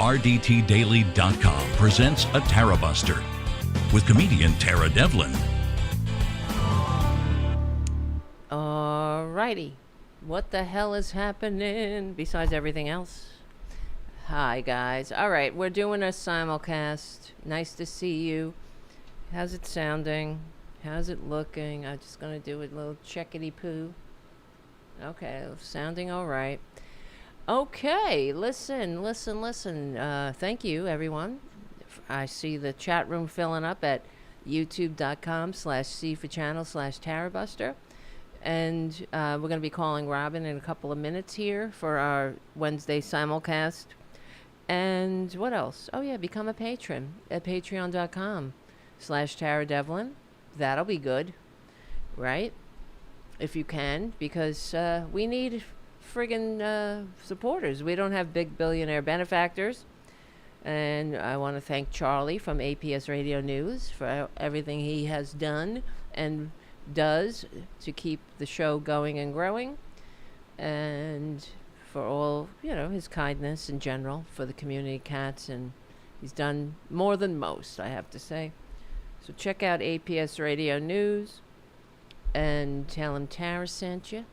RDTDaily.com presents a Tarabuster with comedian Tara Devlin. Alrighty. What the hell is happening besides everything else? Hi, guys. All right, we're doing a simulcast. Nice to see you. How's it sounding? How's it looking? I'm just going to do a little checkity-poo. Okay, sounding all right. Okay, listen. Thank you, everyone. I see the chat room filling up at youtube.com/C4channel/Tarabuster. And we're going to be calling Robyn in a couple of minutes here for our Wednesday simulcast. And what else? Oh, yeah, become a patron at patreon.com/TaraDevlin. That'll be good, right? If you can, because we need friggin' supporters. We don't have big billionaire benefactors. And I want to thank Charlie from APS Radio News for everything he has done and does to keep the show going and growing, and for all, his kindness in general for the community cats, and he's done more than most, I have to say. So check out APS Radio News and tell him Tara sent you.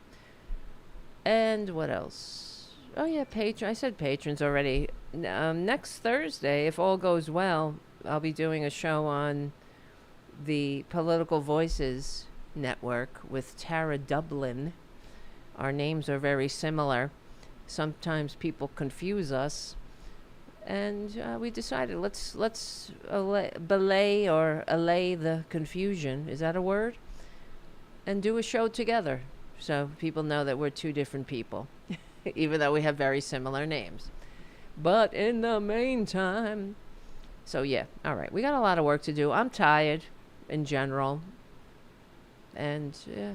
And what else? Oh yeah, I said patrons already. Next Thursday, if all goes well, I'll be doing a show on the Political Voices Network with Tara Dublin. Our names are very similar. Sometimes people confuse us, and we decided let's allay the confusion. Is that a word? And do a show together, so people know that we're two different people, even though we have very similar names. But in the meantime, so yeah, all right, we got a lot of work to do. I'm tired in general. And yeah,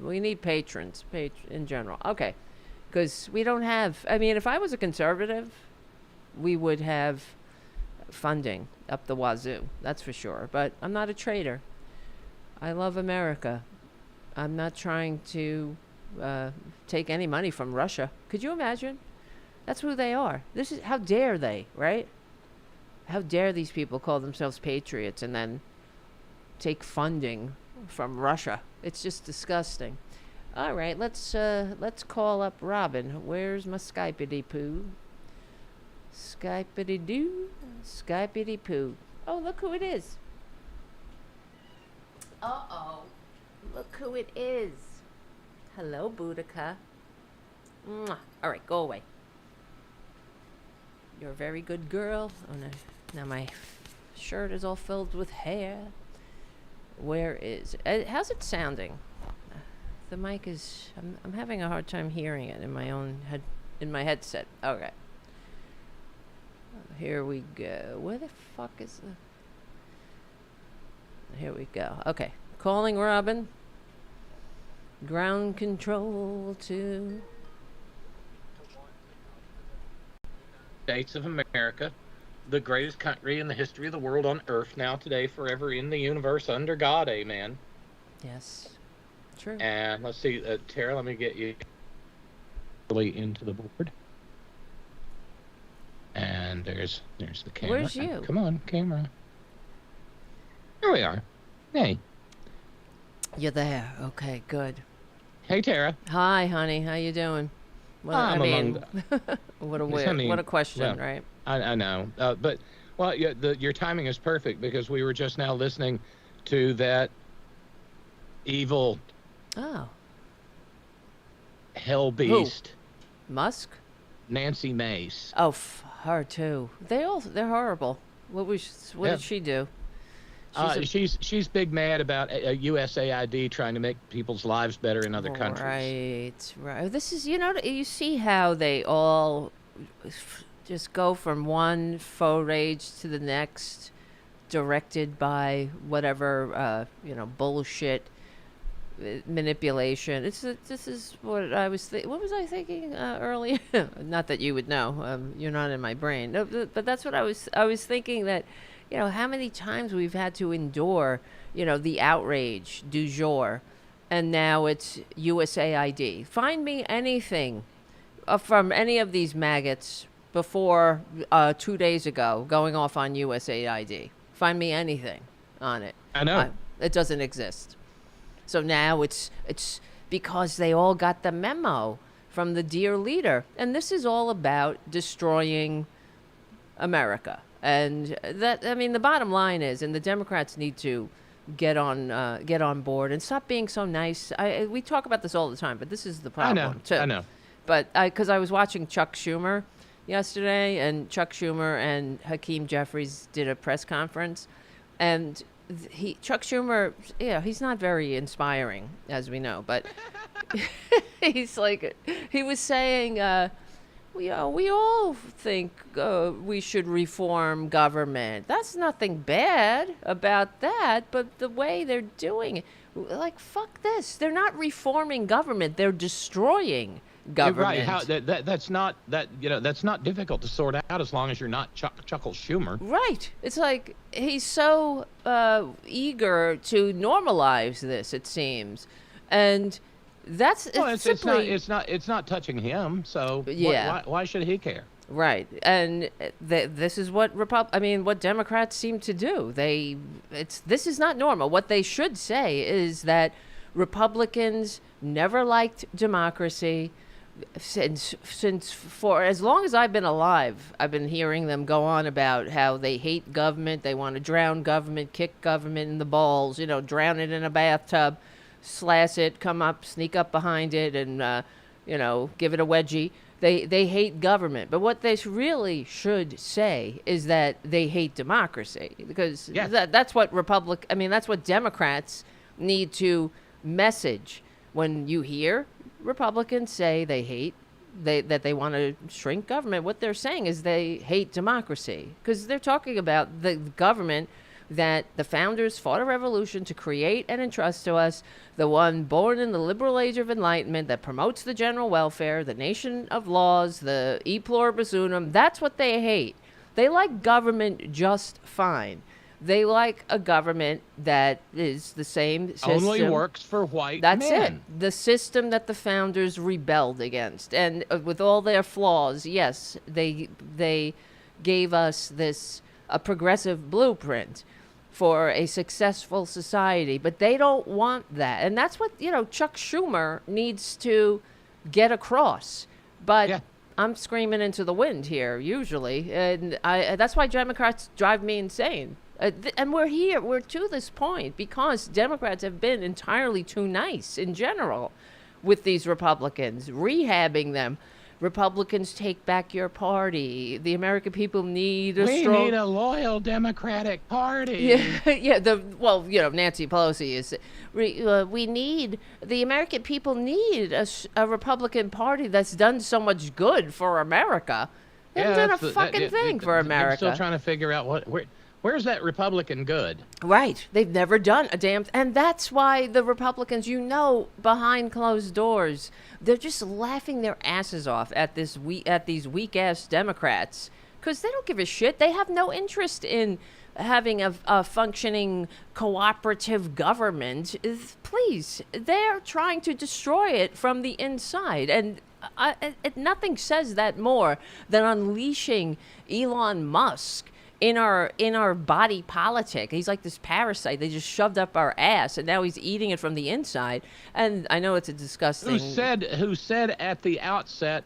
we need patrons in general. Okay, because we don't have, if I was a conservative, we would have funding up the wazoo, that's for sure. But I'm not a traitor. I love America. I'm not trying to take any money from Russia. Could you imagine? That's who they are. How dare they, right? How dare these people call themselves patriots and then take funding from Russia? It's just disgusting. All right, let's call up Robyn. Where's my Skypity-poo? Skypity-doo, Skypity-poo. Oh, look who it is. Uh-oh. Look who it is. Hello, Boudica. Mwah. All right, go away. You're a very good girl. Oh, no. Now my shirt is all filled with hair. Where is it? How's it sounding? The mic is... I'm having a hard time hearing it in my own head, in my headset. Okay. Here we go. Where the fuck is the... Here we go. Okay. Calling Robyn. Ground control to... States of America, the greatest country in the history of the world, on earth, now, today, forever, in the universe, under God, amen. Yes, true. And let's see, Tara, let me get you really into the board. And there's the camera. Where's you? Come on, camera. Here we are. Hey. You're there. Okay, good. Hey, Tara. Hi, honey. How you doing? Well, what a question, right? I know, but your timing is perfect, because we were just now listening to that evil hell beast. Who? Musk? Nancy Mace. Oh, her too. They're horrible. What did she do? She's big mad about USAID trying to make people's lives better in other countries. Right. This is, you see how they all just go from one faux rage to the next, directed by whatever, bullshit manipulation. This is what I was what was I thinking earlier? Not that you would know. You're not in my brain. No, but that's what I was thinking, that how many times we've had to endure, the outrage du jour, and now it's USAID. Find me anything from any of these maggots before 2 days ago going off on USAID. Find me anything on it. I know. It doesn't exist. So now it's because they all got the memo from the dear leader. And this is all about destroying America. And that, I mean, the bottom line is, and the Democrats need to get on board and stop being so nice. We talk about this all the time, but this is the problem too. I know. But because I was watching Chuck Schumer yesterday, and Chuck Schumer and Hakeem Jeffries did a press conference, and Chuck Schumer, he's not very inspiring, as we know, but he's like, he was saying, we all think we should reform government. That's nothing bad about that, but the way they're doing it, like, fuck this. They're not reforming government. They're destroying government. Right? That's not difficult to sort out as long as you're not Chuckle Schumer. Right. It's like he's so eager to normalize this. It seems, and it's not touching him. So why should he care? Right. And this is what what Democrats seem to do. This is not normal. What they should say is that Republicans never liked democracy. Since for as long as I've been alive, I've been hearing them go on about how they hate government. They want to drown government, kick government in the balls, drown it in a bathtub, slash it, come up, sneak up behind it, and give it a wedgie. They hate government. But what they really should say is that they hate democracy, because that's what that's what Democrats need to message. When you hear Republicans say that they want to shrink government, what they're saying is they hate democracy, because they're talking about the government that the founders fought a revolution to create and entrust to us, the one born in the liberal age of enlightenment that promotes the general welfare, the nation of laws, the e pluribus unum. That's what they hate. They like government just fine. They like a government that is the same system. Only works for white men. That's men. it. The system that the founders rebelled against. And with all their flaws, yes, they gave us a progressive blueprint for a successful society. But they don't want that. And that's what, Chuck Schumer needs to get across. But I'm screaming into the wind here, usually. And that's why Democrats drive me insane. And we're to this point because Democrats have been entirely too nice in general with these Republicans, rehabbing them. Republicans, take back your party. The American people need a We need a loyal Democratic Party. Nancy Pelosi is. The American people need a Republican Party that's done so much good for America. They haven't done a fucking thing for America. I'm still trying to figure out where's that Republican good? Right. They've never done a damn and that's why the Republicans, behind closed doors, they're just laughing their asses off at these weak-ass Democrats, because they don't give a shit. They have no interest in having a functioning cooperative government. Please, they're trying to destroy it from the inside. And nothing says that more than unleashing Elon Musk in our body politic. He's like this parasite they just shoved up our ass, and now he's eating it from the inside. And I know it's a disgusting. Who said at the outset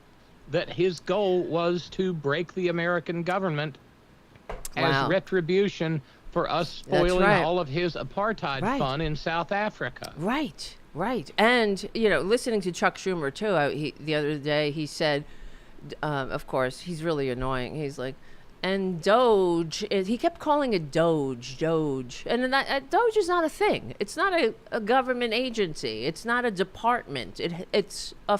that his goal was to break the American government as retribution for us spoiling all of his apartheid fun in South Africa. Right. And listening to Chuck Schumer too, the other day he said, of course he's really annoying. He's like, and Doge, he kept calling it Doge. And Doge is not a thing. It's not a government agency. It's not a department. It's a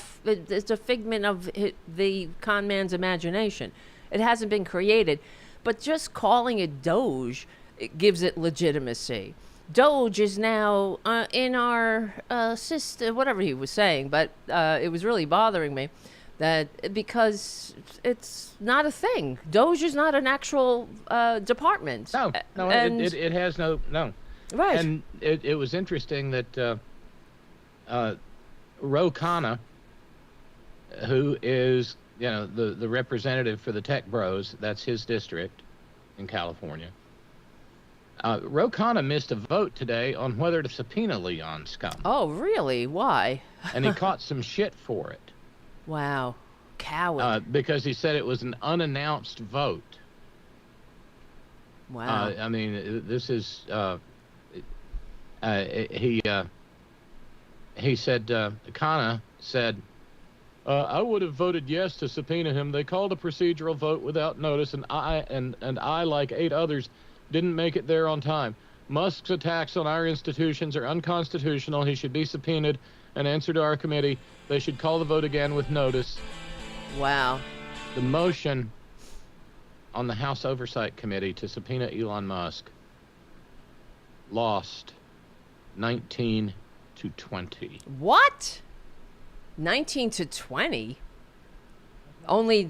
figment of the con man's imagination. It hasn't been created. But just calling it Doge, it gives it legitimacy. Doge is now in our system, whatever he was saying, but it was really bothering me. Because it's not a thing. Doge is not an actual department. No, it has no. Right. And it was interesting that Ro Khanna, who is the representative for the tech bros. That's his district in California. Ro Khanna missed a vote today on whether to subpoena Leon Scum. Oh, really? Why? And he caught some shit for it. Wow. Coward. Because he said it was an unannounced vote. Wow. I mean, this is... he said, Khanna said, I would have voted yes to subpoena him. They called a procedural vote without notice, and I, like 8 others, didn't make it there on time. Musk's attacks on our institutions are unconstitutional. He should be subpoenaed and answer to our committee. They should call the vote again with notice. Wow. The motion on the House Oversight Committee to subpoena Elon Musk lost 19 to 20. What? 19 to 20? Only,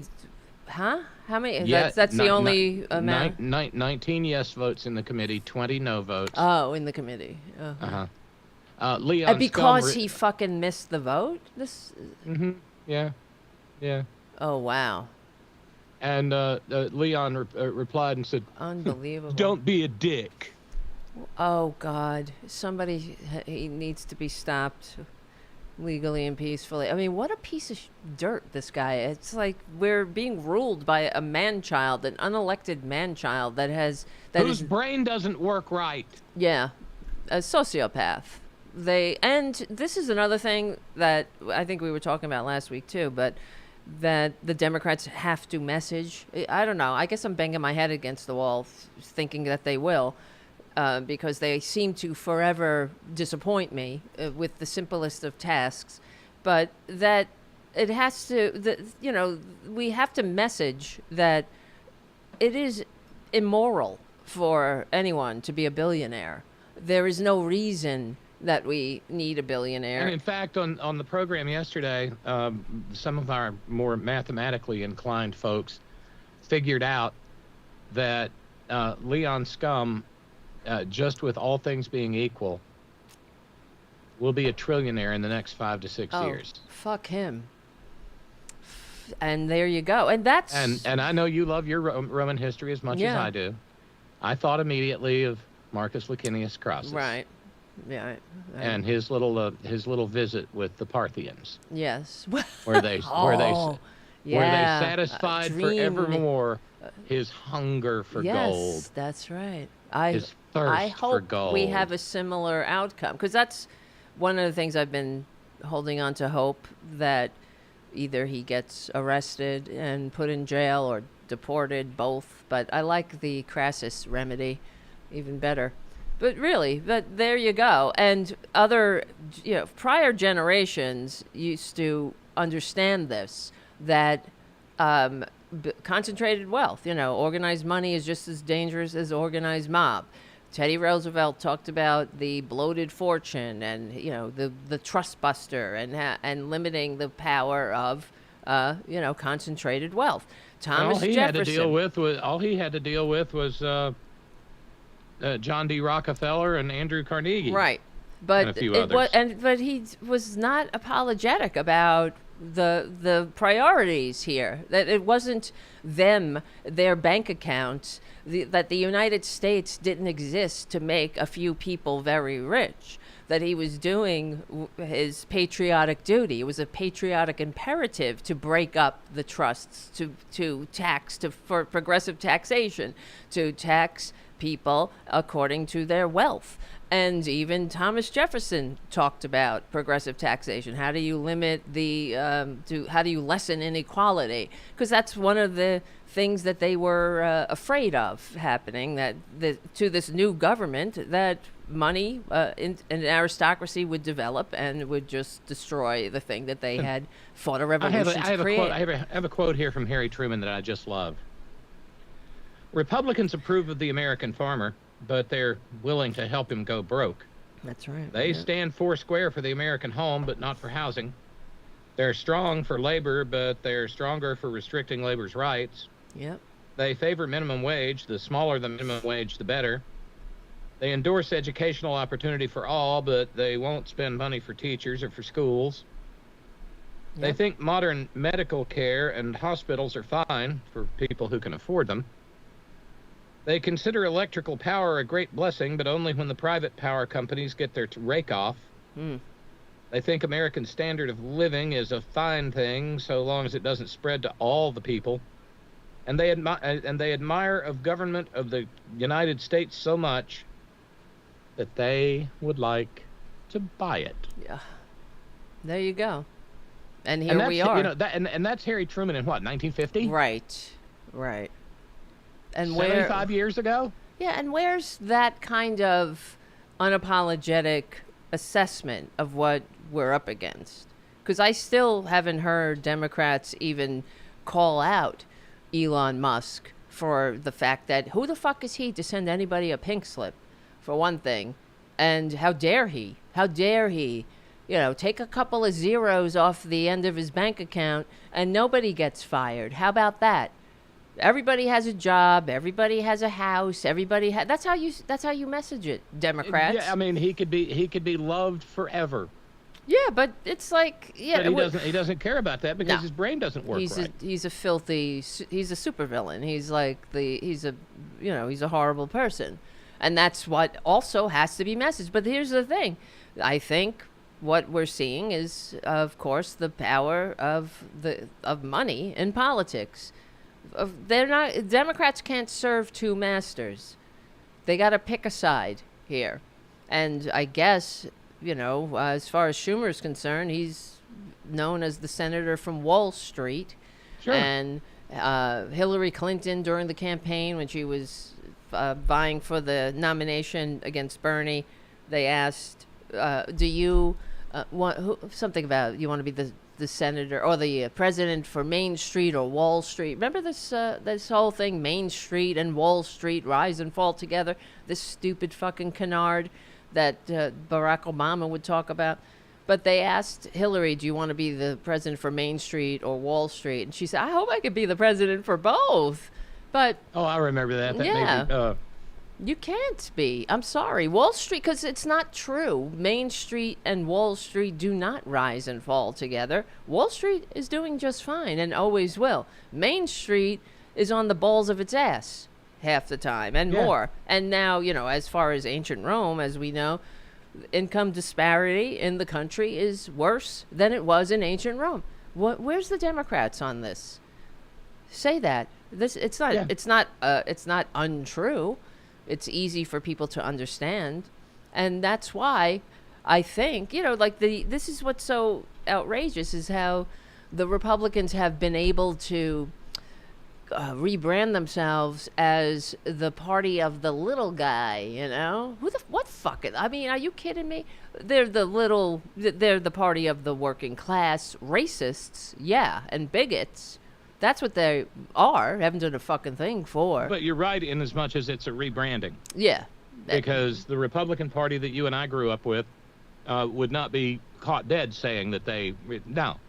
huh? How many? Yeah, that's the only amount? 19 yes votes in the committee, 20 no votes. Oh, in the committee. Leon because Scum he fucking missed the vote? Mm-hmm. Yeah. Yeah. Oh, wow. And Leon replied and said, unbelievable. Don't be a dick. Oh, God. He needs to be stopped legally and peacefully. I mean, what a piece of dirt, this guy. It's like we're being ruled by a man-child, an unelected man-child whose brain doesn't work right. Yeah, a sociopath. And this is another thing that I think we were talking about last week, too, but that the Democrats have to message. I don't know. I guess I'm banging my head against the wall thinking that they will. Because they seem to forever disappoint me with the simplest of tasks, but that it has to, we have to message that it is immoral for anyone to be a billionaire. There is no reason that we need a billionaire. And in fact, on the program yesterday, some of our more mathematically inclined folks figured out that Leon Scum, just with all things being equal, will be a trillionaire in the next 5 to 6 years. Fuck him. And there you go. And that's... And I know you love your Roman history as much as I do. I thought immediately of Marcus Licinius Crassus. Right. Yeah. And his little visit with the Parthians. Yes. where they satisfied forevermore his hunger for gold. Yes, that's right. His thirst for gold. We have a similar outcome, because that's one of the things I've been holding on to hope, that either he gets arrested and put in jail or deported, both. But I like the Crassus remedy even better. But really, there you go. And other, prior generations used to understand this, that concentrated wealth, organized money is just as dangerous as organized mob. Teddy Roosevelt talked about the bloated fortune and, the trust buster and limiting the power of, concentrated wealth. Thomas Jefferson. All he had to deal with was John D. Rockefeller and Andrew Carnegie. Right. But and a few others. But he was not apologetic about the priorities here, that it wasn't their bank accounts, that the United States didn't exist to make a few people very rich, that he was doing his patriotic duty. It was a patriotic imperative to break up the trusts, for progressive taxation, to tax people according to their wealth. And even Thomas Jefferson talked about progressive taxation. How do you limit how do you lessen inequality? Because that's one of the things that they were afraid of happening, to this new government, that money and aristocracy would develop and would just destroy the thing that they had fought a revolution to create. I have a quote here from Harry Truman that I just love. Republicans approve of the American farmer, but they're willing to help him go broke. That's right. They stand foursquare for the American home, but not for housing. They're strong for labor, but they're stronger for restricting labor's rights. Yep. They favor minimum wage. The smaller the minimum wage, the better. They endorse educational opportunity for all, but they won't spend money for teachers or for schools. They think modern medical care and hospitals are fine for people who can afford them. They consider electrical power a great blessing, but only when the private power companies get their rake off. They think American standard of living is a fine thing so long as it doesn't spread to all the people. And they admire of government of the United States so much that they would like to buy it. Yeah. There you go. And here we are. You know, and that's Harry Truman in what, 1950? Right. And 75 years ago? Yeah, and where's that kind of unapologetic assessment of what we're up against? Because I still haven't heard Democrats even call out Elon Musk for the fact that who the fuck is he to send anybody a pink slip, for one thing, and how dare he, you know, take a couple of zeros off the end of his bank account and nobody gets fired. How about that? Everybody has a job, everybody has a house, that's how you message it, Democrats. Yeah, I mean, he could be loved forever. Yeah, but it's like, but he doesn't care about that because his brain doesn't work right. He's a supervillain. He's a horrible person. And that's what also has to be messaged. But here's the thing. I think what we're seeing is, of course, the power of money in politics. Democrats can't serve two masters. They got to pick a side here. And I guess, you know, as far as Schumer is concerned, he's known as the senator from Wall Street. Sure. And Hillary Clinton, during the campaign, when she was vying for the nomination against Bernie, they asked, do you something about you want to be the senator or the president for Main Street or Wall Street? Remember this whole thing, Main Street and Wall Street rise and fall together? This stupid fucking canard that Barack Obama would talk about. But they asked Hillary, do you want to be the president for Main Street or Wall Street? And she said, I hope I could be the president for both. But I remember that. You can't be. I'm sorry. Wall Street, because it's not true. Main Street and Wall Street do not rise and fall together. Wall Street is doing just fine and always will. Main Street is on the balls of its ass half the time and more. And now, you know, as far as ancient Rome, as we know, income disparity in the country is worse than it was in ancient Rome. Where's the Democrats on this? Say that. It's not untrue. It's easy for people to understand. And that's why I think, you know, like this is what's so outrageous is how the Republicans have been able to rebrand themselves as the party of the little guy, you know? What fucking, I mean, are you kidding me? They're the party of the working class racists, and bigots. That's what they are. Haven't done a fucking thing for. But you're right in as much as it's a rebranding. Yeah. Because the Republican Party that you and I grew up with would not be caught dead saying that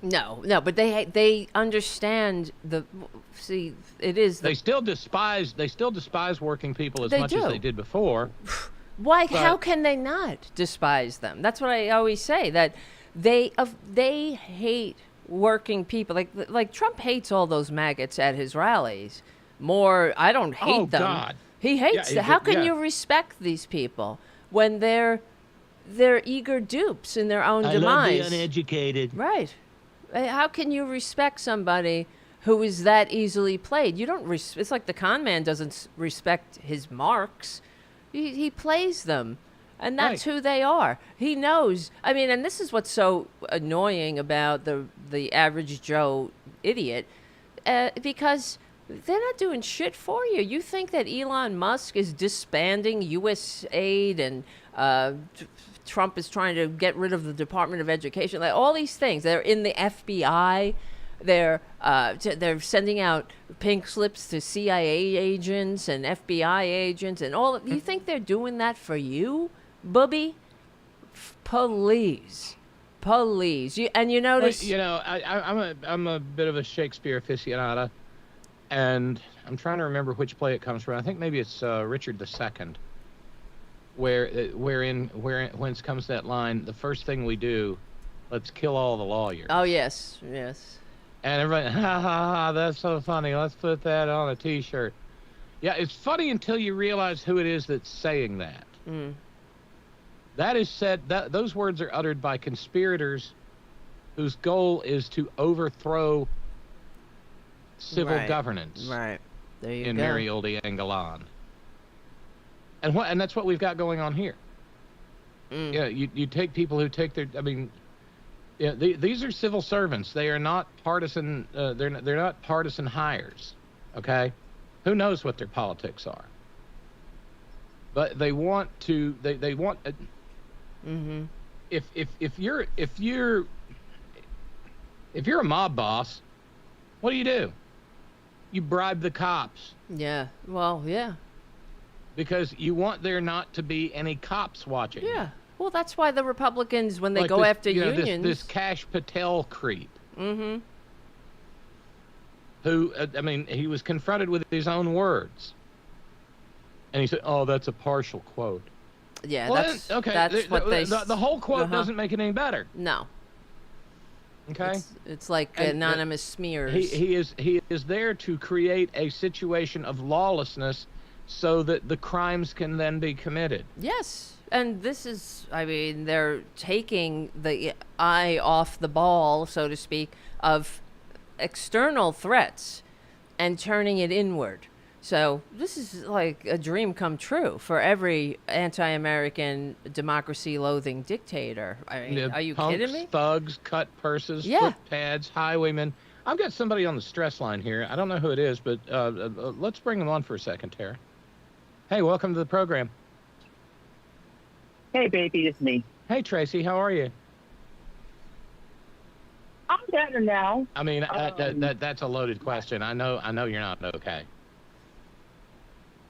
no, but they understand they still despise working people as much as they did before. Why? How can they not despise them? That's what I always say, that they hate working people. Like Trump hates all those maggots at his rallies more. I don't hate them. God. He hates them. How can you respect these people when they're eager dupes in their own demise? I love the uneducated. Right. How can you respect somebody who is that easily played? You don't. It's like the con man doesn't respect his marks. He plays them, and that's who they are. He knows. I mean, and this is what's so annoying about the average Joe idiot, because they're not doing shit for you. You think that Elon Musk is disbanding U.S. aid and Trump is trying to get rid of the Department of Education, like all these things. They're in the FBI. They're sending out pink slips to CIA agents and FBI agents and all. You think they're doing that for you, booby? Please. You notice. Well, you know, I'm a bit of a Shakespeare aficionado, and I'm trying to remember which play it comes from. I think maybe it's Richard II. Whence comes that line? The first thing we do, let's kill all the lawyers. Oh, yes, yes. And everybody, ha, ha, ha, that's so funny. Let's put that on a T-shirt. Yeah, it's funny until you realize who it is that's saying that. That is said, those words are uttered by conspirators whose goal is to overthrow civil governance. Right. There you in go. merry old Angolan. And that's what we've got going on here. Yeah, you take people who take their, I mean, yeah, these are civil servants. They are not partisan. They're not partisan hires. Okay, who knows what their politics are? But they want to. They want. If you're a mob boss, what do? You bribe the cops. Yeah. Well, yeah. Because you want there not to be any cops watching. Yeah. Well, that's why the Republicans, when they like go this, after unions, this Kash Patel creep. Who, I mean, he was confronted with his own words, and he said, "Oh, that's a partial quote." Yeah, well, that's okay. That's what they. The whole quote doesn't make it any better. No. Okay. It's like anonymous smears. He is there to create a situation of lawlessness, so that the crimes can then be committed. Yes. And this is, I mean, they're taking the eye off the ball, so to speak, of external threats and turning it inward. So this is like a dream come true for every anti-American, democracy-loathing dictator. I mean, are you punks, kidding me? Thugs, cut purses, foot pads, highwaymen. I've got somebody on the stress line here. I don't know who it is, but let's bring them on for a second, Tara. Hey, welcome to the program. Hey, baby, it's me. Hey, Tracy, how are you? I'm better now. I mean, that's a loaded question. I know you're not okay.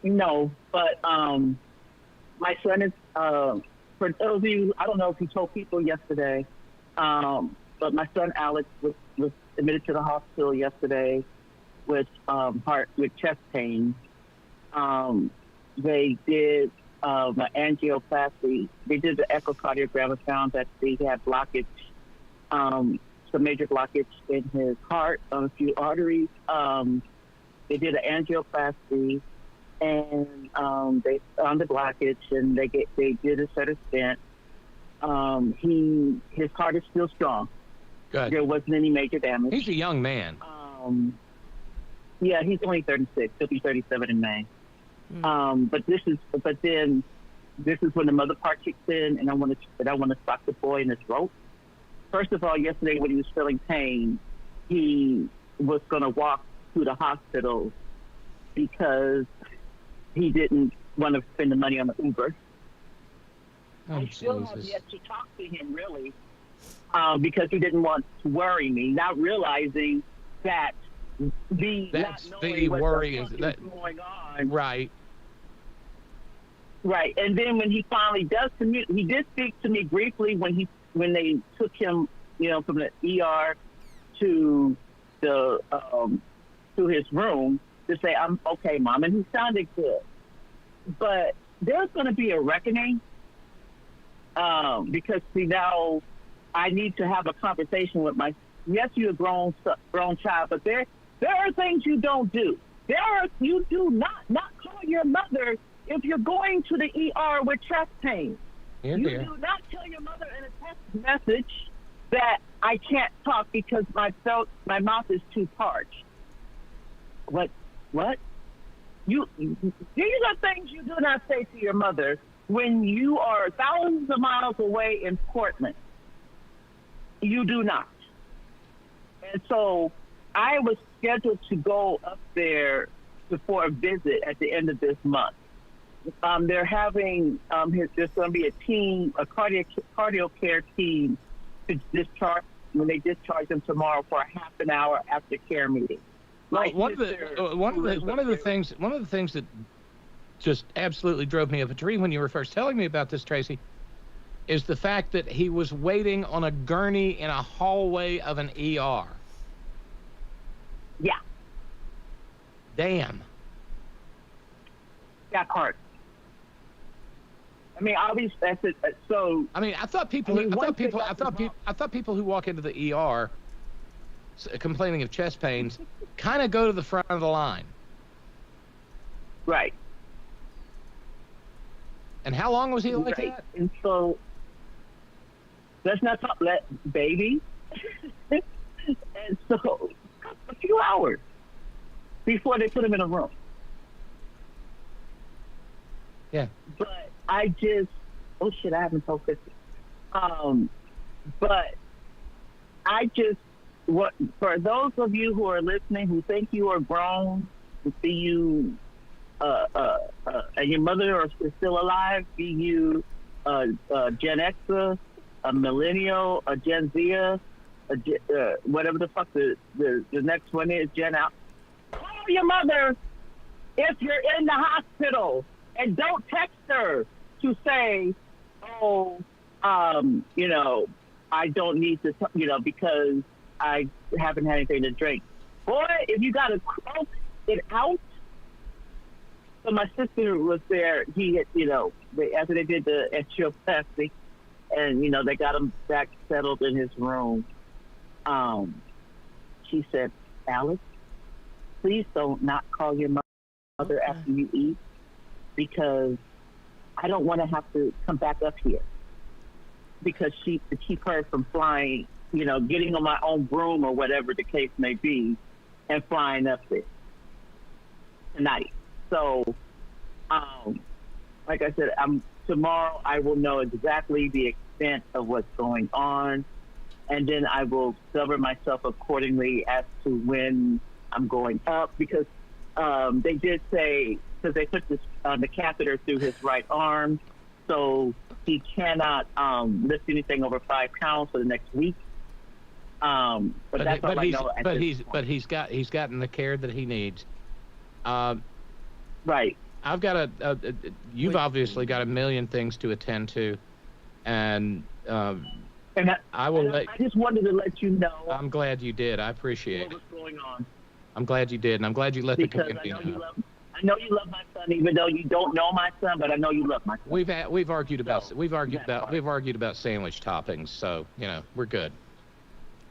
No, but my son is, for those of you, I don't know if he told people yesterday, but my son Alex was admitted to the hospital yesterday with chest pain. They did an angioplasty. They did the echocardiogram and found that he had blockage, some major blockage in his heart on a few arteries. They did an angioplasty, and they found the blockage, and they did a set of stent. His heart is still strong. Good. There wasn't any major damage. He's a young man. Yeah, he's only 36. He'll be 37 in May. But then this is when the mother part kicks in, and I want to sock the boy in his throat. First of all, yesterday when he was feeling pain, he was going to walk to the hospital because he didn't want to spend the money on the Uber. I still have yet to talk to him, really, because he didn't want to worry me, not realizing that that's the worry is going on. Right. Right. And then when he finally does commute, he did speak to me briefly when they took him, from the ER to the to his room to say, "I'm okay, Mom," and he sounded good. But there's going to be a reckoning because now I need to have a conversation with yes, you're a grown child, but there are things you don't do. You do not call your mother if you're going to the ER with chest pain. You do not tell your mother in a text message that I can't talk because my mouth is too parched. What? These are things you do not say to your mother when you are thousands of miles away in Portland. You do not. And so I was scheduled to go up there for a visit at the end of this month. They're having, there's going to be a cardio care team to discharge, when they discharge them tomorrow for a half an hour after care meeting. Well, one of the things that just absolutely drove me up a tree when you were first telling me about this, Tracy, is the fact that he was waiting on a gurney in a hallway of an ER. Yeah. Damn. That part. I mean, obviously, that's it. So. I mean, I thought people who walk into the ER complaining of chest pains kind of go to the front of the line. Right. And how long was he like that? And so, let's not talk, baby. And so, a few hours before they put him in a room. Yeah. But I just, oh shit, I haven't told 50. But I just, for those of you who are listening who think you are grown, to see you, and your mother is still alive, be you Gen Xer, a millennial, a Gen Zer, whatever the fuck the next one is, Gen Out. Call your mother if you're in the hospital, and don't text her to say, oh, you know, I don't need to, because I haven't had anything to drink. Boy, if you got to croak it out. So my sister was there. He had, after they did the angioplasty, and, they got him back settled in his room. She said, Alex, please don't not call your mother after you eat, because I don't want to have to come back up here, because to keep her from flying, getting on my own broom or whatever the case may be, and flying up there tonight. So, like I said, tomorrow I will know exactly the extent of what's going on, and then I will govern myself accordingly as to when I'm going up, because they did say, because they put the catheter through his right arm, so he cannot lift anything over 5 pounds for the next week. But that's all I know. But he's gotten the care that he needs. Right. I've got you've obviously got a million things to attend to, and I just wanted to let you know. I'm glad you did. I appreciate what's going on. I'm glad you did, and I'm glad you let the community know. I know you love my son, even though you don't know my son, but I know you love my son. We've argued about sandwich toppings, so we're good.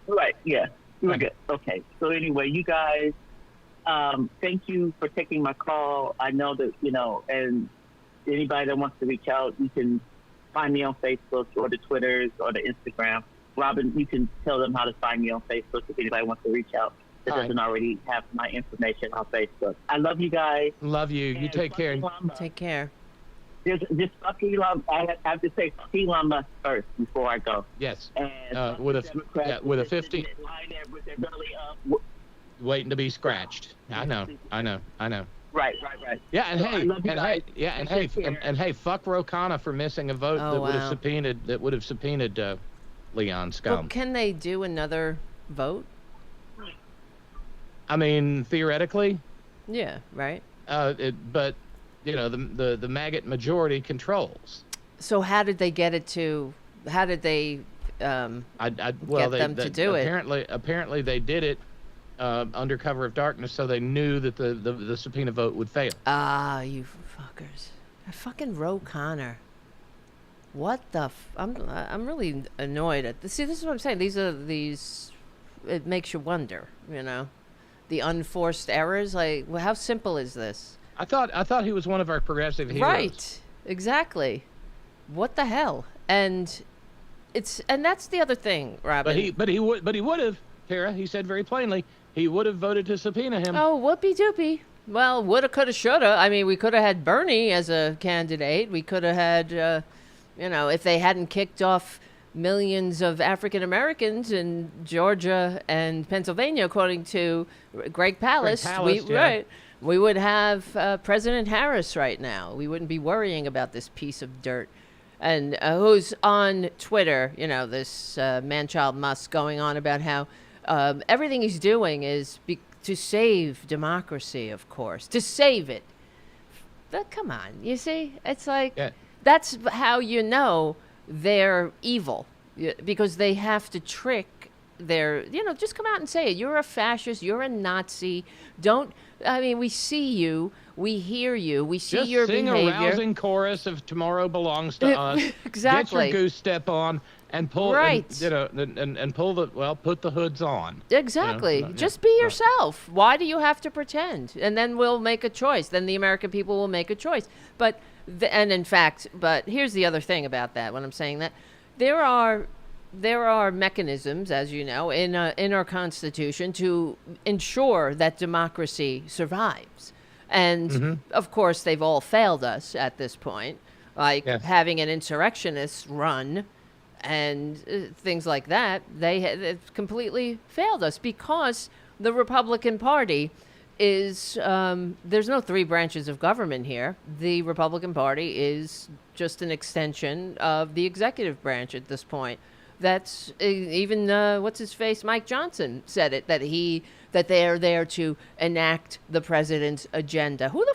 Right. Yeah. We're good. Okay. So anyway, you guys. Thank you for taking my call. I know that, and anybody that wants to reach out, you can find me on Facebook or the Twitters or the Instagram. Robyn, you can tell them how to find me on Facebook if anybody wants to reach out that doesn't already have my information on Facebook. I love you guys. Love you. You take care. Take care. Just fuck Elon. I have to say fuck Elon Musk first before I go. Yes. And with a 50. With their belly up. Waiting to be scratched. I know. Right. Yeah, and hey, fuck Ro Khanna for missing a vote that would have subpoenaed Leon Scum. Well, can they do another vote? I mean, theoretically. Yeah. Right. But the MAGAt majority controls. So how did they get it to? How did they get them to do it? Apparently they did it under cover of darkness, so they knew that the subpoena vote would fail. Ah, you fuckers! Fucking Ro Khanna. What the? I'm really annoyed at this. See, this is what I'm saying. It makes you wonder. The unforced errors. Like, well, how simple is this? I thought he was one of our progressive heroes. Right. Exactly. What the hell? And that's the other thing, Robyn. But he would have, Tara. He said very plainly he would have voted to subpoena him. Oh, whoopee doopie. Well, woulda, coulda, shoulda. I mean, we could have had Bernie as a candidate. We could have had, if they hadn't kicked off millions of African Americans in Georgia and Pennsylvania, according to Greg Palast. We would have President Harris right now. We wouldn't be worrying about this piece of dirt. And who's on Twitter, this man-child Musk, going on about how everything he's doing is to save democracy, of course, to save it. But come on, you see? It's like, that's how they're evil, because they have to trick just come out and say it. You're a fascist. You're a Nazi. We see you We hear you. We see Just your sing behavior. a rousing chorus of "Tomorrow Belongs to Us." Exactly. Get your goose step on and pull. Right. And pull put the hoods on. Exactly. Just be yourself. Why do you have to pretend? And then we'll make a choice. Then the American people will make a choice. But here's the other thing about that. When I'm saying that, there are mechanisms, as you know, in our Constitution to ensure that democracy survives. And of course, they've all failed us at this point, like having an insurrectionist run and things like that. They've completely failed us because the Republican Party is there's no three branches of government here. The Republican Party is just an extension of the executive branch at this point. That's even what's his face, Mike Johnson said it, that they are there to enact the president's agenda. Who the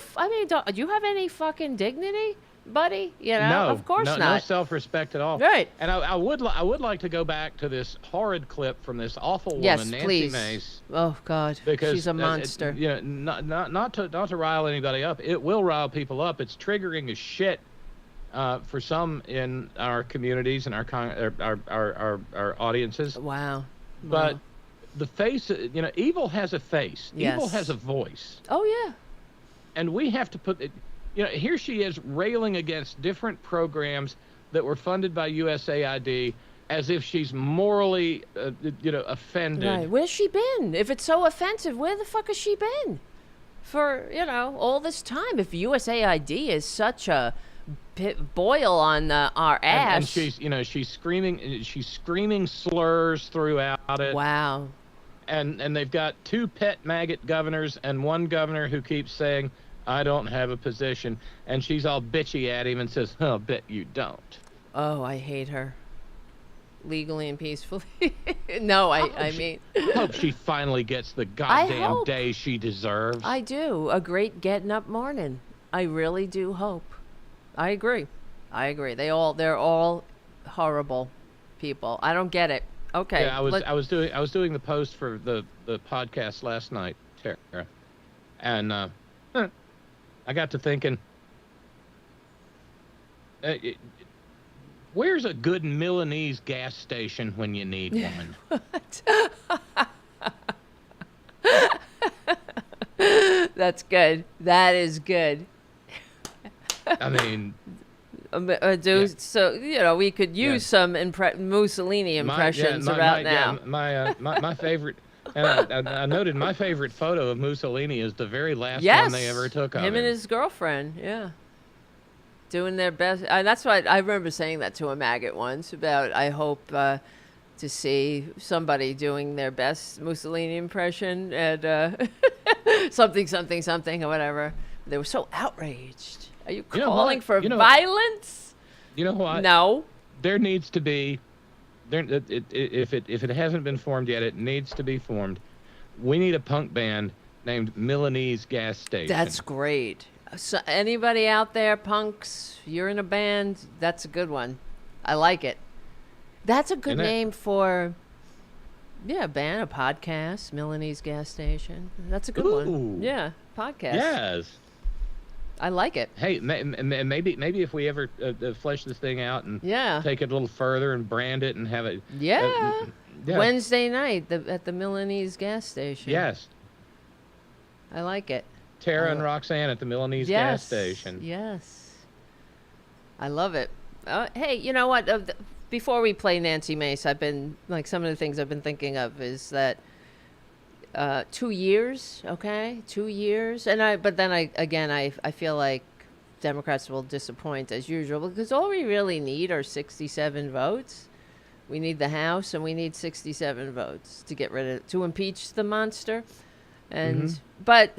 do you have any fucking dignity, buddy? No, of course not. No self-respect at all. Right. And I would like to go back to this horrid clip from this awful woman, Nancy please. Mace. Oh God, because she's a monster. Not to rile anybody up. It will rile people up. It's triggering as shit. For some in our communities and our audiences. Wow. But the face, evil has a face. Yes. Evil has a voice. Oh, yeah. And we have to put it, here she is railing against different programs that were funded by USAID as if she's morally, offended. Right. Where's she been? If it's so offensive, where the fuck has she been? For, all this time. If USAID is such a boil on our ass. And she's screaming slurs throughout it. Wow. And they've got two pet maggot governors and one governor who keeps saying, "I don't have a position," and she's all bitchy at him and says, "I'll bet you don't." Oh, I hate her. Legally and peacefully. No, I mean. I hope she finally gets the goddamn day she deserves. I do. A great getting up morning. I really do hope. I agree. They're all horrible people. I don't get it. Okay. Yeah, I was doing the post for the podcast last night, Tara, and I got to thinking, where's a good Milanese gas station when you need one? That's good. That is good. I mean, so we could use some Mussolini impressions now. My favorite, and I noted my favorite photo of Mussolini is the very last one they ever took of him. Him and his girlfriend, doing their best. That's why I remember saying that to a maggot once about I hope to see somebody doing their best Mussolini impression and something or whatever. They were so outraged. Are you calling for violence? You know what? No. There needs to be, if it hasn't been formed yet, it needs to be formed. We need a punk band named Milanese Gas Station. That's great. So anybody out there, punks, you're in a band, that's a good one. I like it. That's a good name for, a band, a podcast, Milanese Gas Station. That's a good one. Yeah, podcast. Yes. I like it. Hey, maybe if we ever flesh this thing out and take it a little further and brand it and have it. Yeah. Wednesday night at the Milanese gas station. Yes. I like it. Tara and Roxanne at the Milanese gas station. Yes. I love it. Hey, you know what? Before we play Nancy Mace, I've been some of the things I've been thinking of is that 2 years, okay? 2 years. But then I feel like Democrats will disappoint as usual because all we really need are 67 votes. We need the House and we need 67 votes to impeach the monster. And but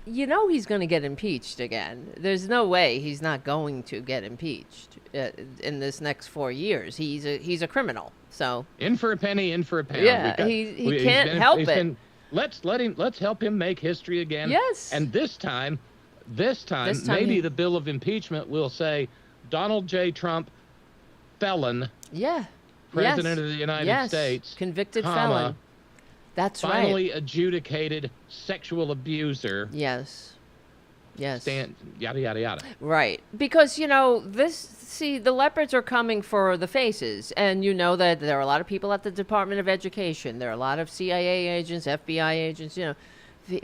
he's going to get impeached again. There's no way he's not going to get impeached in this next 4 years. He's a criminal. So in for a penny, in for a pound. Yeah, he can't help it. Let's help him make history again. Yes. And this time maybe the bill of impeachment will say Donald J. Trump, felon. Yeah. President of the United States. Convicted felon. That's finally adjudicated sexual abuser. Yes. Yes. Yada, yada, yada. Right. Because, the leopards are coming for the faces. And you know that there are a lot of people at the Department of Education. There are a lot of CIA agents, FBI agents,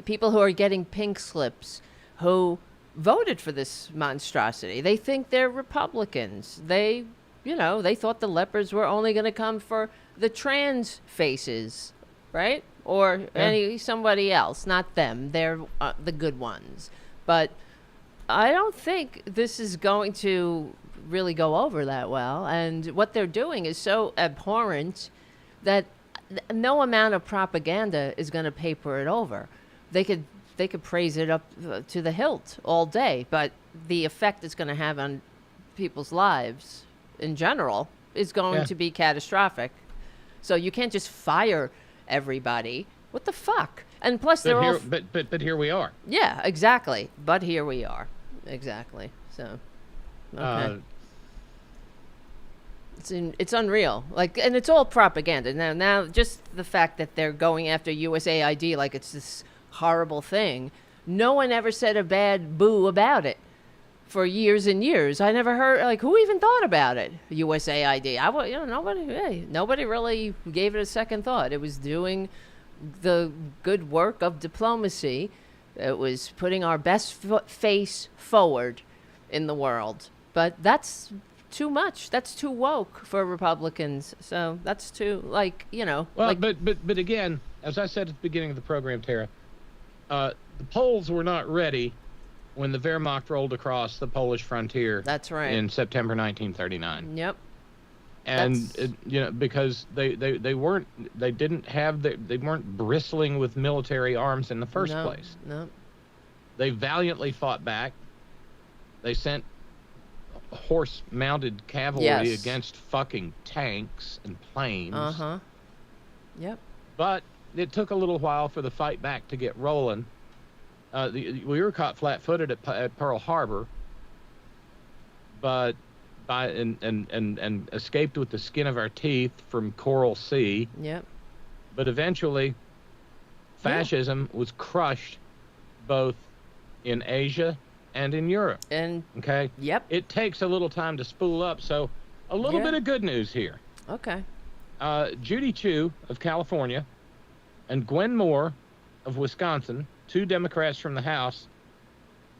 people who are getting pink slips who voted for this monstrosity. They think they're Republicans. They thought the leopards were only going to come for the trans faces, right? Or somebody else, not them. They're the good ones. But I don't think this is going to really go over that well. And what they're doing is so abhorrent that no amount of propaganda is going to paper it over. They could praise it up to the hilt all day, but the effect it's going to have on people's lives in general is going to be catastrophic. So you can't just fire everybody. What the fuck? And plus, but here we are. Yeah, exactly. But here we are. Exactly. So, okay. It's unreal. And it's all propaganda. Now, just the fact that they're going after USAID like it's this horrible thing. No one ever said a bad boo about it for years and years. I never heard, who even thought about it? USAID. Nobody really gave it a second thought. It was doing the good work of diplomacy. It was putting our best face forward in the world. But that's too much. That's too woke for Republicans. So that's too, Well, but again, as I said at the beginning of the program, Tara, the Poles were not ready when the Wehrmacht rolled across the Polish frontier. That's right. In September 1939. Yep. And because they weren't bristling with military arms in the first place. No. They valiantly fought back. They sent horse-mounted cavalry against fucking tanks and planes. Uh-huh. Yep. But it took a little while for the fight back to get rolling. We were caught flat-footed at Pearl Harbor, but and escaped with the skin of our teeth from Coral Sea. Yep. But eventually, fascism was crushed both in Asia and in Europe. And okay. Yep. It takes a little time to spool up, so a little bit of good news here. Okay. Judy Chu of California and Gwen Moore of Wisconsin, 2 Democrats from the House,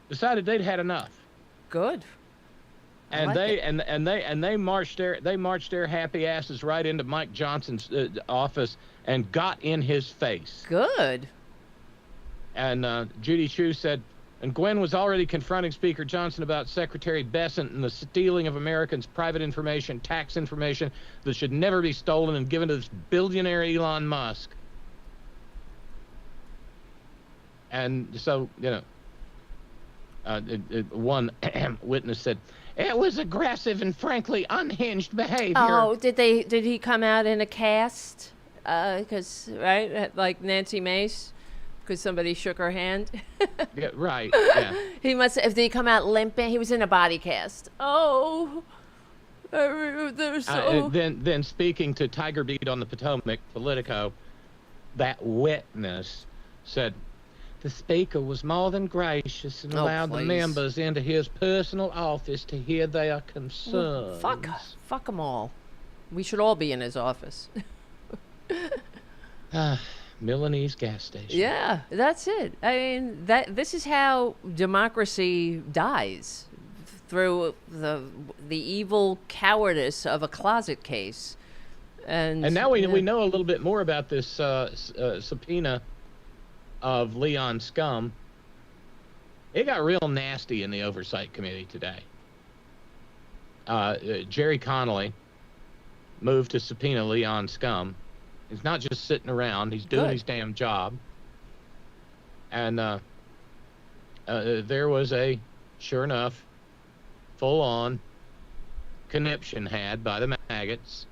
decided they'd had enough. Good. And they marched their happy asses right into Mike Johnson's office and got in his face. Good. And Judy Chu said, and Gwen was already confronting Speaker Johnson about Secretary Bessent and the stealing of Americans' private information, tax information that should never be stolen and given to this billionaire Elon Musk. And so, one witness said, it was aggressive and frankly unhinged behavior. Oh, did he come out in a cast? Because like Nancy Mace, because somebody shook her hand. Yeah, right. Yeah. Did he come out limping? He was in a body cast. Oh, they're so. Then speaking to Tiger Beat on the Potomac, Politico, that witness said, the speaker was more than gracious and allowed the members into his personal office to hear their concerns. Well, fuck them all. We should all be in his office. Milanese gas station. Yeah, that's it. I mean, this is how democracy dies, through the evil cowardice of a closet case. And now we know a little bit more about this subpoena of Leon Scum. It got real nasty in the Oversight Committee today. Jerry Connolly moved to subpoena Leon Scum. He's not just sitting around. He's doing his damn job. And there was sure enough, full-on conniption had by the maggots.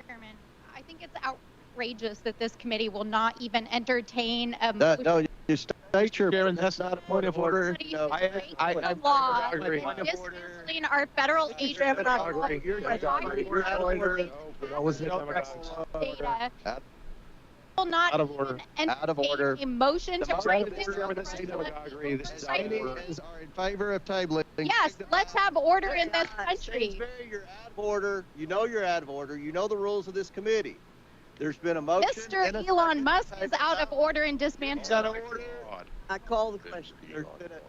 Chairman, I think it's outrageous that this committee will not even entertain a no, you state your Chairman, that's not a point of order. No, I agree. Dismantling our federal agencies. will not Out of order. Out of order. a motion to break this. This is are in favor of tabling. Yes, let's have order in this country. Kingsbury, you're out of order. You know you're out of order. You know the rules of this committee. There's been a motion. Mr. Elon Musk is out of order and dismantled. Out of order. I call the question.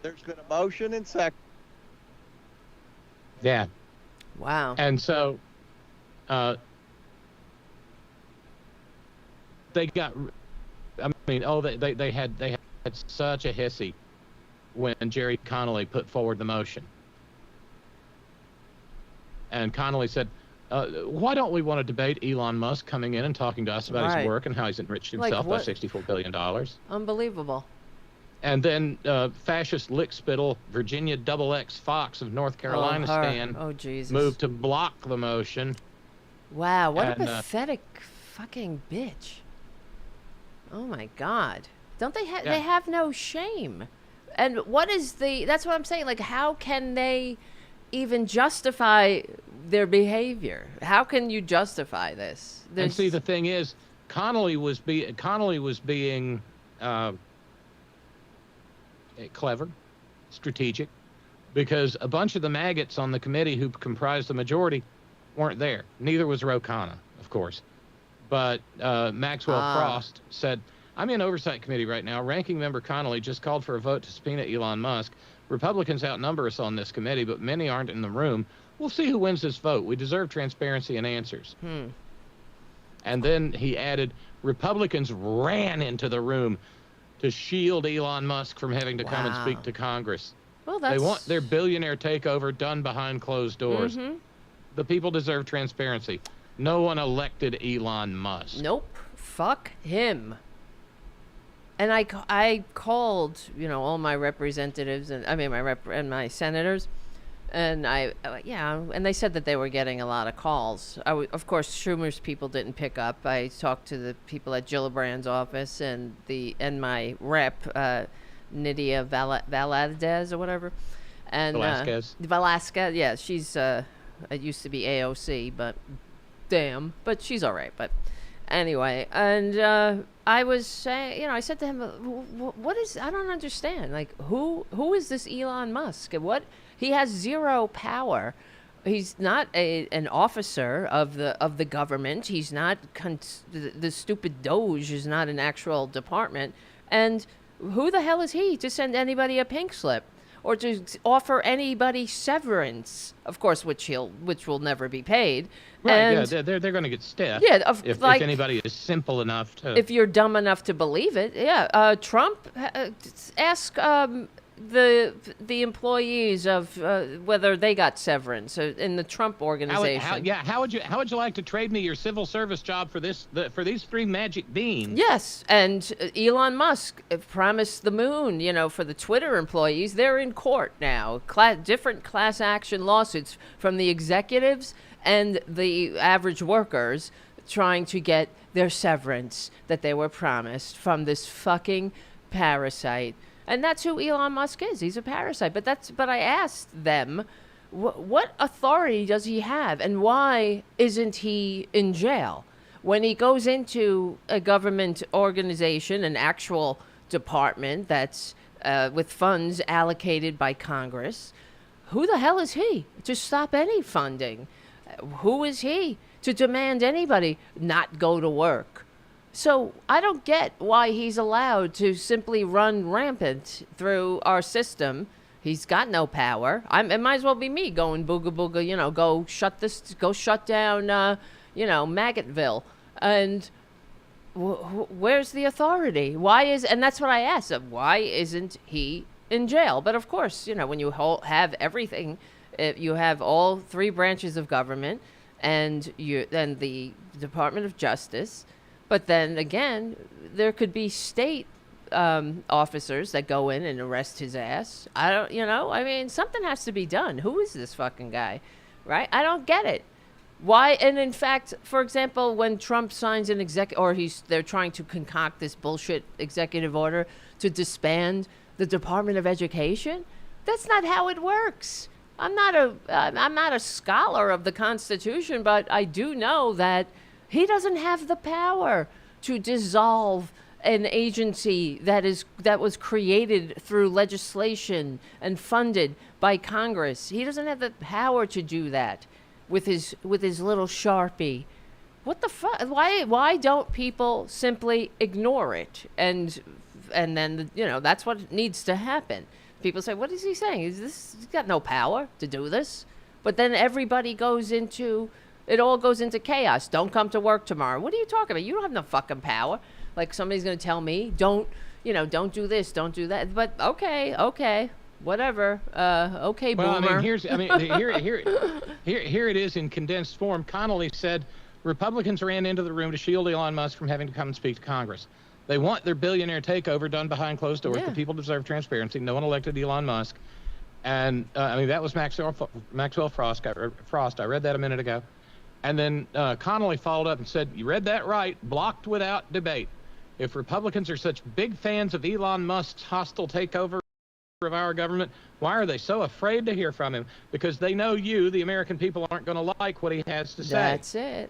There's been a motion and second. Yeah. Wow. And so, they got. I mean, they had such a hissy when Jerry Connolly put forward the motion, and Connolly said, "Why don't we want to debate Elon Musk coming in and talking to us about his work and how he's enriched himself by $64 billion?" Unbelievable. And then fascist lickspittle Virginia XX Fox of North Carolina moved to block the motion. Wow, what a pathetic fucking bitch. Oh my God. Don't they have, they have no shame. And what is that's what I'm saying, like how can they even justify their behavior? How can you justify this? And see, the thing is, Connolly was being clever, strategic, because a bunch of the maggots on the committee who comprised the majority weren't there. Neither was Ro Khanna, of course. But Maxwell Frost said, "I'm in oversight committee right now. Ranking member Connolly just called for a vote to subpoena Elon Musk. Republicans outnumber us on this committee, but many aren't in the room. We'll see who wins this vote. We deserve transparency and answers." And then he added, Republicans ran into the room to shield Elon Musk from having to come and speak to Congress. Well, they want their billionaire takeover done behind closed doors. The people deserve transparency. No one elected Elon Musk. Nope. Fuck him. And I called, all my representatives and my senators, and and they said that they were getting a lot of calls. Of course, Schumer's people didn't pick up. I talked to the people at Gillibrand's office and my rep, Nydia Valadez or whatever, and Velasquez. Yeah, she's it used to be AOC, but damn, but she's all right. But anyway, and I was saying, I said to him, what is, I don't understand. Like, who is this Elon Musk? And he has zero power. He's not an officer of the government. He's not, the stupid Doge is not an actual department. And who the hell is he to send anybody a pink slip? Or to offer anybody severance, of course, which will never be paid. Right, and they're going to get stiff. Yeah, if anybody is simple enough to. If you're dumb enough to believe it, yeah. Trump, ask the employees of whether they got severance in the Trump organization. How would you like to trade me your civil service job for these three magic beans? Yes, and Elon Musk promised the moon. For the Twitter employees, they're in court now. Different class action lawsuits from the executives and the average workers trying to get their severance that they were promised from this fucking parasite. And that's who Elon Musk is. He's a parasite. But I asked them, what authority does he have, and why isn't he in jail when he goes into a government organization, an actual department that's with funds allocated by Congress? Who the hell is he to stop any funding? Who is he to demand anybody not go to work? So I don't get why he's allowed to simply run rampant through our system. He's got no power. It might as well be me going booga booga, go shut down, MAGAtVille. And where's the authority? And that's what I asked him. Why isn't he in jail? But of course, when you have everything, you have all three branches of government and the Department of Justice. But then again, there could be state officers that go in and arrest his ass. Something has to be done. Who is this fucking guy, right? I don't get it. Why? And in fact, for example, when Trump signs an they're trying to concoct this bullshit executive order to disband the Department of Education. That's not how it works. I'm not a scholar of the Constitution, but I do know that he doesn't have the power to dissolve an agency that was created through legislation and funded by Congress. He doesn't have the power to do that with his little Sharpie. What the fuck? Why don't people simply ignore it? And then, that's what needs to happen. People say, what is he saying? He's got no power to do this. But then everybody it all goes into chaos. Don't come to work tomorrow. What are you talking about? You don't have no fucking power. Like somebody's going to tell me, don't do this, don't do that. But okay, whatever. Okay, well, boomer. Here it is in condensed form. Connolly said Republicans ran into the room to shield Elon Musk from having to come and speak to Congress. They want their billionaire takeover done behind closed doors. Yeah. The people deserve transparency. No one elected Elon Musk. And, that was Maxwell Frost. I read that a minute ago. And then Connolly followed up and said, you read that right, blocked without debate. If Republicans are such big fans of Elon Musk's hostile takeover of our government, why are they so afraid to hear from him? Because they know the American people, aren't going to like what he has to say. That's it.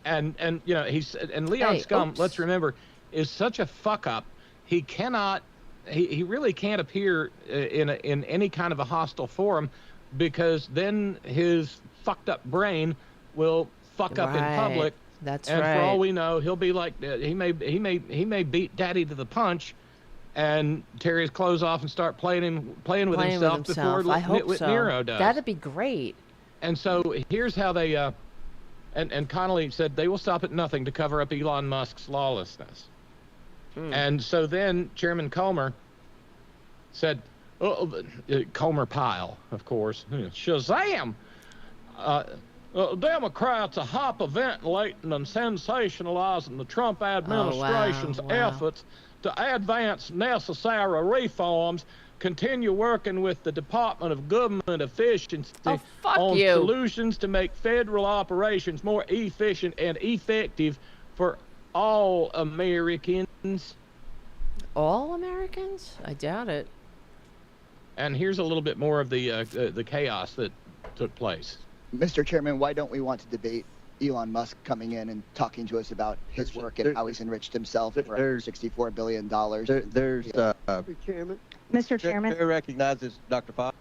And Leon Scum, let's remember, is such a fuck up. He cannot, he really can't appear in any kind of a hostile forum, because then his fucked up brain will fuck up in public. That's and right. And for all we know, he'll be like, he may beat Daddy to the punch, and tear his clothes off and start playing with himself before I hope so. Nero does. That'd be great. And so here's how they, and Connolly said they will stop at nothing to cover up Elon Musk's lawlessness. And so then Chairman Comer said, Comer Pyle, of course, Shazam! Democrats are hyperventilating and sensationalizing the Trump administration's efforts to advance necessary reforms, continue working with the Department of Government Efficiency on solutions to make federal operations more efficient and effective for all Americans. All Americans? I doubt it. And here's a little bit more of the chaos that took place. Mr. Chairman, why don't we want to debate Elon Musk coming in and talking to us about his work and how he's enriched himself for $64 billion? Mr. Chairman. Mr. Chairman. Chair recognizes Dr. Fox.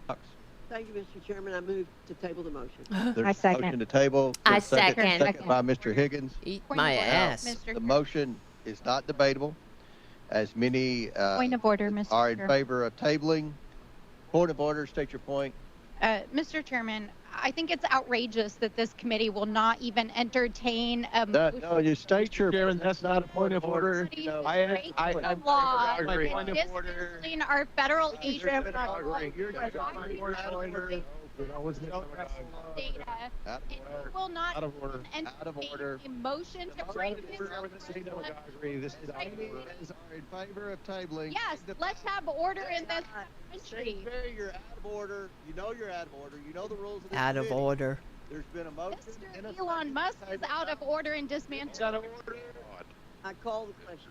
Thank you, Mr. Chairman. I move to table the motion. There's I second. a motion to table. I There's second. Second by Mr. Higgins. Eat Point my of order, ass. Mr. The motion is not debatable, as many Point of order, Mr. are in Chair. favor of tabling. Point of order, state your point. Mr. Chairman, I think it's outrageous that this committee will not even entertain a motion. No, you state your. Chairman, that's not a point of order. Break the law. Dismantling our federal agency. Data. And he will not entertain a motion to bring this This is in favor of tabling. Yes, let's have order in this country. You're out of order. You know you're out of order. You know the rules of this Out of committee. order. There's been a motion. Mr. Elon Musk is out of order and dismantling. I call the question.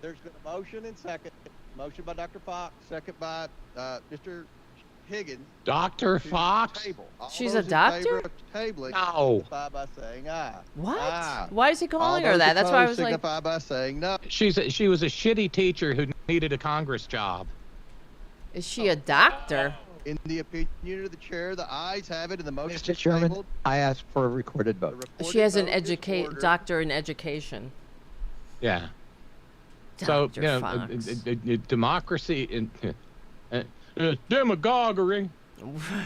There's been a motion and second. Motion by Dr. Fox, second by Mr. Higgins. Dr. to Fox? table. All She's those a in doctor? favor of tabling, No. signify by saying aye. What? Aye. Why is he calling All her those that? That's why I opposed was like, signify by saying no. She was a shitty teacher who needed a Congress job. is she a doctor? In the opinion of the chair, the ayes have it, and the motion Mr. is Chairman, tabled. I ask for a recorded The vote. recorded She has an vote is ordered. doctor in education. Yeah. Dr. So, Fox. democracy and demagoguery.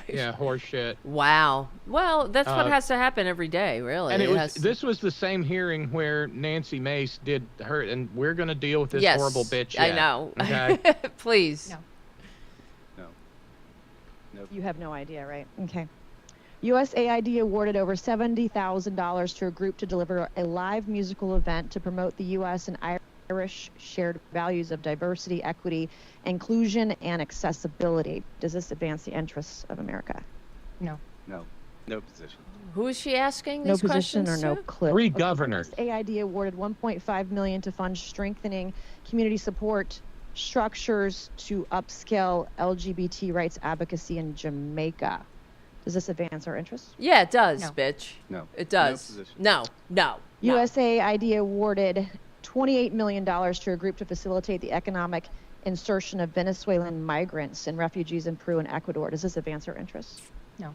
Yeah, horse shit. Wow. Well, that's what Uh, has to happen every day, really. And has to- this was the same hearing where Nancy Mace did her, and we're going to deal with this yes, horrible bitch I yet, know. Okay? Please. No. You have no idea, right? Okay. USAID awarded over $70,000 to a group to deliver a live musical event to promote the U.S. and Irish shared values of diversity, equity, inclusion, and accessibility. Does this advance the interests of America? No position. Who is she asking No these position or questions no to? clue. Three governors. USAID awarded $1.5 million to fund strengthening community support structures to upscale LGBT rights advocacy in Jamaica. Does this advance our interests? Yeah, it does, No. bitch. No. It does. No position. No. USAID awarded $28 million to a group to facilitate the economic insertion of Venezuelan migrants and refugees in Peru and Ecuador. Does this advance our interests? No.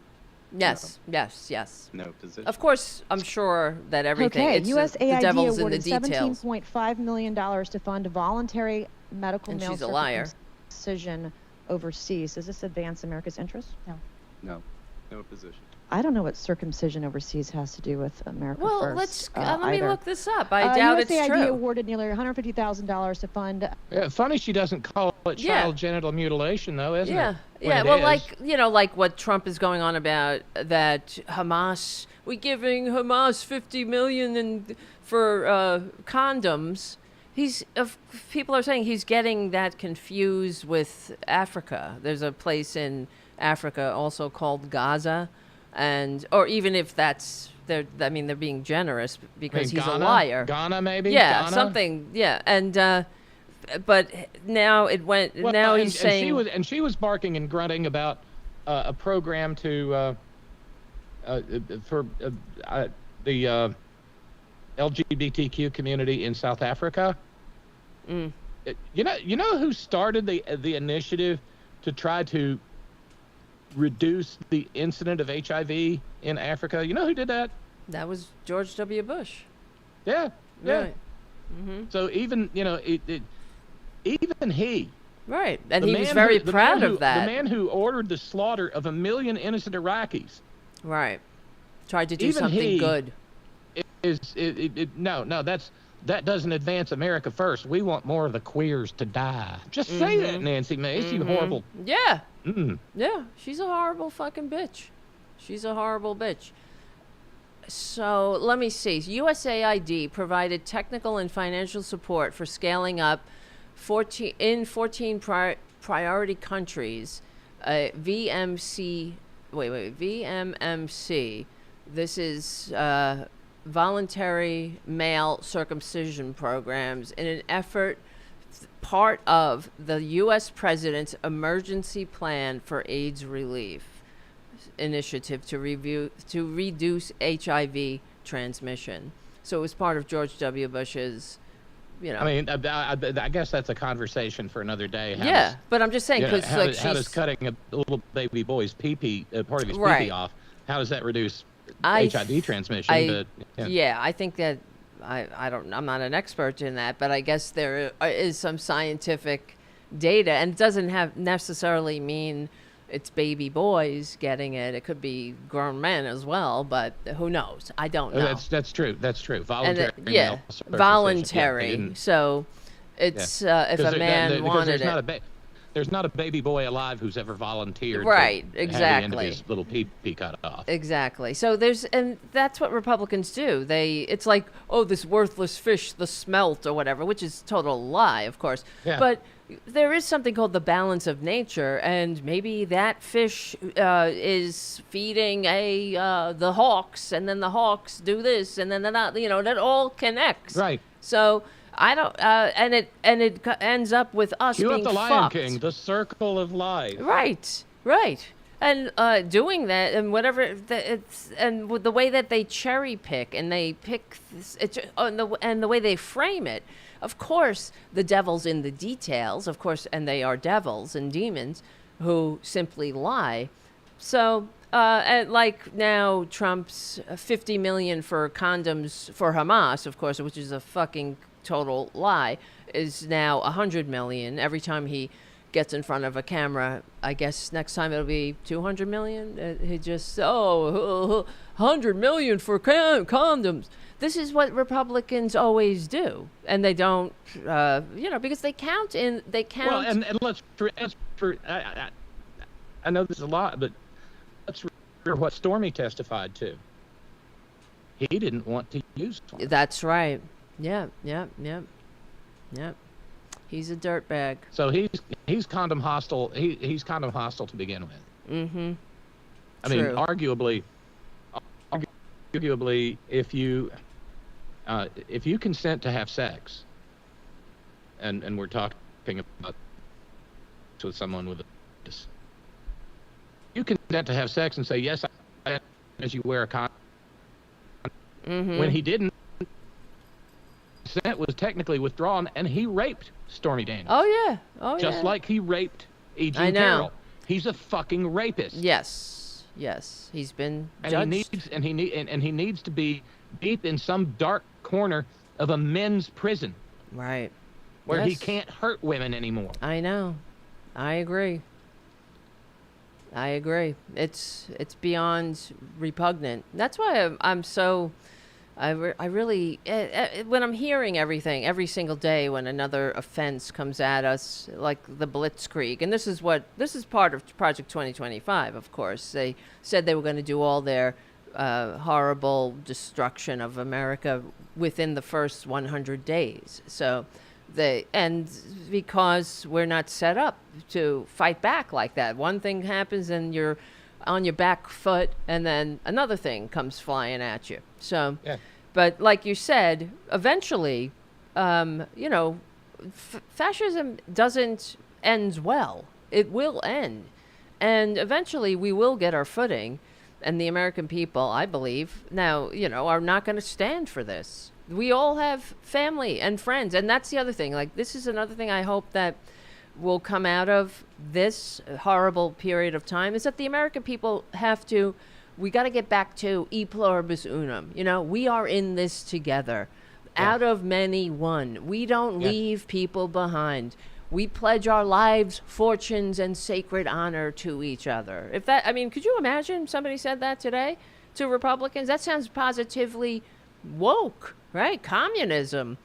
Yes, yes, yes. No position. Of course, I'm sure that everything. Okay, It's USAID the devil's in the awarded details. $17.5 million to fund voluntary medical And male she's a liar. circumcision overseas. Does this advance America's interests? No. No. No position. I don't know what circumcision overseas has to do with America Well, First. let me either. look this up. I doubt it's USAID true. awarded nearly $150,000 to fund. Funny she doesn't call it Yeah. child genital mutilation, though, isn't it? Yeah, When well, it like, is. you know, like what Trump is going on about, that Hamas, we're giving Hamas 50 million for condoms. People are saying he's getting that confused with Africa. There's a place in Africa also called Gaza, or even if they're being generous because he's Ghana? a liar. Ghana, maybe? Yeah, Ghana? something. Yeah, and but now it went. Well, now and- he's saying. and she was barking and grunting about a program to for the LGBTQ community in South Africa. Mm. You know who started the initiative to try to reduce the incident of HIV in Africa? You know who did that? That was George W. Bush. Yeah. Right. Mm-hmm. So even even he. Right, and the he was man very the proud man of that. The man who ordered the slaughter of 1 million innocent Iraqis. Right. Tried to do Even something he good. That doesn't advance America first. We want more of the queers to die. Just say that, Nancy Mace. You horrible. Yeah. Mm. Yeah. She's a horrible fucking bitch. She's a horrible bitch. So let me see. USAID provided technical and financial support for scaling up 14 priority countries. VMC. VMMC. This is voluntary male circumcision programs in an effort, part of the U.S. President's emergency plan for AIDS relief initiative to reduce HIV transmission. So it was part of George W. Bush's, you know. I mean, I guess that's a conversation for another day. But I'm just saying because how does cutting a little baby boy's pee-pee, part of his pee-pee off, how does that reduce HIV transmission? I think that I'm not an expert in that, but I guess there is some scientific data, and it doesn't have necessarily mean it's baby boys getting it. It could be grown men as well, but who knows? I don't know. That's true. That's true. Voluntary. Voluntary. Yeah, so it's if a man wanted it. There's not a baby boy alive who's ever volunteered. Right, to exactly. have the end of his little pee cut off. Exactly. So and that's what Republicans do. It's like, oh, this worthless fish, the smelt or whatever, which is total lie, of course. Yeah. But there is something called the balance of nature, and maybe that fish is feeding the hawks, and then the hawks do this, and then that all connects. Right. So I don't, and it ends up with us Cue being up the fucked. Lion King, the circle of life. Right. And doing that, and whatever, and with the way that they cherry pick, and they pick, and the way they frame it, of course, the devil's in the details, of course, and they are devils and demons who simply lie. So, and like now, Trump's 50 million for condoms for Hamas, of course, which is a fucking total lie, is now 100 million every time he gets in front of a camera. I guess next time it'll be 200 million. He just 100 million for condoms. This is what Republicans always do, and they don't, because they count. Well, and let's I know this is a lot, but let's remember what Stormy testified to. He didn't want to use one. That's right. Yeah. He's a dirtbag. So he's condom hostile. He's condom hostile to begin with. Mm-hmm. I mean, arguably, if you consent to have sex, and we're talking about with someone with you consent to have sex and say yes, as you wear a condom. Mm-hmm. When he didn't, consent was technically withdrawn, and he raped Stormy Daniels. Oh yeah. Oh just yeah. like he raped E. I Jean know. Carroll. He's a fucking rapist. Yes. Yes. He's been And judged. he needs to be deep in some dark corner of a men's prison. Right. Where he Yes. can't hurt women anymore. I know. I agree. It's beyond repugnant. That's why I'm so. I really when I'm hearing everything every single day when another offense comes at us, like the Blitzkrieg, and this is part of Project 2025. Of course, they said they were going to do all their horrible destruction of America within the first 100 days. So because we're not set up to fight back like that. One thing happens and you're on your back foot, and then another thing comes flying at you. So, yeah. But like you said, eventually, fascism doesn't end well. It will end. And eventually we will get our footing. And the American people, I believe, now, are not going to stand for this. We all have family and friends. And that's the other thing. Like, this is another thing I hope that will come out of this horrible period of time, is that the American people we got to get back to e pluribus unum. We are in this together. Yeah. Out of many, one. We don't leave people behind. We pledge our lives, fortunes, and sacred honor to each other. Could you imagine somebody said that today to Republicans? That sounds positively woke, right? Communism.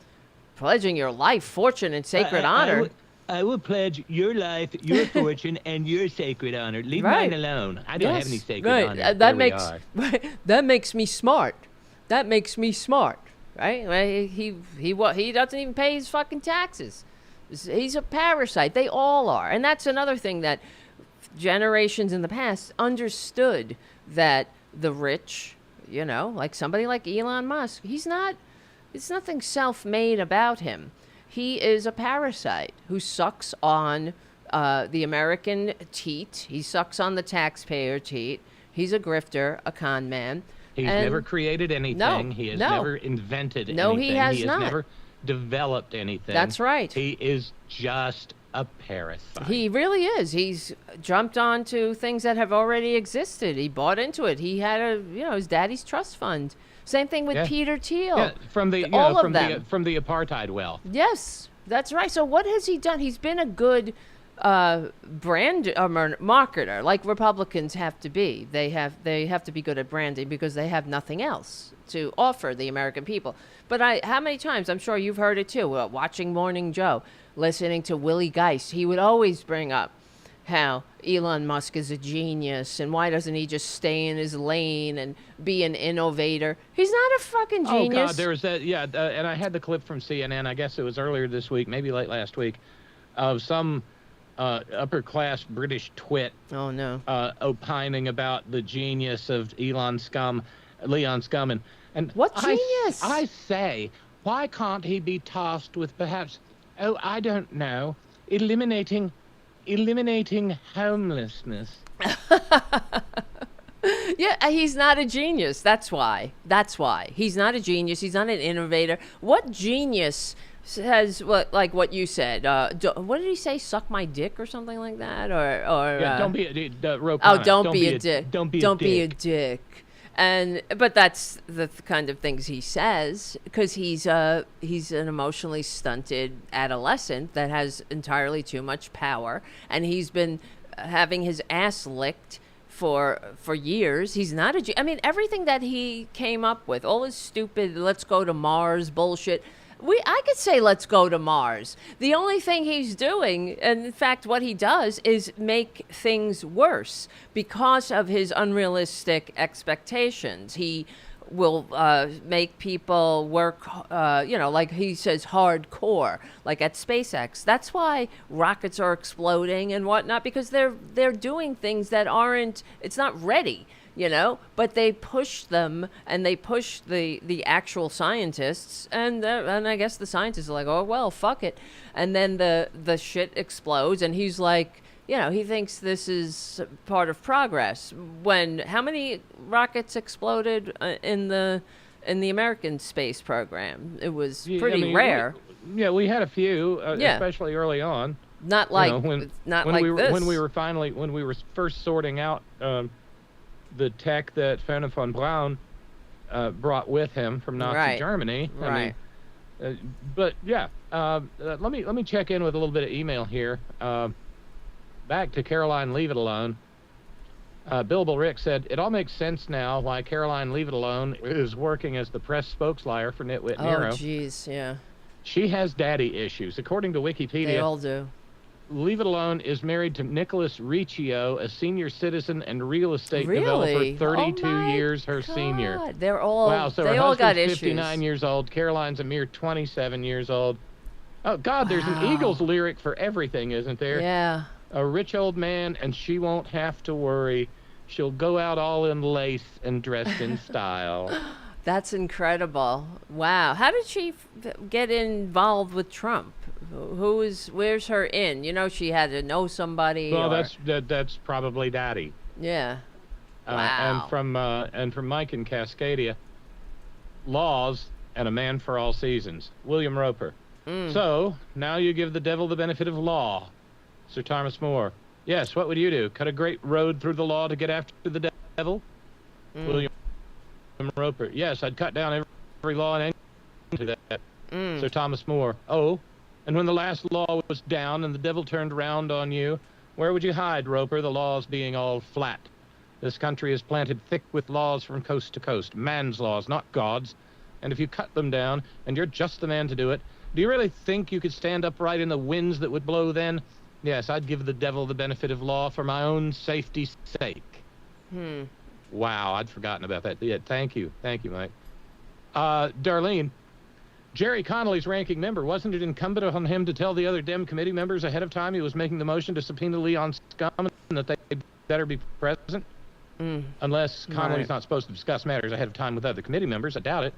Pledging your life, fortune, and sacred honor. I will pledge your life, your fortune, and your sacred honor. Leave mine alone. I don't have any sacred honor. That makes me smart. That makes me smart, right? He doesn't even pay his fucking taxes. He's a parasite. They all are. And that's another thing that generations in the past understood, that the rich, like somebody like Elon Musk, it's nothing self-made about him. He is a parasite who sucks on the American teat. He sucks on the taxpayer teat. He's a grifter, a con man. He's never created anything. He has never invented anything. No, he has not. Never developed anything. That's right. He is just a parasite. He really is. He's jumped onto things that have already existed. He bought into it. He had his daddy's trust fund. Same thing with Peter Thiel. Yeah, from the apartheid wealth. Yes, that's right. So what has he done? He's been a good brand marketer, like Republicans have to be. They have to be good at branding because they have nothing else to offer the American people. But how many times, I'm sure you've heard it too, watching Morning Joe, listening to Willie Geist, he would always bring up how Elon Musk is a genius, and why doesn't he just stay in his lane and be an innovator? He's not a fucking genius. Oh God, there was that. Yeah, and I had the clip from CNN. I guess it was earlier this week, maybe late last week, of some upper class British twit. Oh no. Opining about the genius of Leon Scum, and what genius? I say, why can't he be tasked with perhaps, I don't know, eliminating homelessness? Yeah, he's not a genius. That's why. He's not a genius. He's not an innovator. What genius has what you said? What did he say? Suck my dick or something like that? Or don't be a don't be a dick. Don't be a dick. But that's the kind of things he says, because he's an emotionally stunted adolescent that has entirely too much power, and he's been having his ass licked for years. He's not everything that he came up with, all his stupid let's go to Mars bullshit. I could say let's go to Mars. The only thing he's doing, and in fact what he does, is make things worse because of his unrealistic expectations. He will make people work, like he says, hardcore, like at SpaceX. That's why rockets are exploding and whatnot, because they're doing things that it's not ready. But they push them, and they push the actual scientists, and I guess the scientists are like, oh well, fuck it, and then the shit explodes, and he's like, he thinks this is part of progress. How many rockets exploded in the in the American space program. It was pretty rare. We had a few, especially early on. Not like this. When we were first sorting out the tech that Werner von Braun brought with him from Nazi Germany. Right. But yeah, let me check in with a little bit of email here. Back to Caroline Leave It Alone. Billable Rick said, it all makes sense now why Caroline Leave It Alone is working as the press spokesliar for Nitwit Nero. Oh, jeez, yeah. She has daddy issues. According to Wikipedia, they all do. Leave It Alone is married to Nicholas Riccio, a senior citizen and real estate developer, 32 years her senior. They're all, wow, so they her all got husband's issues. 59 years old. Caroline's a mere 27 years old. Oh, God, there's an Eagles lyric for everything, isn't there? Yeah. A rich old man, and she won't have to worry. She'll go out all in lace and dressed in style. That's incredible. Wow. How did she get involved with Trump? Where's her in? You know, she had to know somebody. Well, that's probably daddy. Yeah. Wow. And from Mike in Cascadia, laws and a man for all seasons. William Roper. So now you give the devil the benefit of law. Sir Thomas More. Yes, what would you do? Cut a great road through the law to get after the devil? William Roper. Yes, I'd cut down every law and into that. Sir Thomas More. Oh, and when the last law was down and the devil turned around on you, where would you hide, Roper, the laws being all flat? This country is planted thick with laws from coast to coast, man's laws, not God's. And if you cut them down, and you're just the man to do it, do you really think you could stand upright in the winds that would blow then? Yes, I'd give the devil the benefit of law for my own safety's sake. Wow, I'd forgotten about that. Yeah, thank you, Mike. Darlene, Jerry Connolly's ranking member, wasn't it incumbent on him to tell the other Dem committee members ahead of time he was making the motion to subpoena Leon Scum and that they better be present? Unless Connolly's not supposed to discuss matters ahead of time with other committee members. I doubt it.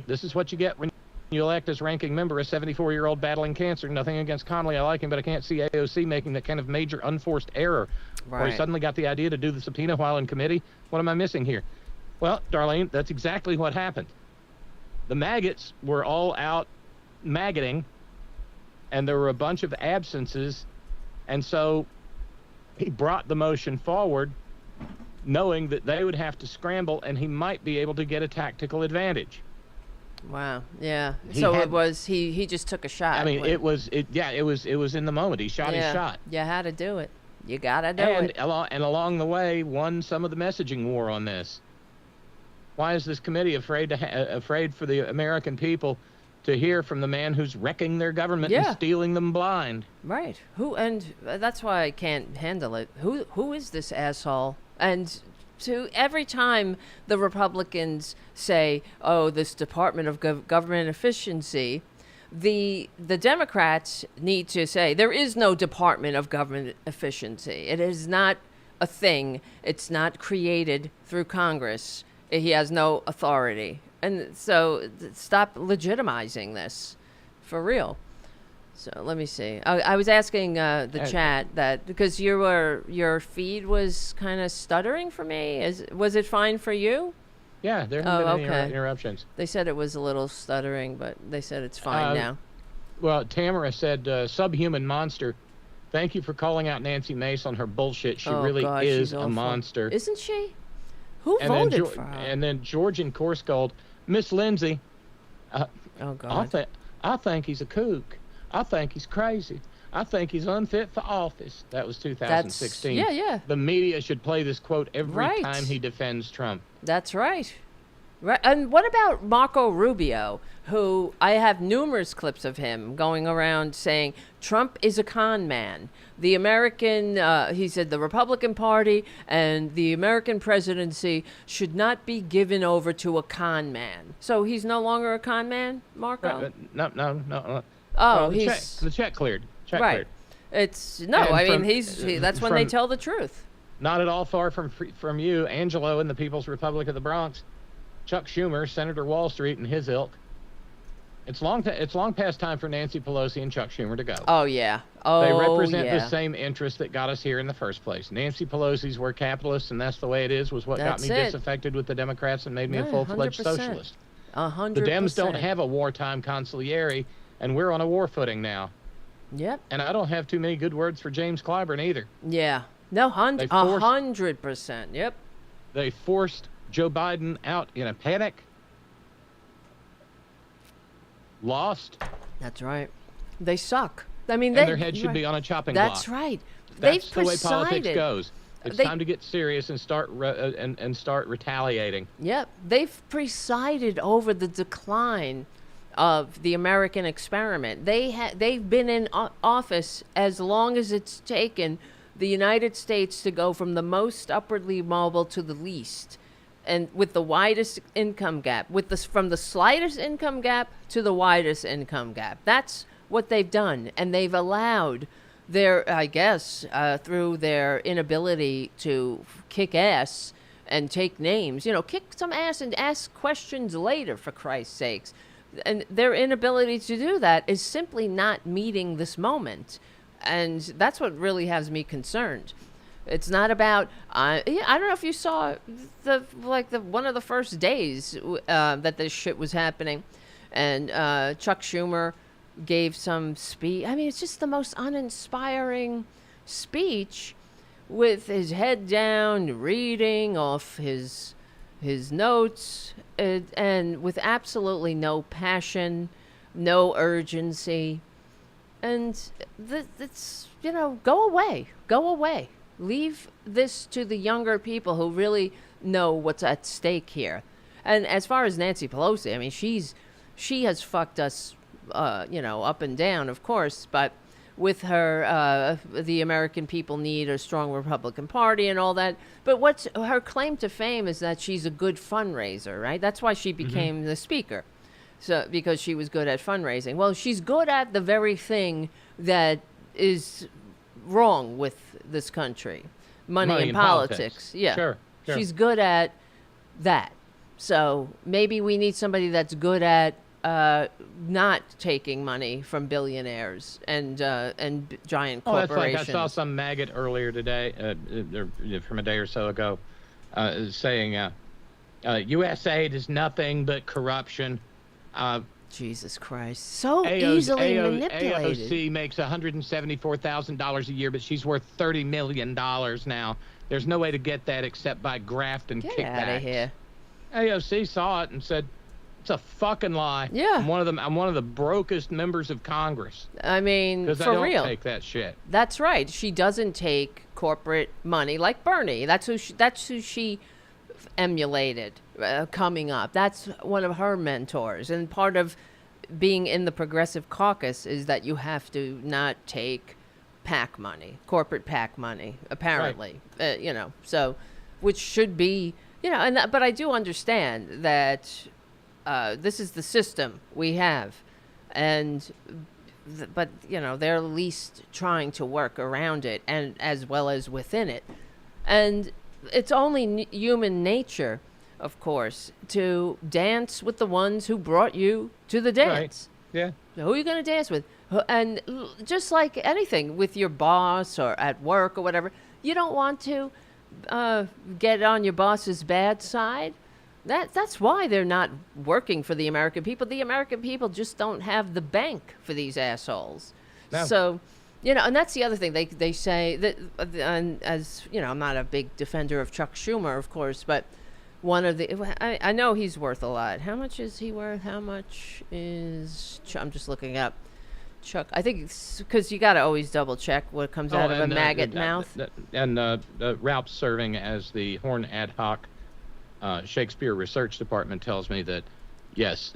This is what you get when you elect as ranking member a 74-year-old battling cancer. Nothing against Connolly. I like him, but I can't see AOC making that kind of major unforced error. Or he suddenly got the idea to do the subpoena while in committee. What am I missing here? Well, Darlene, that's exactly what happened. The maggots were all out maggoting, and there were a bunch of absences, and so he brought the motion forward knowing that they would have to scramble and he might be able to get a tactical advantage. Wow. Yeah. He just took a shot. I mean, it was in the moment. He shot his shot. You had to do it. You gotta do it. And along the way, won some of the messaging war on this. Why is this committee afraid for the American people to hear from the man who's wrecking their government and stealing them blind? Right. And that's why I can't handle it. Who is this asshole? And every time the Republicans say, "Oh, this Department of Government Efficiency," the Democrats need to say there is no Department of Government Efficiency. It is not a thing. It's not created through Congress. He has no authority. And so stop legitimizing this for real. So let me see. I was asking the chat that because your feed was kind of stuttering for me. Was it fine for you? Yeah, there haven't been any interruptions. They said it was a little stuttering, but they said it's fine now. Well, Tamara said, subhuman monster, thank you for calling out Nancy Mace on her bullshit. She really is a monster. Isn't she? Who voted for her? And then George in Corsgold, Miss Lindsay. Oh, God. I think he's a kook. I think he's crazy. I think he's unfit for office. That was 2016. Yeah. The media should play this quote every time he defends Trump. That's right. Right. And what about Marco Rubio, who I have numerous clips of him going around saying Trump is a con man. The American, he said the Republican Party and the American presidency should not be given over to a con man. So he's no longer a con man, Marco? No. Oh, well, the check cleared. Cleared. It's that's when they tell the truth. Not at all far from you, Angelo in the People's Republic of the Bronx, Chuck Schumer, Senator Wall Street, and his ilk. It's long past time for Nancy Pelosi and Chuck Schumer to go. Oh, yeah. Oh, they represent yeah. the same interests that got us here in the first place. Nancy Pelosi's were capitalists, and that's the way it is, was what got me disaffected with the Democrats and made me a full-fledged socialist. 100%. The Dems don't have a wartime consigliere, and we're on a war footing now. Yep. And I don't have too many good words for James Clyburn either. Yeah. No, 100%. Yep. They forced Joe Biden out in a panic. Lost. That's right. They suck. I mean, their head should be on a chopping block. That's right. That's the way politics goes. It's time to get serious and start start retaliating. Yep. They've presided over the decline of the American experiment. They've been in office as long as it's taken the United States to go from the most upwardly mobile to the least, and with the widest income gap, from the slightest income gap to the widest income gap. That's what they've done, and they've allowed their, I guess, through their inability to kick ass and take names, kick some ass and ask questions later, for Christ's sakes. And their inability to do that is simply not meeting this moment. And that's what really has me concerned. It's not about, I don't know if you saw one of the first days that this shit was happening. And Chuck Schumer gave some speech. I mean, it's just the most uninspiring speech, with his head down, reading off his notes, and with absolutely no passion, no urgency. And it's, go away. Leave this to the younger people who really know what's at stake here. And as far as Nancy Pelosi, I mean, she has fucked us, up and down, of course, but with her, the American people need a strong Republican Party and all that. But what's her claim to fame is that she's a good fundraiser, right? That's why she became the speaker. So, because she was good at fundraising. Well, she's good at the very thing that is wrong with this country. Money and politics. Yeah. Sure. She's good at that. So maybe we need somebody that's good at not taking money from billionaires and giant corporations. That's like I saw some maggot earlier today, from a day or so ago, saying U.S. aid is nothing but corruption. Jesus Christ. So easily manipulated. AOC makes $174,000 a year, but she's worth $30 million now. There's no way to get that except by graft and kickbacks. Get out of here. AOC saw it and said, it's a fucking lie. Yeah. I'm one of the brokest members of Congress. I mean, for real. I don't take that shit. That's right. She doesn't take corporate money like Bernie. That's who she emulated coming up. That's one of her mentors. And part of being in the Progressive Caucus is that you have to not take PAC money, corporate PAC money, apparently. Right. So, which should be, but I do understand that this is the system we have, but they're at least trying to work around it, and as well as within it. And it's only human nature, of course, to dance with the ones who brought you to the dance. Right. Yeah. So who are you going to dance with? And just like anything with your boss or at work or whatever, you don't want to get on your boss's bad side. That's why they're not working for the American people. The American people just don't have the bank for these assholes. No. So, and that's the other thing. They say that, and as I'm not a big defender of Chuck Schumer, of course, but one of the, I know he's worth a lot. How much is he worth? How much is, I'm just looking up Chuck. I think because you got to always double check what comes out of a maggot mouth. And Ralph's serving as the Horn Ad Hoc Shakespeare Research Department tells me that, yes,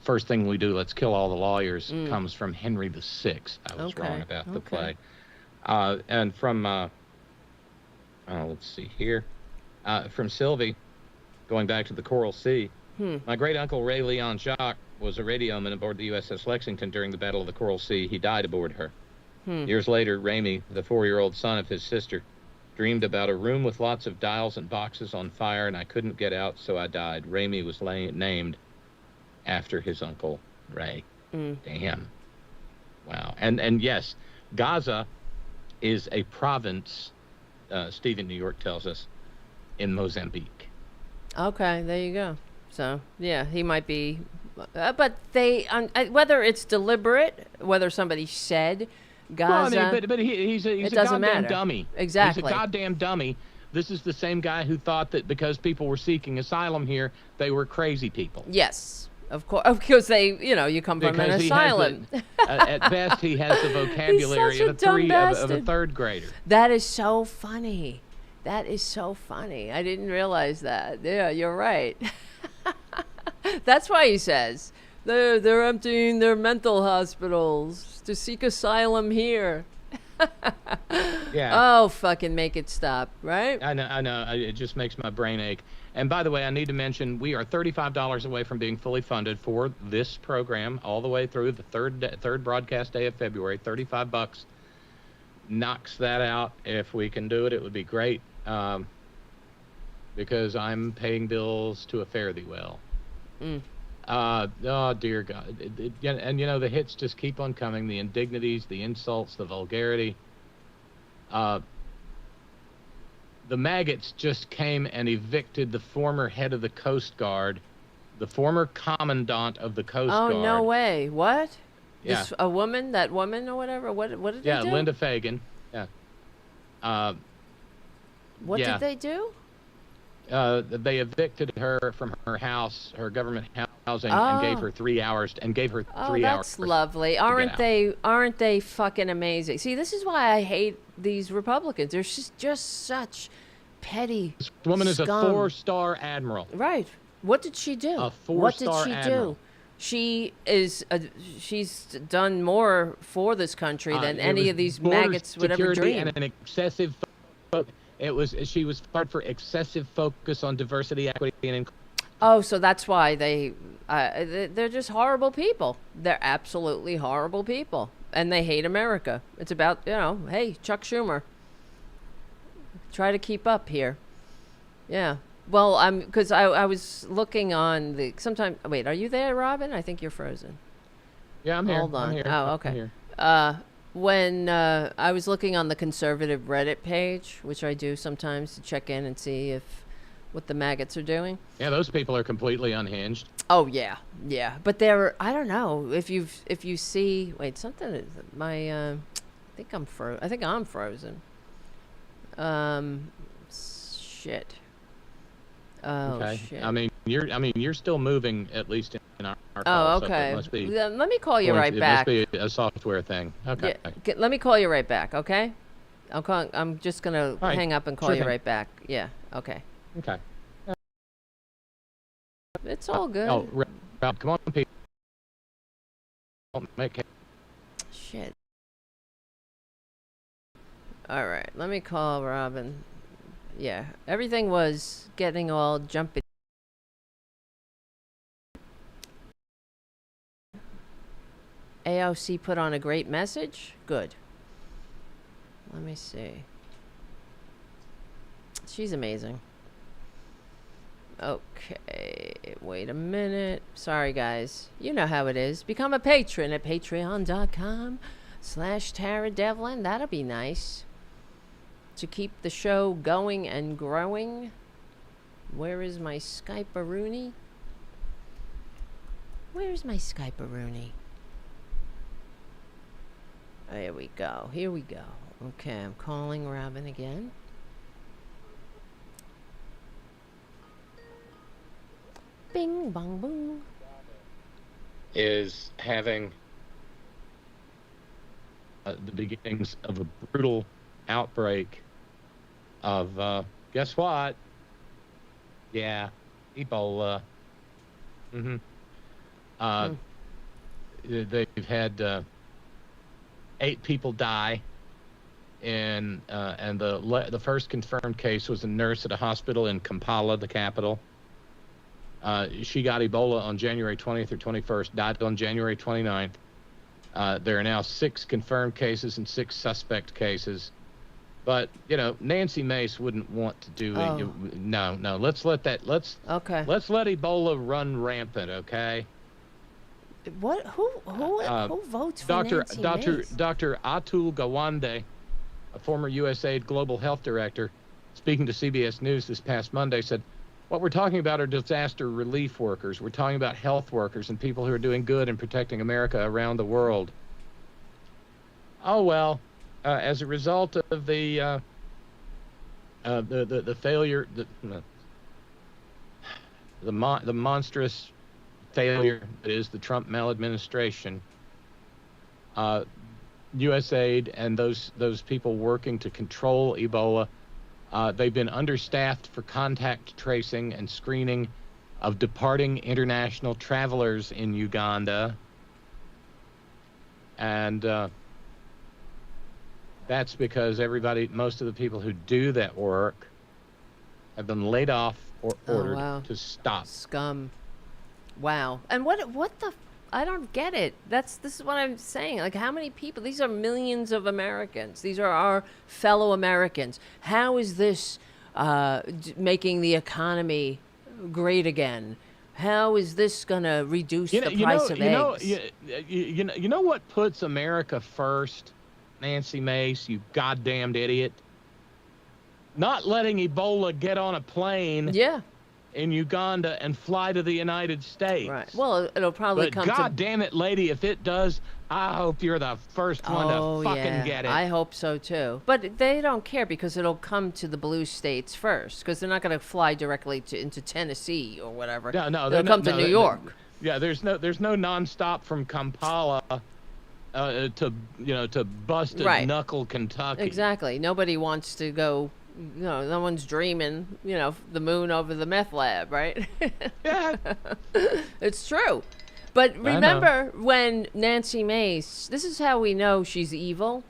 first thing we do, let's kill all the lawyers, comes from Henry VI. I was wrong about the play. And from, let's see here, from Sylvie, going back to the Coral Sea, my great-uncle Ray Leon Jacques was a radioman aboard the USS Lexington during the Battle of the Coral Sea. He died aboard her. Years later, Ramey, the 4-year-old son of his sister, dreamed about a room with lots of dials and boxes on fire, and I couldn't get out, so I died. Ramey was named after his uncle Ray. Mm. Damn. Wow. And yes, Gaza is a province, Stephen New York tells us, in Mozambique. Okay, there you go. So, yeah, he might be... but they... whether it's deliberate, whether somebody said Gaza... Well, I mean, but he's a goddamn dummy. Exactly. He's a goddamn dummy. This is the same guy who thought that because people were seeking asylum here, they were crazy people. Yes, of course. Because they, you come from an asylum. At best, he has the vocabulary of a third grader. That is so funny. That is so funny. I didn't realize that. Yeah, you're right. That's why he says they're emptying their mental hospitals to seek asylum here. Yeah. Oh, fucking make it stop, right? I know. It just makes my brain ache. And by the way, I need to mention we are $35 away from being fully funded for this program all the way through the third broadcast day of February. $35 knocks that out. If we can do it, it would be great. Because I'm paying bills to a fare thee well. Oh dear God. And the hits just keep on coming. The indignities, the insults, the vulgarity. The maggots just came and evicted the former head of the Coast Guard, the former commandant of the Coast Guard. Oh, no way. What? Yeah. That woman or whatever? What did they do? Yeah, Linda Fagan. Yeah. What did they do? They evicted her from her house, her government housing, and gave her 3 hours. Oh, that's lovely. Aren't they fucking amazing? See, this is why I hate these Republicans. They're just such petty This woman is scum. a 4-star admiral. Right. What did she do? A 4-star What did she admiral. do? She is. She's done more for this country than any of these maggots would ever dream. And an excessive. She was fired for excessive focus on diversity, equity, and inclusion. Oh, so that's why they're just horrible people. They're absolutely horrible people, and they hate America. It's about hey, Chuck Schumer, try to keep up here. Yeah. Well, because I was looking on the sometime. Wait, are you there, Robyn? I think you're frozen. Yeah, I'm here. Hold on. I'm here. Oh, okay. I'm here. When I was looking on the conservative Reddit page, which I do sometimes to check in and see what the maggots are doing. Yeah, those people are completely unhinged. Oh yeah. But I don't know if you see. Wait, something is my. I think I'm frozen. Shit. Oh okay. shit. I mean, you're still moving at least in our Oh, call, okay. So it must be, Let me call you right back. It must be a software thing. Okay. Yeah, let me call you right back, okay? I'm just gonna hang up and call you right back. Yeah. Okay. Okay. It's all good. Oh, Rob, come on, people. Shit. All right. Let me call Robyn. Yeah. Everything was getting all jumpy. AOC put on a great message. Good. Let me see. She's amazing. Okay, wait a minute. Sorry, guys. You know how it is. Become a patron at patreon.com/TaraDevlin. That'll be nice. To keep the show going and growing. Where is my Skype-a-rooney? Where's my Skype-a-rooney? There we go. Here we go. Okay, I'm calling Robyn again. Bing, bong, boom. Is having the beginnings of a brutal outbreak of, guess what? Yeah, Ebola. They've had 8 people die, and the first confirmed case was a nurse at a hospital in Kampala, the capital. She got Ebola on January 20th or 21st, died on January 29th. There are now 6 confirmed cases and 6 suspect cases. But, Nancy Mace wouldn't want to do it. No, let's let Ebola run rampant, okay? What? Who votes for Nancy Mace? Dr. Atul Gawande, a former USAID Global Health Director, speaking to CBS News this past Monday, said, "What we're talking about are disaster relief workers. We're talking about health workers and people who are doing good and protecting America around the world." Oh well, as a result of the failure, the monstrous failure that is the Trump maladministration, USAID and those people working to control Ebola, they've been understaffed for contact tracing and screening of departing international travelers in Uganda, and that's because most of the people who do that work have been laid off or ordered to stop. Scum. Wow. And what the I don't get it. This is what I'm saying. Like, how many people? These are millions of Americans. These are our fellow Americans. How is this making the economy great again? How is this going to reduce the price of eggs? You know what puts America first, Nancy Mace, you goddamned idiot? Not letting Ebola get on a plane in Uganda and fly to the United States. Right. Well, it'll probably come to... God damn it, lady, if it does, I hope you're the first one to fucking get it. I hope so, too. But they don't care because it'll come to the blue states first, because they're not going to fly directly into Tennessee or whatever. No, they'll come to New York. There's no nonstop from Kampala to busted knuckle Kentucky. Exactly. Nobody wants to go... no one's dreaming, the moon over the meth lab, right? Yeah. It's true. But remember when Nancy Mace, this is how we know she's evil.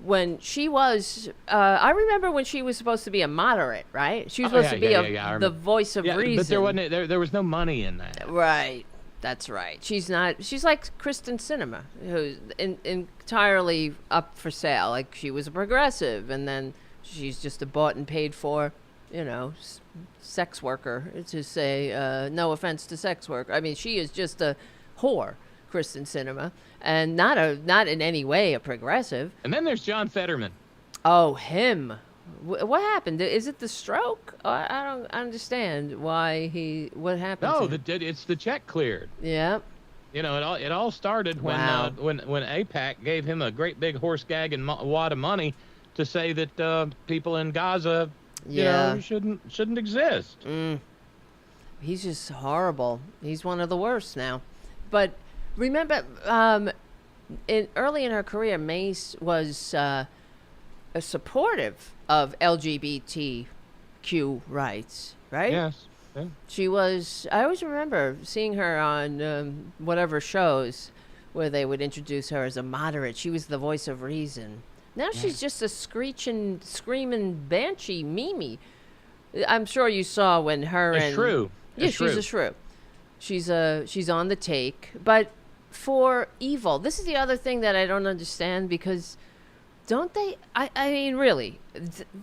When she was, I remember when she was supposed to be a moderate, right? She was supposed to be the voice of reason. But there was no money in that. Right. That's right. She's like Kristen Sinema, who's entirely up for sale. Like, she was a progressive, and then she's just a bought and paid for, sex worker, to say, no offense to sex worker. I mean, she is just a whore, Kristen Sinema, and not in any way a progressive. And then there's John Fetterman. Oh, him. What happened? Is it the stroke? I don't understand what happened. No, it's the check cleared. Yeah. It all started when AIPAC gave him a great big horse gag and wad of money to say that people in Gaza, shouldn't exist. He's just horrible. He's one of the worst now. But remember, early in her career, Mace was supportive of LGBTQ rights, right? Yes. Yeah. She was. I always remember seeing her on whatever shows where they would introduce her as a moderate. She was the voice of reason. Now she's just a screeching, screaming banshee, Mimi. I'm sure you saw when her It's true. Yeah, she's a shrew. She's on the take. But for evil, this is the other thing that I don't understand, because don't they? I mean, really,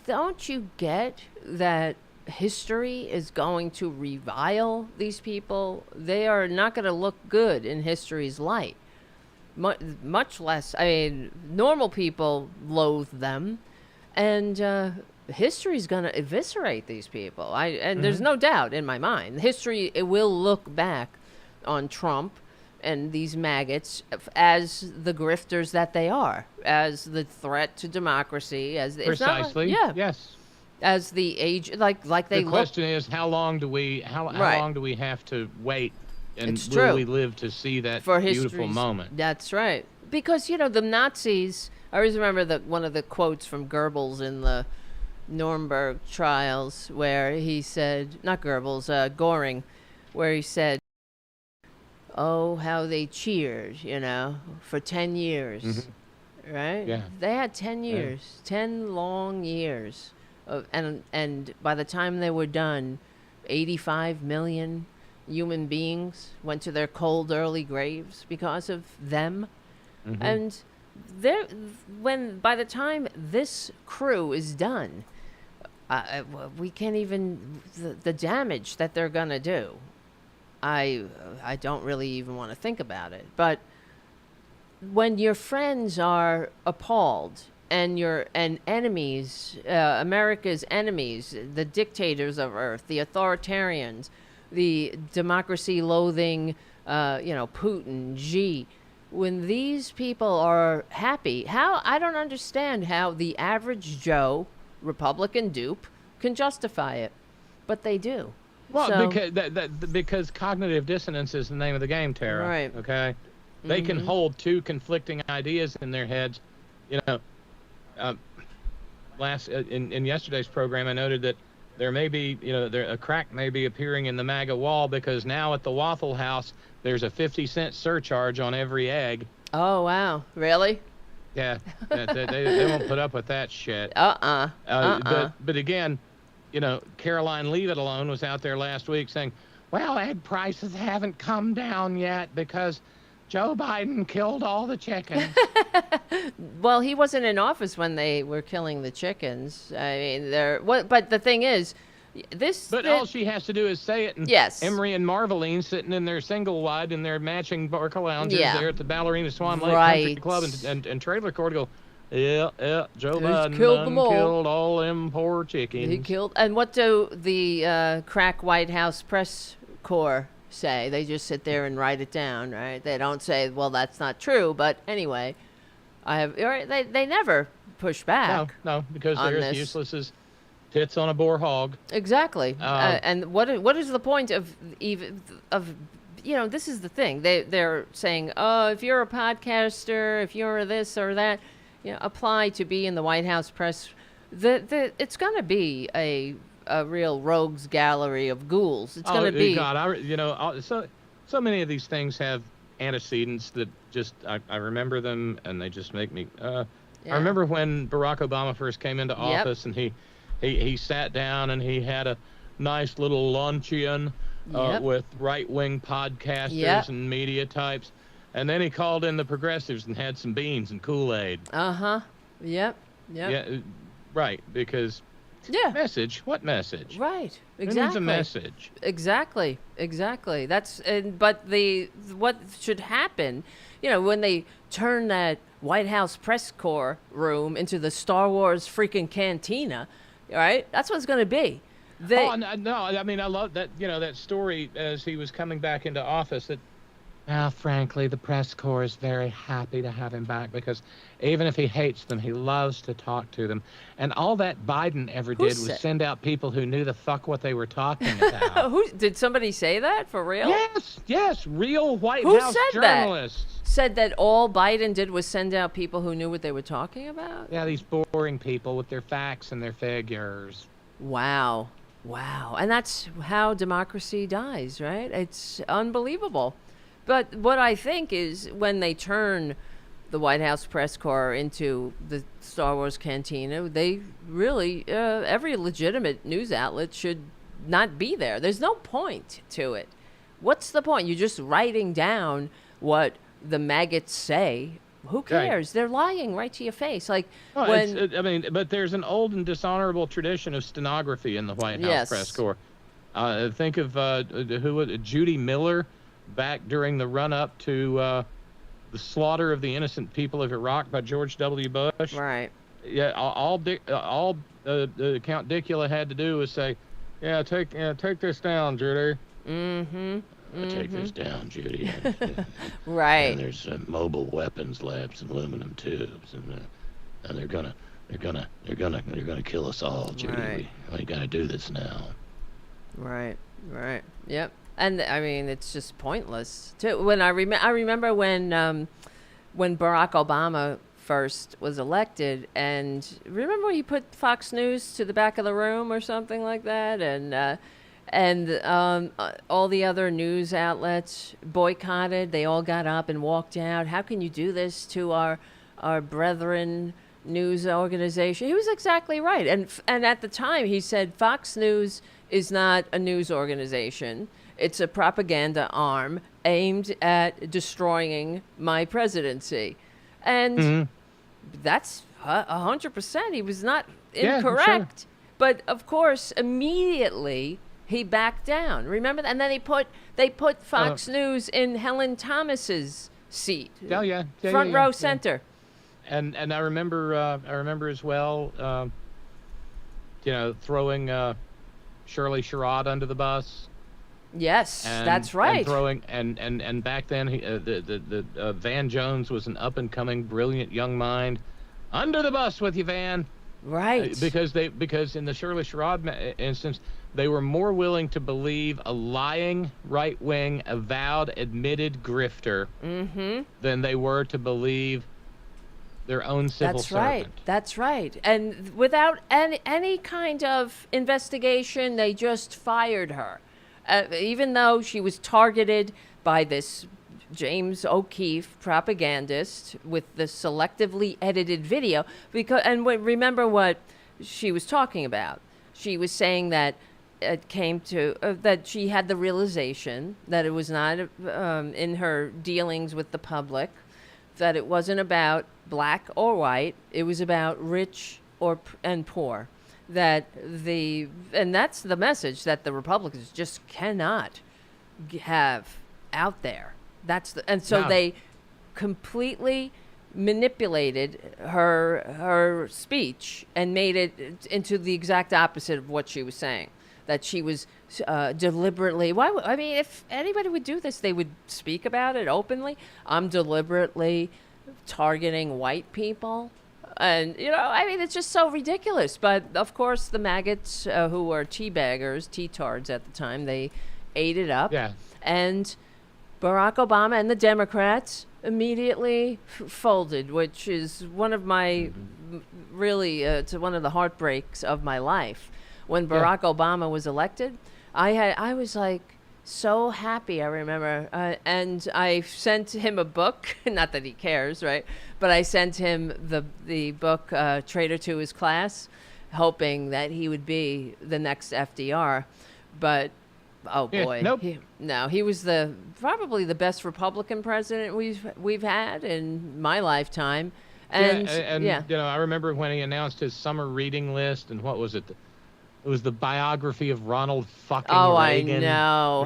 don't you get that history is going to revile these people? They are not going to look good in history's light. Much less, I mean, normal people loathe them, and history's going to eviscerate these people. There's no doubt in my mind. History, it will look back on Trump and these maggots as the grifters that they are, as the threat to democracy, as precisely. Yes. As the age, like they. The question is, how long do we have to wait? And will we live to see that beautiful moment? That's right. Because, the Nazis, I always remember one of the quotes from Goebbels in the Nuremberg trials, where he said, not Goebbels, Goring, where he said, oh, how they cheered, for 10 years. Mm-hmm. Right? Yeah. They had 10 years, 10 long years. And by the time they were done, 85 million human beings went to their cold early graves because of them. Mm-hmm. And by the time this crew is done, we can't even the damage that they're gonna do. I don't really even want to think about it. But when your friends are appalled and enemies, America's enemies, the dictators of Earth, the authoritarians, the democracy-loathing, Putin, Xi, when these people are happy, I don't understand how the average Joe, Republican dupe, can justify it, but they do. Well, so, because cognitive dissonance is the name of the game, Tara. Right. Okay. They can hold two conflicting ideas in their heads. In yesterday's program, I noted that there may be, a crack may be appearing in the MAGA wall, because now at the Waffle House there's a 50-cent surcharge on every egg. Oh wow, really? Yeah, they won't put up with that shit. But again, Caroline Leave It Alone was out there last week saying, well, egg prices haven't come down yet because Joe Biden killed all the chickens. Well, he wasn't in office when they were killing the chickens. I mean, but the thing is, all she has to do is say it, and yes. Emery and Marveline sitting in their single wide in their matching Barca lounges there at the Ballerina Swan Lake Country Club and Trailer Court go, yeah, Joe Biden killed all them poor chickens. He killed. And what do the crack White House press corps say? They just sit there and write it down, right? They don't say, well, that's not true. But anyway, they never push back. No, because they're as useless as tits on a boar hog. Exactly. And what is the point of this is the thing. They're saying, oh, if you're a podcaster, if you're this or that, apply to be in the White House press. It's going to be a real rogues gallery of ghouls. It's going to be. God, so many of these things have antecedents that just I remember them, and they just make me. I remember when Barack Obama first came into office, and he sat down and he had a nice little luncheon with right-wing podcasters and media types. And then he called in the progressives and had some beans and Kool-Aid. Uh-huh. Yep. Yeah, right, because message? What message? Right. Exactly. Who needs a message? Exactly. That's but what should happen, when they turn that White House press corps room into the Star Wars freaking cantina, right? That's what it's going to be. No, I mean, I love that, that story as he was coming back into office that, well, frankly, the press corps is very happy to have him back because even if he hates them, he loves to talk to them. And all that Biden ever did was send out people who knew the fuck what they were talking about. Did somebody say that for real? Yes, real White House journalists. Said that all Biden did was send out people who knew what they were talking about? Yeah, these boring people with their facts and their figures. Wow. And that's how democracy dies, right? It's unbelievable. But what I think is when they turn the White House press corps into the Star Wars cantina, they really, every legitimate news outlet should not be there. There's no point to it. What's the point? You're just writing down what the maggots say. Who cares? Right. They're lying right to your face. Like but there's an old and dishonorable tradition of stenography in the White House press corps. Think of Judy Miller. Back during the run-up to the slaughter of the innocent people of Iraq by George W. Bush. Right. Yeah, all Count Dicula had to do was say, take this down, Judy. Take this down, Judy. Right. And there's mobile weapons labs and aluminum tubes, and they're gonna kill us all, Judy. Right. We gotta do this now. Right. Yep. And I mean, it's just pointless. When I remember when Barack Obama first was elected, and remember he put Fox News to the back of the room or something like that, and all the other news outlets boycotted. They all got up and walked out. How can you do this to our brethren news organization? He was exactly right. And at the time he said Fox News is not a news organization. It's a propaganda arm aimed at destroying my presidency. And that's 100%. He was not incorrect. Sure. But, of course, immediately he backed down. Remember that? And then they put Fox News in Helen Thomas's seat. Front row center. And I remember as well, throwing Shirley Sherrod under the bus. Yes, that's right. And throwing and back then Van Jones was an up and coming brilliant young mind. Under the bus with you, Van. Right. Because in the Shirley Sherrod instance, they were more willing to believe a lying right-wing, avowed, admitted grifter than they were to believe their own civil servant. That's right. And without any kind of investigation, they just fired her. Even though she was targeted by this James O'Keefe propagandist with the selectively edited video. Remember what she was talking about. She was saying that it came to that she had the realization that it was not in her dealings with the public, that it wasn't about black or white. It was about rich and poor. And that's the message that the Republicans just cannot have out there. They completely manipulated her speech and made it into the exact opposite of what she was saying. That she was deliberately. If anybody would do this, they would speak about it openly. I'm deliberately targeting white people. And, it's just so ridiculous. But, of course, the maggots, who were teabaggers, T-tards at the time, they ate it up. Yeah. And Barack Obama and the Democrats immediately folded, which is one of my, it's one of the heartbreaks of my life. When Barack Obama was elected, I was like, so happy, I remember. And I sent him a book, not that he cares, right? But I sent him the book, Traitor to his Class, hoping that he would be the next FDR. But, oh boy. Nope. He was probably the best Republican president we've had in my lifetime. And I remember when he announced his summer reading list, and what was it? It was the biography of Ronald fucking Reagan. I know.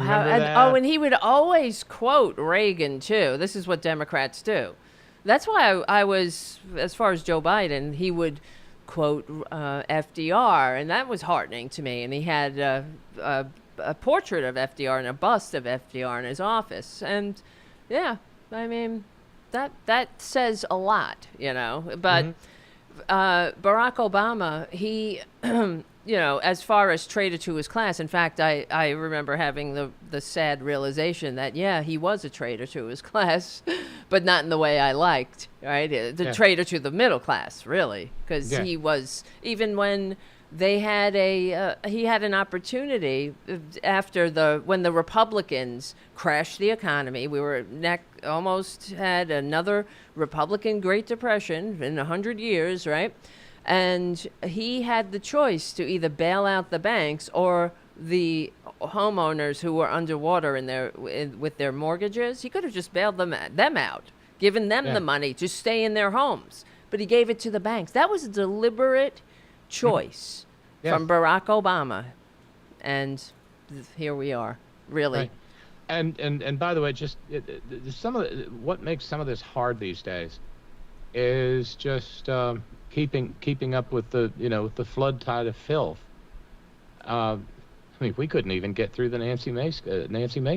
And he would always quote Reagan, too. This is what Democrats do. That's why I was, as far as Joe Biden, he would quote FDR, and that was heartening to me. And he had a portrait of FDR and a bust of FDR in his office. And, that says a lot, But Barack Obama, he... as far as traitor to his class, in fact, I remember having the sad realization that, he was a traitor to his class, but not in the way I liked, right? The traitor to the middle class, really, because he was, even when they had he had an opportunity when the Republicans crashed the economy. We were almost had another Republican Great Depression in 100 years, right? And he had the choice to either bail out the banks or the homeowners who were underwater with their mortgages. He could have just bailed them out, given them the money to stay in their homes. But he gave it to the banks. That was a deliberate choice from Barack Obama. And here we are, really. Right. And by the way, just what makes some of this hard these days is just... keeping up with the flood tide of filth. We couldn't even get through the Nancy Mace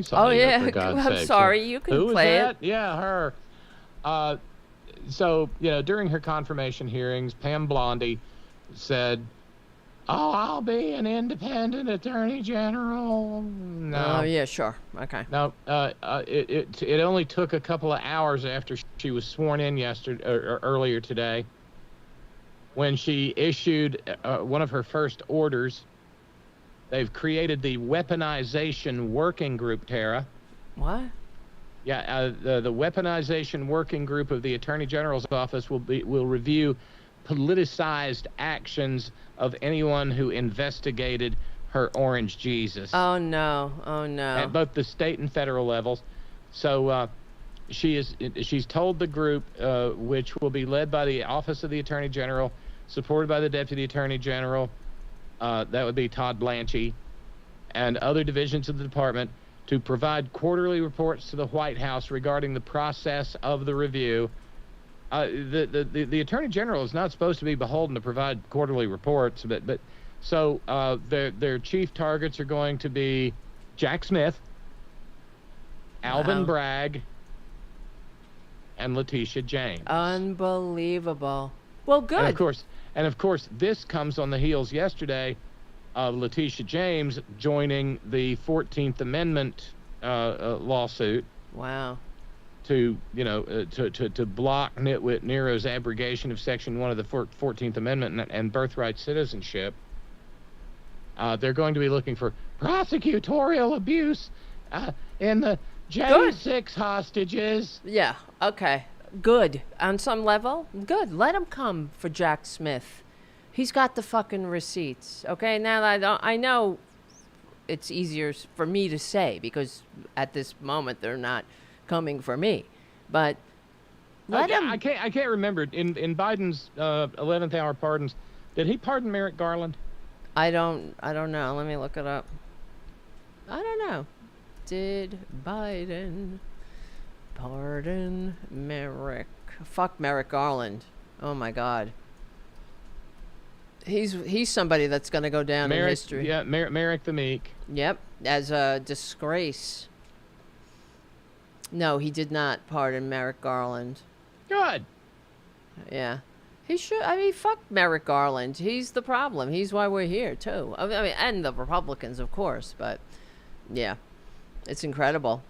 song. Oh yeah, for God's I'm sake. sorry. You can play it. Yeah, her. During her confirmation hearings, Pam Blondie said, "Oh, I'll be an independent attorney general." No. Oh yeah, sure. Okay. No. It only took a couple of hours after she was sworn in earlier today, when she issued one of her first orders. They've created the Weaponization Working Group, Tara. What? Yeah, the Weaponization Working Group of the Attorney General's office will review politicized actions of anyone who investigated her Orange Jesus. Oh no! At both the state and federal levels. So she's told the group, which will be led by the Office of the Attorney General, supported by the Deputy Attorney General, that would be Todd Blanchie, and other divisions of the department to provide quarterly reports to the White House regarding the process of the review. The Attorney General is not supposed to be beholden to provide quarterly reports, but so their chief targets are going to be Jack Smith, Alvin Bragg, and Letitia James. Unbelievable. Well, good. And of course, this comes on the heels yesterday of Letitia James joining the 14th Amendment lawsuit. Wow. To block nitwit Nero's abrogation of Section 1 of the 14th Amendment and birthright citizenship. They're going to be looking for prosecutorial abuse in the J6 hostages. Yeah, okay. Good. On some level, good. Let him come for Jack Smith. He's got the fucking receipts. Okay, now I know it's easier for me to say because at this moment they're not coming for me, but let him. I can't remember in Biden's 11th hour pardons. Did he pardon Merrick Garland? I don't know. Let me look it up. I don't know. Did Biden pardon Merrick? Fuck Merrick Garland. Oh my God. He's somebody that's going to go down in history. Yeah, Merrick the Meek. Yep, as a disgrace. No, he did not pardon Merrick Garland. Good. Yeah. He should. I mean, fuck Merrick Garland. He's the problem. He's why we're here, too. I mean, and the Republicans, of course. But, yeah. It's incredible.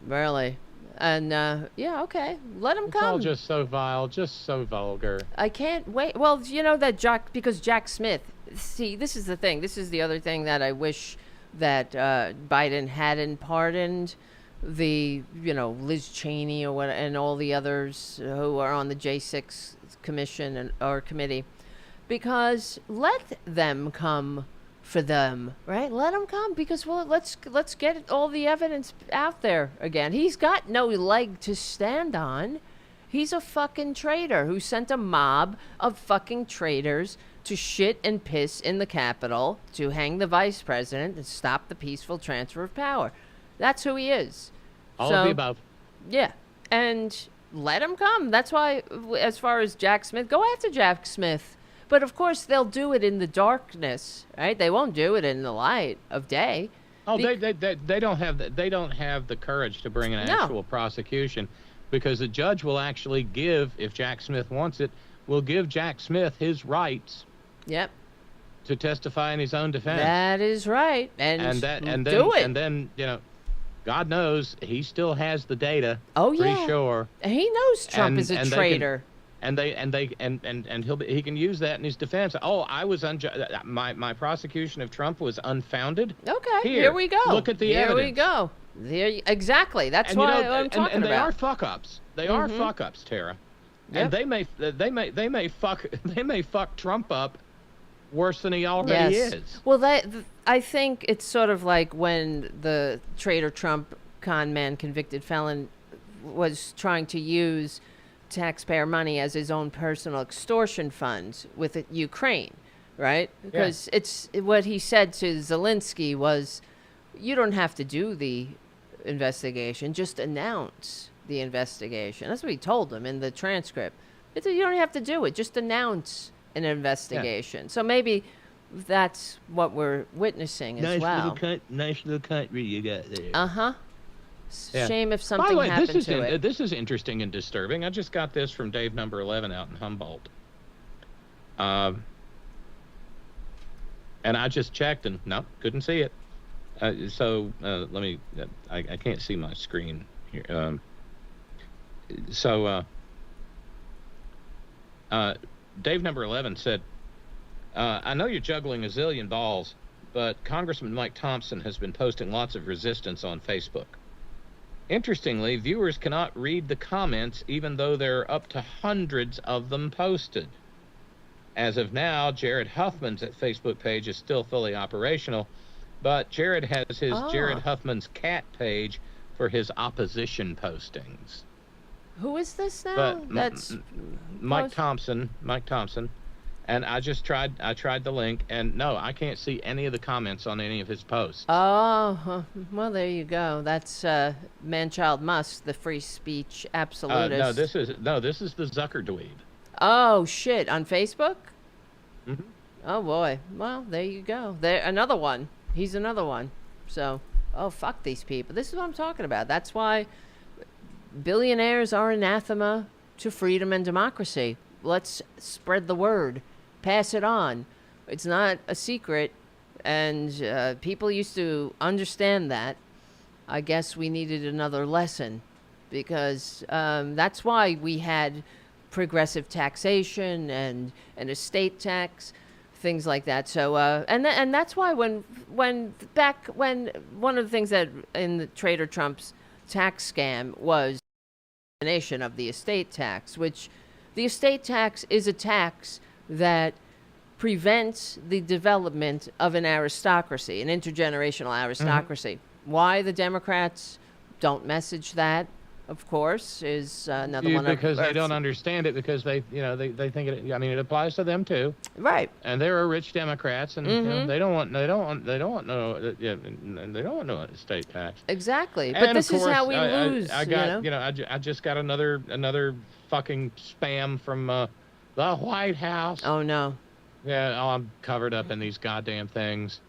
Really. And, yeah, okay. Let him come. It's all just so vile, just so vulgar. I can't wait. Well, you know that because Jack Smith, see, this is the thing. This is the other thing that I wish that Biden hadn't pardoned the, Liz Cheney and all the others who are on the J6 commission or committee, because let them come for them, right? Let him come because let's get all the evidence out there again. He's got no leg to stand on. He's a fucking traitor who sent a mob of fucking traitors to shit and piss in the Capitol to hang the vice president and stop the peaceful transfer of power. That's who he is. All of the above. Yeah. And let him come. That's why, as far as Jack Smith, go after Jack Smith. But of course, they'll do it in the darkness, right? They won't do it in the light of day. Oh, they don't have the courage to bring an actual prosecution, because the judge will actually give, if Jack Smith wants it, will give Jack Smith his rights. Yep. To testify in his own defense. That is right. And then God knows he still has the data. Oh yeah. Pretty sure. He knows Trump is a traitor. He can use that in his defense. Oh, I was my prosecution of Trump was unfounded. Okay, here we go. Look at the evidence. Here we go. Exactly. That's why I'm talking about. And they are fuck ups. They are fuck ups, Tara. Yep. And they may fuck Trump up worse than he already is. Well, I think it's sort of like when the Traitor Trump con man convicted felon was trying to use taxpayer money as his own personal extortion funds with Ukraine, right? Because it's what he said to Zelensky was, you don't have to do the investigation, just announce the investigation. That's what he told him in the transcript. You don't have to do it, just announce an investigation. So maybe that's what we're witnessing as well. Nice little country you got there. Uh-huh. Yeah. Shame if something happened to it. This is interesting and disturbing. I just got this from Dave number 11 out in Humboldt. And I just checked and no, couldn't see it. Let me, I can't see my screen here. Dave number 11 said, I know you're juggling a zillion balls, but Congressman Mike Thompson has been posting lots of resistance on Facebook. Interestingly, viewers cannot read the comments even though there are up to hundreds of them posted. As of now, Jared Huffman's Facebook page is still fully operational, but Jared has his Jared Huffman's cat page for his opposition postings. Who is this now? But Mike Thompson, And I tried the link, and no, I can't see any of the comments on any of his posts. Oh, well, there you go. That's man-child Musk, the free speech absolutist. No, this is the Zucker dweeb. Oh shit! On Facebook? Mm-hmm. Oh boy. Well, there you go. There, another one. He's another one. So, oh fuck these people. This is what I'm talking about. That's why billionaires are anathema to freedom and democracy. Let's spread the word. Pass it on. It's not a secret, and people used to understand that. I guess we needed another lesson, because that's why we had progressive taxation and an estate tax, things like that. So and that's why when one of the things that in the Traitor Trump's tax scam was the elimination of the estate tax, which the estate tax is a tax that prevents the development of an aristocracy, an intergenerational aristocracy. Why the Democrats don't message that, of course, is another one. Because they don't understand it, because they think it. I mean, it applies to them too. Right. And they're rich Democrats, and they don't want no estate tax. Exactly. And but this of course, is how we lose. I just got another fucking spam from the White House. Oh no. Yeah, I'm covered up in these goddamn things.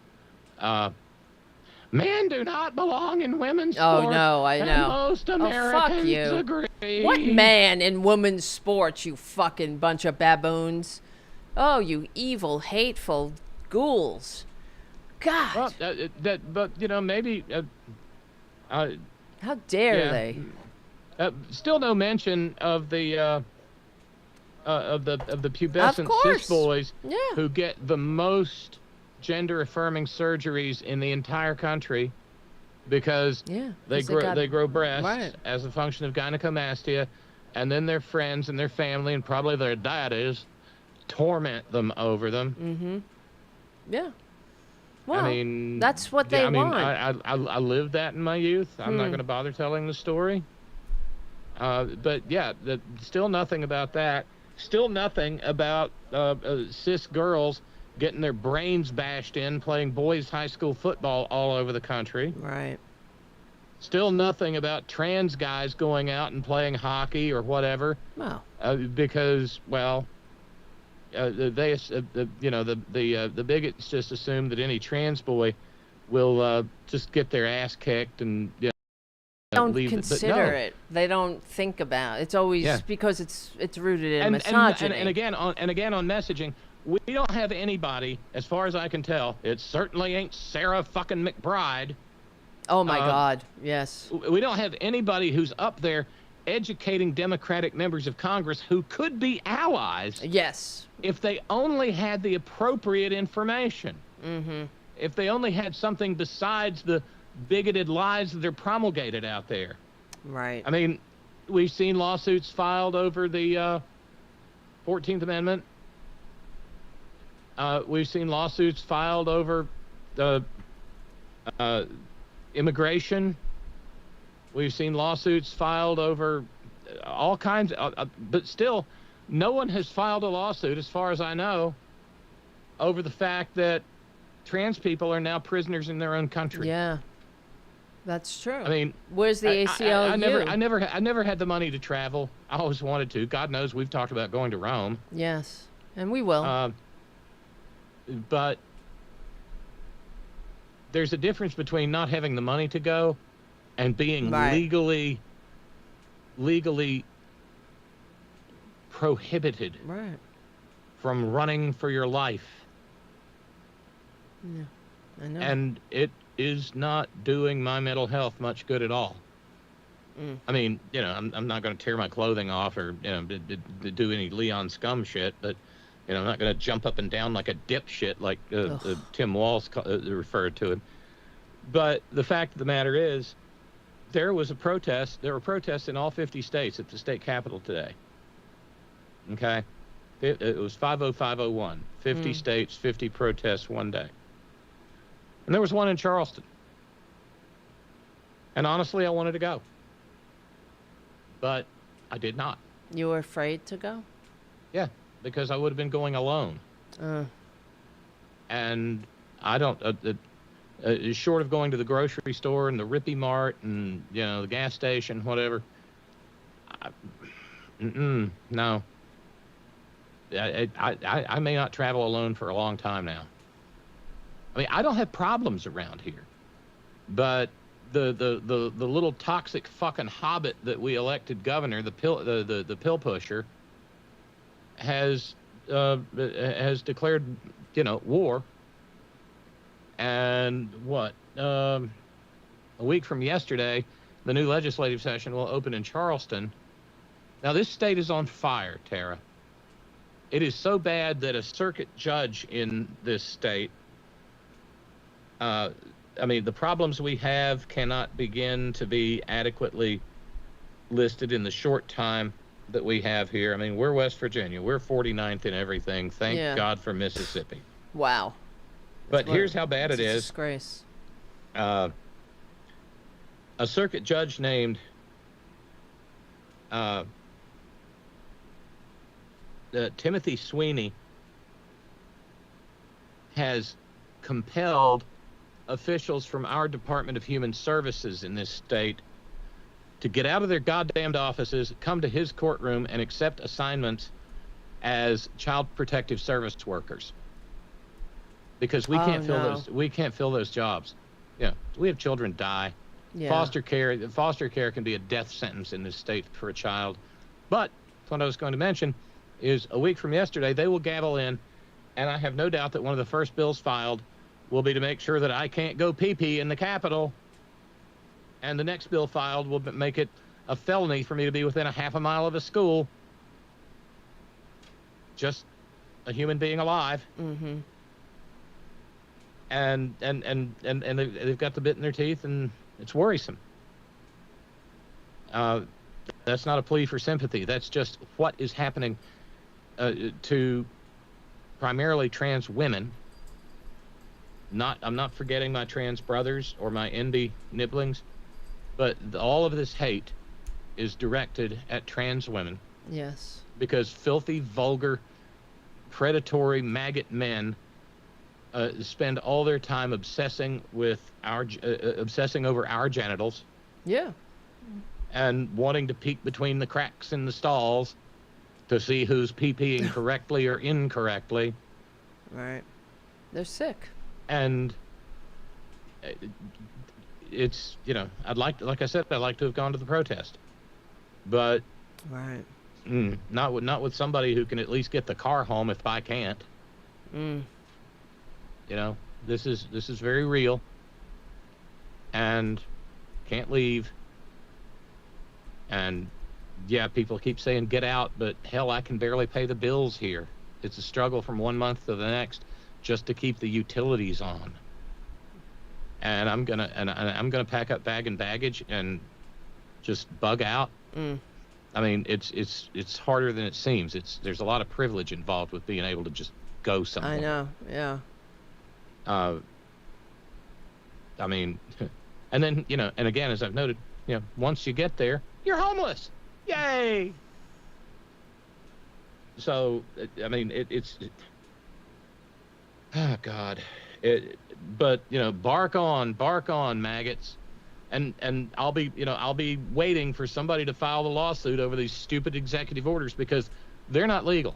Men do not belong in women's sports. Oh no, I know. And most Americans fuck you. agree. What man in women's sports, you fucking bunch of baboons? Oh, you evil, hateful ghouls. God. Well, but maybe. How dare they? Still no mention of the pubescent cis boys who get the most gender-affirming surgeries in the entire country, because they grow breasts as a function of gynecomastia, and then their friends and their family and probably their daddies torment them over them. Mm-hmm. Yeah. Well, I mean, that's what they want. I lived that in my youth. I'm not going to bother telling the story. But yeah, still nothing about that. Still nothing about cis girls getting their brains bashed in playing boys high school football all over the country. Right. Still nothing about trans guys going out and playing hockey or whatever. Wow. Because, well, the bigots just assume that any trans boy will just get their ass kicked and don't consider it. They don't think about it. It's always because it's rooted in misogyny. And again on messaging, we don't have anybody, as far as I can tell. It certainly ain't Sarah fucking McBride. Oh my God, yes. We don't have anybody who's up there educating Democratic members of Congress who could be allies. Yes. If they only had the appropriate information. Mm-hmm. If they only had something besides the bigoted lies that are promulgated out there. Right. I mean, we've seen lawsuits filed over the 14th Amendment. We've seen lawsuits filed over the immigration. We've seen lawsuits filed over all kinds but still, no one has filed a lawsuit, as far as I know, over the fact that trans people are now prisoners in their own country. Yeah. That's true. I mean, where's the ACLU? I never had the money to travel. I always wanted to. God knows we've talked about going to Rome. Yes, and we will. But there's a difference between not having the money to go and being legally prohibited from running for your life. Yeah, I know. And it is not doing my mental health much good at all. I mean, I'm not going to tear my clothing off or do any Leon Scum shit, but I'm not going to jump up and down like a dipshit like Tim Walz referred to him. But the fact of the matter is, there were protests in all 50 states at the state capitol today. Okay? It was 50501. 50 states, 50 protests one day. And there was one in Charleston. And honestly, I wanted to go. But I did not. You were afraid to go? Yeah, because I would have been going alone. And I don't, short of going to the grocery store and the Rippy Mart and, the gas station, whatever, no. I may not travel alone for a long time now. I mean, I don't have problems around here, but the little toxic fucking hobbit that we elected governor, the pill pusher, has declared, war. And what? A week from yesterday, the new legislative session will open in Charleston. Now, this state is on fire, Tara. It is so bad that a circuit judge in this state, the problems we have cannot begin to be adequately listed in the short time that we have here. I mean, we're West Virginia. We're 49th in everything. Thank God for Mississippi. Wow. But here's how bad it is. Disgrace. A circuit judge named Timothy Sweeney has compelled officials from our Department of Human Services in this state to get out of their goddamned offices, come to his courtroom, and accept assignments as child protective service workers, because we can't fill those jobs. Yeah, we have children die. Yeah. Foster care can be a death sentence in this state for a child. But what I was going to mention is a week from yesterday, they will gavel in, and I have no doubt that one of the first bills filed will be to make sure that I can't go pee-pee in the Capitol. And the next bill filed will make it a felony for me to be within a half a mile of a school. Just a human being alive. Mm-hmm. And they've got the bit in their teeth, and it's worrisome. That's not a plea for sympathy. That's just what is happening to primarily trans women. I'm not forgetting my trans brothers or my indie nibblings, but all of this hate is directed at trans women. Yes. Because filthy, vulgar, predatory maggot men spend all their time obsessing over our genitals. Yeah. And wanting to peek between the cracks in the stalls to see who's pee-peeing correctly or incorrectly. Right. They're sick. And it's, like I said, I'd like to have gone to the protest, but right. Not with somebody who can at least get the car home if I can't. This is very real, and can't leave. And yeah, people keep saying get out, but hell, I can barely pay the bills here. It's a struggle from one month to the next just to keep the utilities on. And I'm gonna pack up bag and baggage and just bug out. I mean, it's harder than it seems. There's a lot of privilege involved with being able to just go somewhere. I know, yeah. I mean, and then, and again, as I've noted, once you get there, you're homeless. Yay! So, I mean, oh God. But, bark on, maggots. And I'll be waiting for somebody to file the lawsuit over these stupid executive orders, because they're not legal.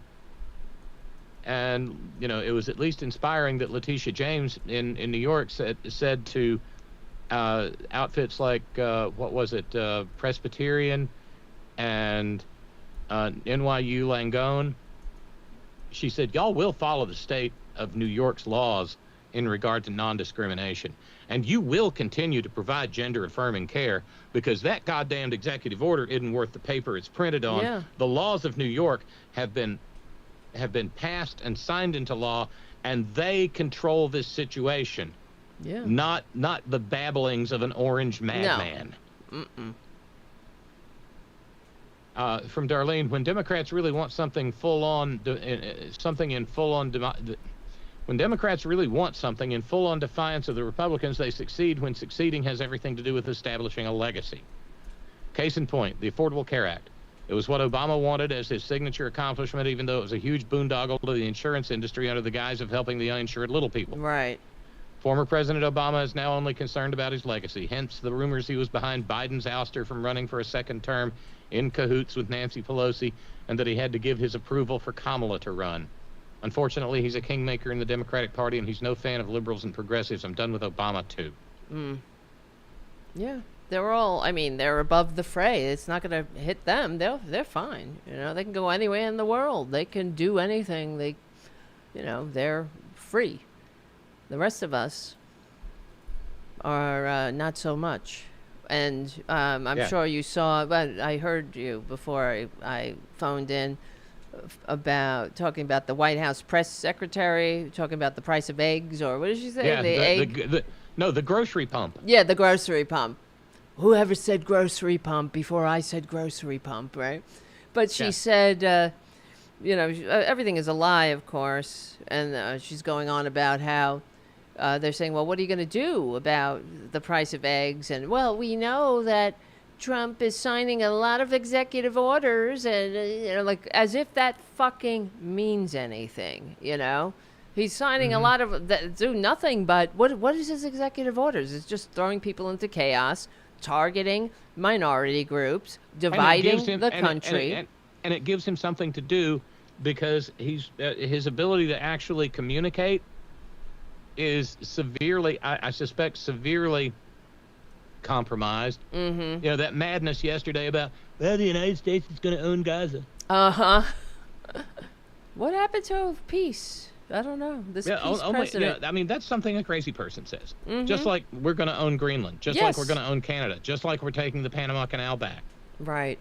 And, it was at least inspiring that Letitia James in New York said to outfits like, Presbyterian and NYU Langone, she said, y'all will follow the state of New York's laws in regard to non-discrimination. And you will continue to provide gender-affirming care, because that goddamned executive order isn't worth the paper it's printed on. Yeah. The laws of New York have been passed and signed into law, and they control this situation. Yeah. Not the babblings of an orange madman. No. From Darlene, when Democrats really want something when Democrats really want something in full-on defiance of the Republicans, they succeed when succeeding has everything to do with establishing a legacy. Case in point, the Affordable Care Act. It was what Obama wanted as his signature accomplishment, even though it was a huge boondoggle to the insurance industry under the guise of helping the uninsured little people. Right. Former President Obama is now only concerned about his legacy, hence the rumors he was behind Biden's ouster from running for a second term in cahoots with Nancy Pelosi, and that he had to give his approval for Kamala to run. Unfortunately, he's a kingmaker in the Democratic Party, and he's no fan of liberals and progressives. I'm done with Obama, too. Yeah. They're above the fray. It's not going to hit them. They're fine. They can go anywhere in the world. They can do anything. They're free. The rest of us are not so much. And I'm sure you saw, but I heard you before I phoned in talking about the White House press secretary, talking about the price of eggs, or what did she say? Yeah, the grocery pump. Yeah, the grocery pump. Whoever said grocery pump before I said grocery pump, right? But she said, everything is a lie, of course. And she's going on about how they're saying, well, what are you going to do about the price of eggs? And, well, we know that Trump is signing a lot of executive orders, and, like, as if that fucking means anything, He's signing a lot of that do nothing but what is his executive orders? It's just throwing people into chaos, targeting minority groups, dividing the country. And it gives him something to do, because his ability to actually communicate is severely, I suspect, severely compromised. Mm-hmm. That madness yesterday about, well, the United States is going to own Gaza. What happened to peace? I don't know. This peace president. That's something a crazy person says. Mm-hmm. Just like we're going to own Greenland. Just like we're going to own Canada. Just like we're taking the Panama Canal back. Right.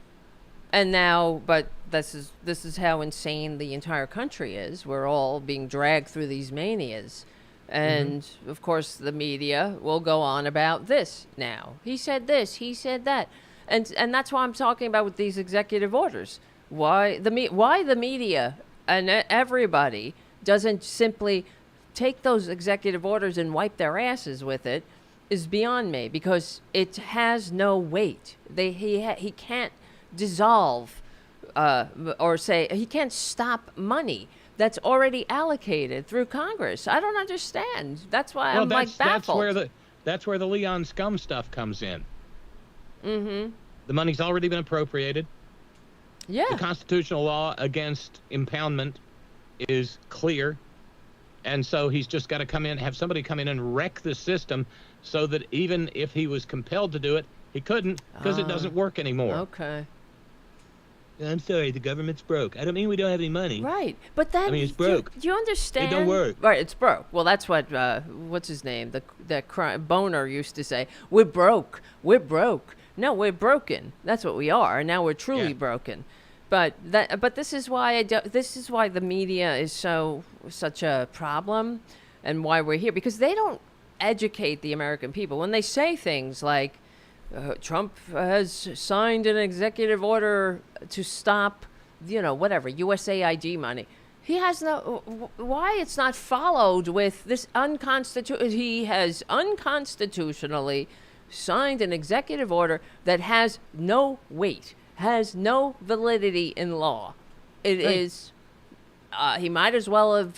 And now, but this is how insane the entire country is. We're all being dragged through these manias. And, of course, the media will go on about this now. He said this, he said that. And that's why I'm talking about with these executive orders. Why the media and everybody doesn't simply take those executive orders and wipe their asses with it is beyond me, because it has no weight. He can't dissolve or say he can't stop money that's already allocated through Congress. I don't understand. That's why I'm baffled. That's where the Leon Scum stuff comes in. Mm-hmm. The money's already been appropriated. Yeah. The constitutional law against impoundment is clear, and so he's just got to have somebody come in and wreck the system, so that even if he was compelled to do it, he couldn't, because it doesn't work anymore. Okay. I'm sorry, the government's broke. I don't mean we don't have any money. Right, but then it's broke. Do you understand? It don't work. Right, it's broke. Well, that's what what's his name? Boner used to say. We're broke. We're broke. No, we're broken. That's what we are. And now we're truly broken. But this is why this is why the media is such a problem, and why we're here, because they don't educate the American people when they say things like, Trump has signed an executive order to stop, whatever, USAID money. He has why it's not followed with this he has unconstitutionally signed an executive order that has no weight, has no validity in law. It is, he might as well have,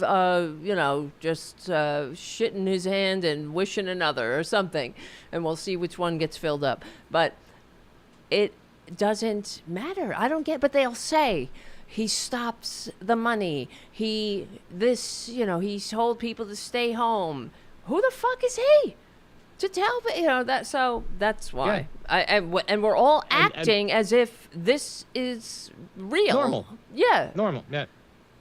just shit in his hand and wish in another or something, and we'll see which one gets filled up. But it doesn't matter. I don't get, but they'll say he stops the money. He told people to stay home. Who the fuck is he to tell, that? So that's why. Yeah. And we're all acting as if this is real. Normal. Yeah. Normal. Yeah.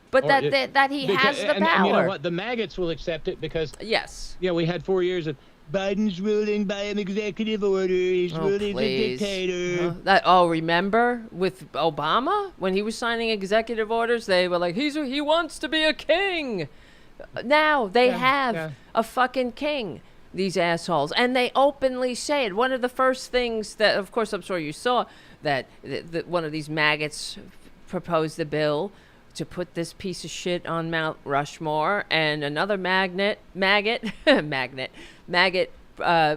But that he has the power. And you know what? The maggots will accept it because... Yes. Yeah, we had 4 years of Biden's ruling by an executive order. He's ruling a dictator. Remember with Obama? When he was signing executive orders, they were like, he wants to be a king. Now they have a fucking king, these assholes. And they openly say it. One of the first things that, of course, I'm sure you saw, that one of these maggots proposed a bill to put this piece of shit on Mount Rushmore, and another maggot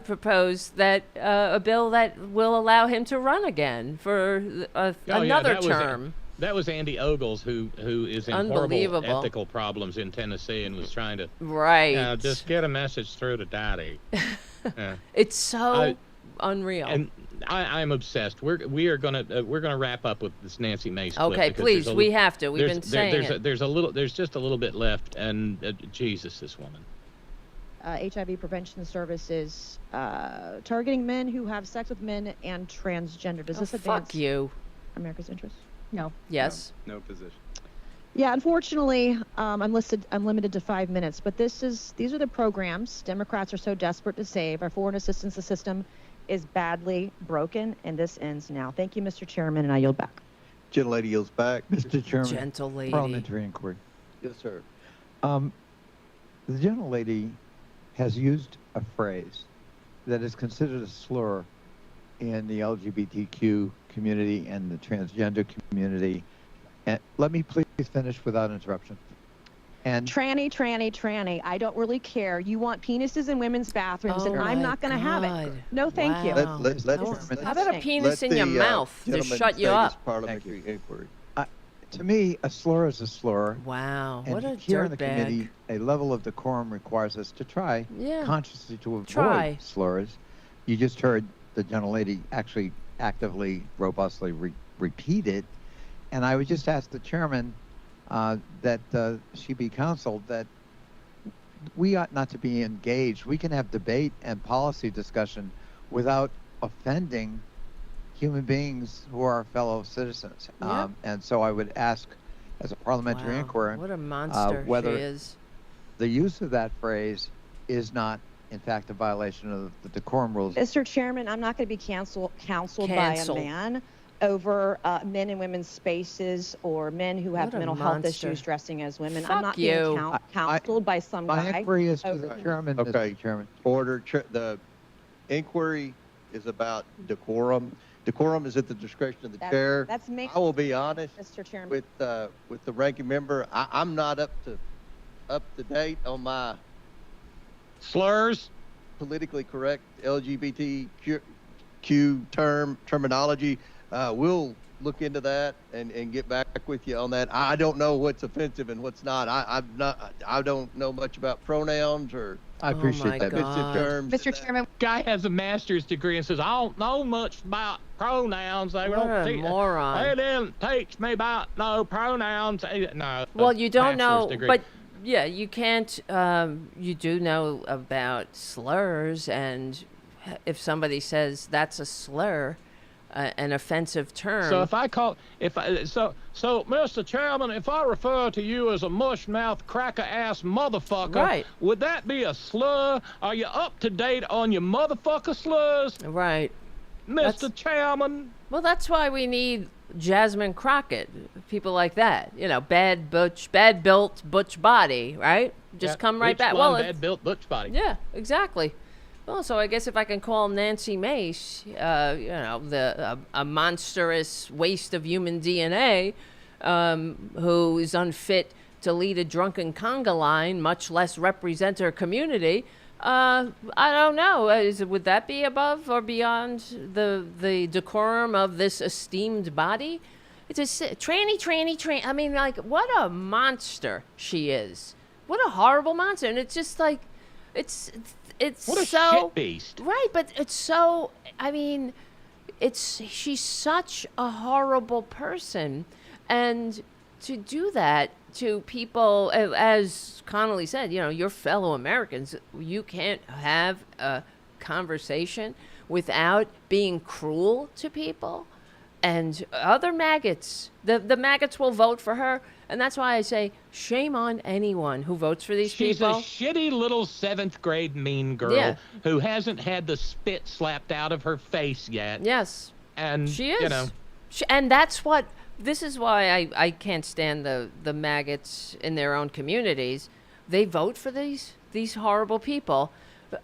proposed that a bill that will allow him to run again for another term. That was Andy Ogles, who is in horrible ethical problems in Tennessee and was trying to just get a message through to Daddy. It's so unreal. And I'm obsessed. We're gonna wrap up with this Nancy Mace clip. Okay, please. We have to. We've been saying it. There's just a little bit left, and Jesus, this woman. HIV prevention services targeting men who have sex with men and transgender. Does this advance fuck you. America's interests? No. Yes. No position. Yeah, unfortunately, I'm limited to 5 minutes, but these are the programs Democrats are so desperate to save. Our foreign assistance system is badly broken, and this ends now. Thank you, Mr. Chairman, and I yield back. Gentlelady yields back. Mr. Chairman. Gentle lady. Parliamentary inquiry. Yes, sir. The gentlelady has used a phrase that is considered a slur in the LGBTQ community and the transgender community. And let me please finish without interruption. And tranny. I don't really care. You want penises in women's bathrooms, and I'm not going to have it. No, thank you. How about a penis in your mouth to shut you up? Parliamentary inquiry. To me, a slur is a slur. Wow, and what a here in the dirtbag. committee, a level of decorum requires us to try consciously to avoid slurs. You just heard the gentlelady actually actively, robustly repeat it. And I would just ask the chairman that she be counseled that we ought not to be engaged. We can have debate and policy discussion without offending human beings who are our fellow citizens. And so I would ask, as a parliamentary inquiry, what a monster whether she is. The use of that phrase is not, in fact, a violation of the decorum rules. Mr. Chairman, I'm not going to be counseled by a man over men and women's spaces or men who have mental health issues dressing as women. I'm not being counseled by some guy. My inquiry is to the chairman, Mr. Chairman. Order. The inquiry is about decorum. Decorum is at the discretion of the chair. I will be honest, Mr. Chairman, with the ranking member. I'm not up to date on my slurs, politically correct LGBTQ terminology. We'll look into that and get back with you on that. I don't know what's offensive and what's not. I don't know much about pronouns or. I appreciate that. Terms Mr. Chairman, guy has a master's degree and says, I don't know much about pronouns. They what a moron. They didn't teach me about no pronouns. No. Well, you don't know, degree. but yeah, you can't. You do know about slurs, and if somebody says that's a slur, an offensive term. So so Mr. Chairman, if I refer to you as a mush-mouth, cracker-ass motherfucker, would that be a slur? Are you up to date on your motherfucker slurs? Right. Mr. Chairman. Well, that's why we need Jasmine Crockett, people like that. You know, bad-built butch body, right? Just come right back. Well, bad-built butch body. Yeah, exactly. Well, so I guess if I can call Nancy Mace, a monstrous waste of human DNA, who is unfit to lead a drunken conga line, much less represent her community, I don't know. Would that be above or beyond the decorum of this esteemed body? It's a tranny. I mean, like, what a monster she is. What a horrible monster. And it's just like, it's what a so shit beast. Right, but it's so, I mean, she's such a horrible person, and to do that to people, as Connolly said, your fellow Americans, you can't have a conversation without being cruel to people. And other maggots, the maggots will vote for her. And that's why I say, shame on anyone who votes for these people. She's a shitty little 7th grade mean girl who hasn't had the spit slapped out of her face yet. Yes. And she is. And that's what, this is why I can't stand the maggots in their own communities. They vote for these horrible people.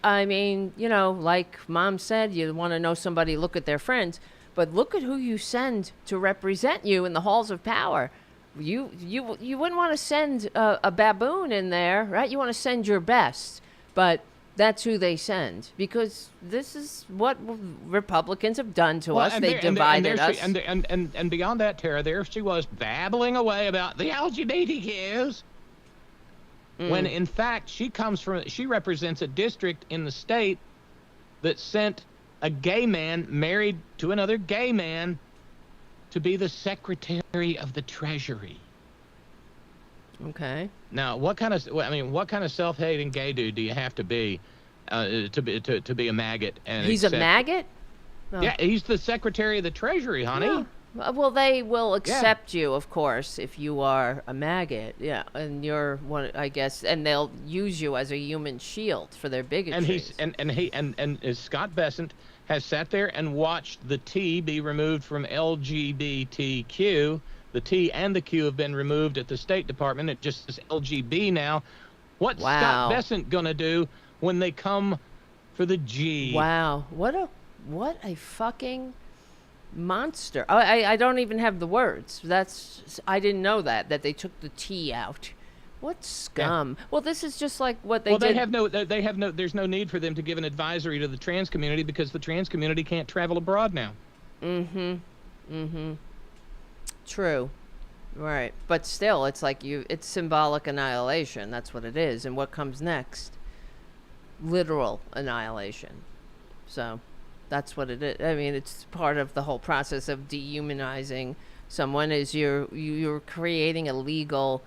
I mean, like Mom said, you want to know somebody, look at their friends. But look at who you send to represent you in the halls of power. You wouldn't want to send a baboon in there, right? You want to send your best. But That's who they send, because this is what Republicans have done to us. They divided us. And beyond that, Tara, there she was babbling away about the LGBTQs. When in fact she represents a district in the state that sent a gay man married to another gay man to be the Secretary of the Treasury. Okay. Now, what kind of self-hating gay dude do you have to be to be a maggot? And he's a maggot? Oh. Yeah, he's the Secretary of the Treasury, honey. Yeah. Well, they will accept you, of course, if you are a maggot. Yeah, and you're one, I guess, and they'll use you as a human shield for their bigotry. And Scott Bessent has sat there and watched the T be removed from LGBTQ. The T and the Q have been removed at the State Department. It just says LGB now. What's Scott Bessent gonna do when they come for the G? Wow, what a fucking monster. I don't even have the words. I didn't know that they took the T out. What scum. Yeah. Well, this is just like what they did. There's no need for them to give an advisory to the trans community because the trans community can't travel abroad now. True. Right. But still, it's like it's symbolic annihilation. That's what it is. And what comes next? Literal annihilation. So that's what it is. I mean, it's part of the whole process of dehumanizing someone. Is you're creating a legal,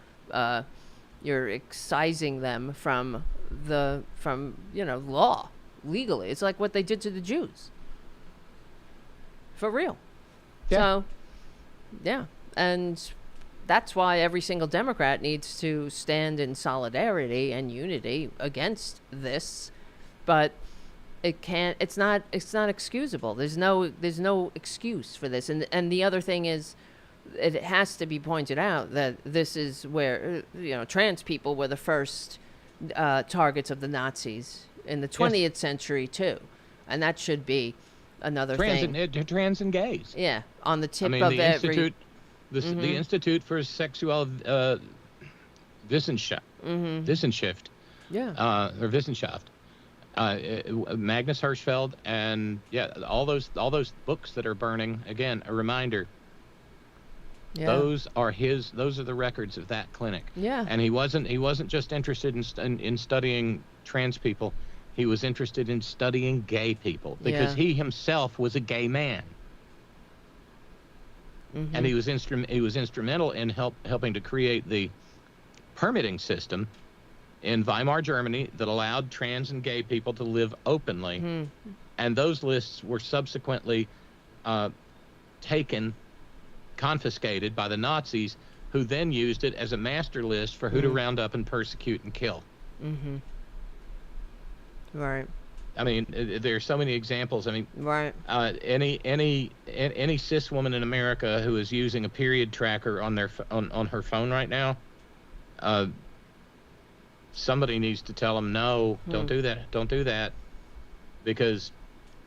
you're excising them from law legally. It's like what they did to the Jews. For real. Yeah. So, yeah, and that's why every single Democrat needs to stand in solidarity and unity against this, but it's not excusable. There's no excuse for this. And the other thing is, it has to be pointed out that this is where, trans people were the first targets of the Nazis in the 20th century too. And that should be another thing. Trans and gays. Yeah, on the tip of the every... The Institute for Sexual Wissenschaft. Yeah. Or Wissenschaft. Magnus Hirschfeld, and all those books that are burning. Again, a reminder. Yeah. Those are the records of that clinic. Yeah. And he wasn't just interested in studying trans people. He was interested in studying gay people because he himself was a gay man. And he was instrumental in helping to create the permitting system in Weimar, Germany, that allowed trans and gay people to live openly. And those lists were subsequently confiscated by the Nazis, who then used it as a master list for who to round up and persecute and kill. Right. I mean, there are so many examples. I mean, right. Any cis woman in America who is using a period tracker on her phone right now, somebody needs to tell them, no, don't do that, because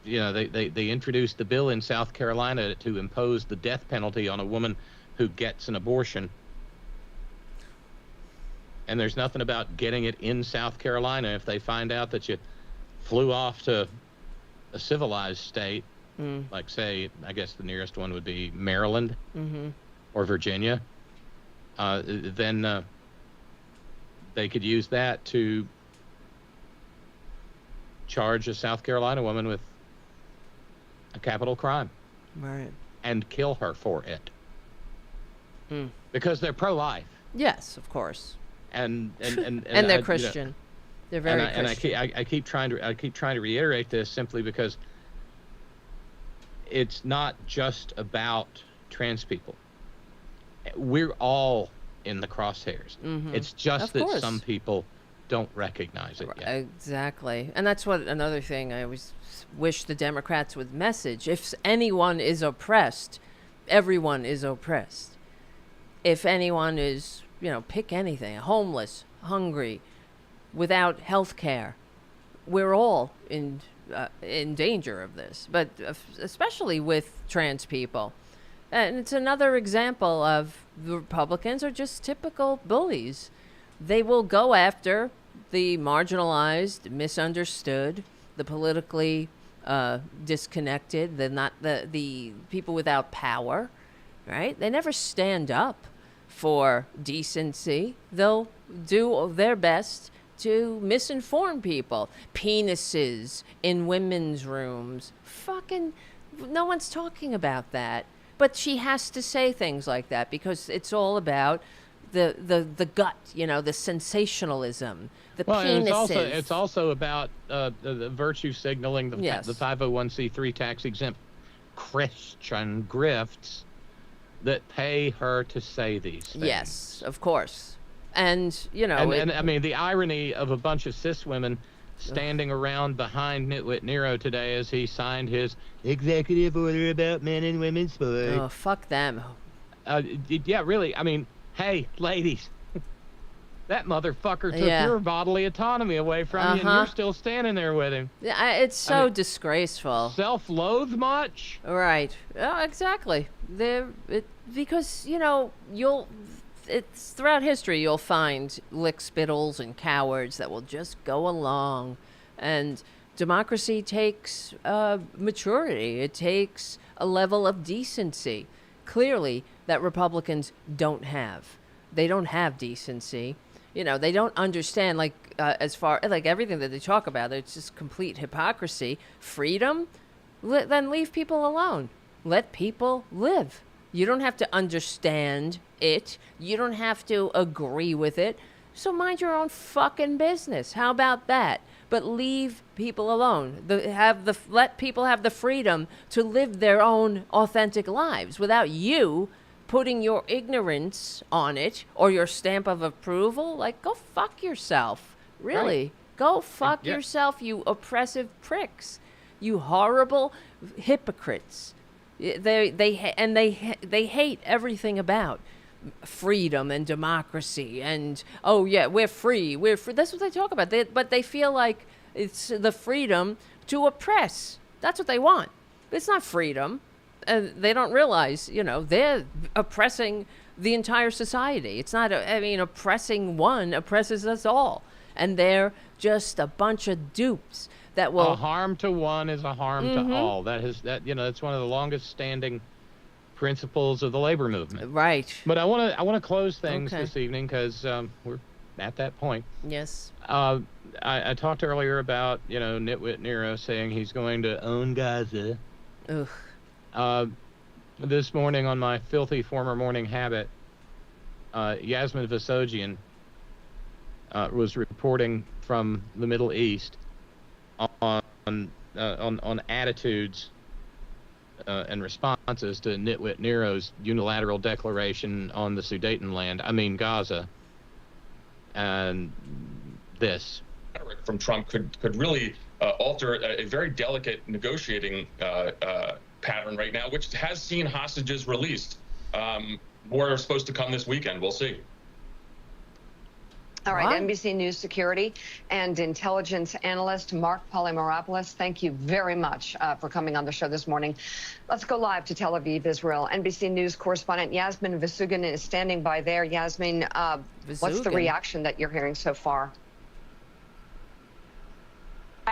they introduced the bill in South Carolina to impose the death penalty on a woman who gets an abortion. And there's nothing about getting it in South Carolina if they find out that you flew off to a civilized state, like, say, I guess the nearest one would be Maryland or Virginia, then they could use that to charge a South Carolina woman with a capital crime. Right. And kill her for it. Because they're pro-life. Yes, of course. And they're Christian. They're very Christian. And I keep trying to reiterate this simply because it's not just about trans people. We're all in the crosshairs. It's just that some people don't recognize it yet. Exactly. And that's what another thing I always wish the Democrats would message. If anyone is oppressed, everyone is oppressed. If anyone is, pick anything, homeless, hungry, without health care, we're all in danger of this, but especially with trans people. And it's another example of the Republicans are just typical bullies. They will go after the marginalized, misunderstood, the politically disconnected, the people without power, right? They never stand up for decency. They'll do their best to misinform people. Penises in women's rooms. Fucking, no one's talking about that. But she has to say things like that because it's all about the gut, the sensationalism, the penises. It's also about the virtue signaling, the 501c3 tax exempt Christian grifts that pay her to say these things. Yes, of course. And, and I mean, the irony of a bunch of cis women standing around behind Nitwit Nero today as he signed his executive order about men and women's sports. Oh, fuck them. Yeah, really. I mean, hey, ladies, that motherfucker took your bodily autonomy away from you, and you're still standing there with him. Yeah, it's so disgraceful. Self-loathe much? Right. Oh, exactly. Because, it's throughout history you'll find lickspittles and cowards that will just go along. And democracy takes maturity. It takes a level of decency. Clearly, that Republicans don't have. They don't have decency. They don't understand, as far like everything that they talk about, it's just complete hypocrisy. Freedom? Then leave people alone. Let people live. You don't have to understand it. You don't have to agree with it. So mind your own fucking business. How about that? But leave people alone. Let people have the freedom to live their own authentic lives without you putting your ignorance on it or your stamp of approval. Go fuck yourself. Really. Right. Go fuck yourself, you oppressive pricks. You horrible hypocrites. They hate everything about freedom and democracy and we're free. That's what they talk about. But they feel like it's the freedom to oppress. That's what they want. It's not freedom. They don't realize, they're oppressing the entire society. It's not. Oppressing one oppresses us all, and they're just a bunch of dupes. That will a harm to one is a harm to all. That's one of the longest standing principles of the labor movement. Right. But I want to close things this evening because we're at that point. Yes. I talked earlier about Nitwit Nero saying he's going to own Gaza. Ugh. This morning on my filthy former morning habit, Yasmin Vasogian was reporting from the Middle East on attitudes and responses to Nitwit Nero's unilateral declaration on the Sudetenland, Gaza, and this. Rhetoric from Trump could really alter a very delicate negotiating pattern right now, which has seen hostages released. More are supposed to come this weekend. We'll see. All right, NBC News security and intelligence analyst Mark Polymeropoulos, thank you very much for coming on the show this morning. Let's go live to Tel Aviv, Israel. NBC News correspondent Yasmin Vasogian is standing by there. Yasmin, what's the reaction that you're hearing so far?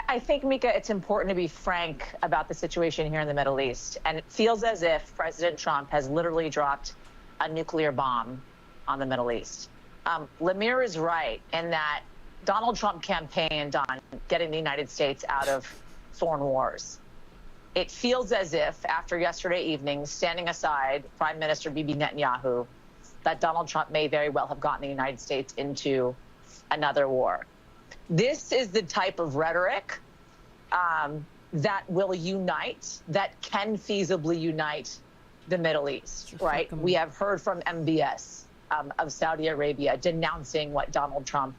I think, Mika, it's important to be frank about the situation here in the Middle East. And it feels as if President Trump has literally dropped a nuclear bomb on the Middle East. Lemire is right in that Donald Trump campaigned on getting the United States out of foreign wars. It feels as if, after yesterday evening, standing aside Prime Minister Bibi Netanyahu, that Donald Trump may very well have gotten the United States into another war. This is the type of rhetoric that will unite, that can feasibly unite the Middle East, right? We have heard from MBS of Saudi Arabia denouncing what Donald Trump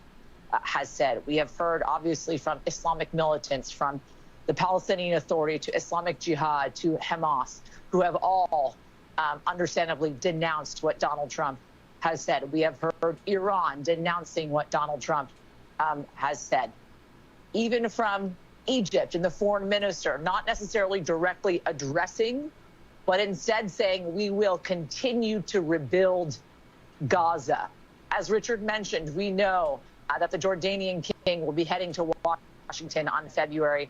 has said. We have heard, obviously, from Islamic militants, from the Palestinian Authority to Islamic Jihad to Hamas, who have all understandably denounced what Donald Trump has said. We have heard Iran denouncing what Donald Trump has said. Even from Egypt and the foreign minister, not necessarily directly addressing, but instead saying we will continue to rebuild Gaza. As Richard mentioned, we know that the Jordanian king will be heading to Washington on February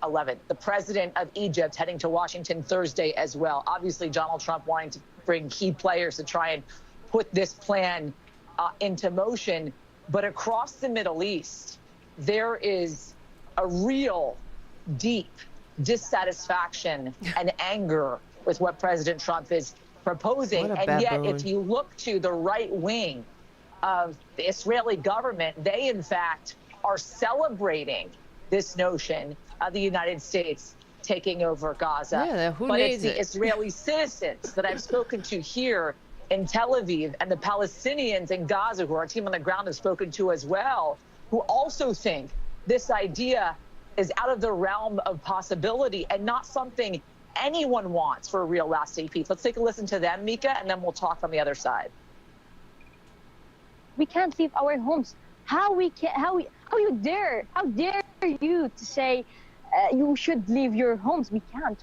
11th. The president of Egypt heading to Washington Thursday as well. Obviously, Donald Trump wanting to bring key players to try and put this plan into motion. But across the Middle East, there is a real deep dissatisfaction and anger with what President Trump is proposing. And yet, if you look to the right wing of the Israeli government, they, in fact, are celebrating this notion of the United States taking over Gaza. Yeah, who but needs it's the Israeli citizens that I've spoken to here in Tel Aviv and the Palestinians in Gaza, who our team on the ground has spoken to as well, who also think this idea is out of the realm of possibility and not something anyone wants for a real lasting peace. Let's take a listen to them, Mika, and then we'll talk on the other side. We can't leave our homes. How you dare you to say you should leave your homes? We can't.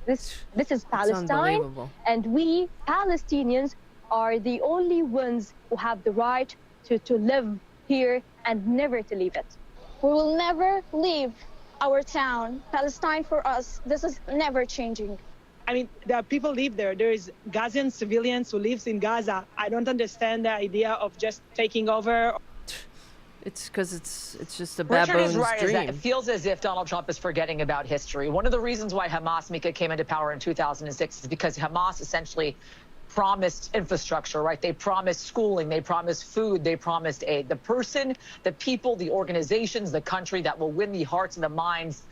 This is Palestine, and we Palestinians are the only ones who have the right to live here and never to leave it. We will never leave our town. Palestine for us, this is never changing. I mean, there are people live there. There is Gazan civilians who lives in Gaza. I don't understand the idea of just taking over. It's because it's just a Richard baboon's is right, dream. is that it feels as if Donald Trump is forgetting about history. One of the reasons why Hamas, Mika, came into power in 2006 is because Hamas essentially promised infrastructure, right? They promised schooling, they promised food, they promised aid. The person, the people, the organizations, the country that will win the hearts and the minds,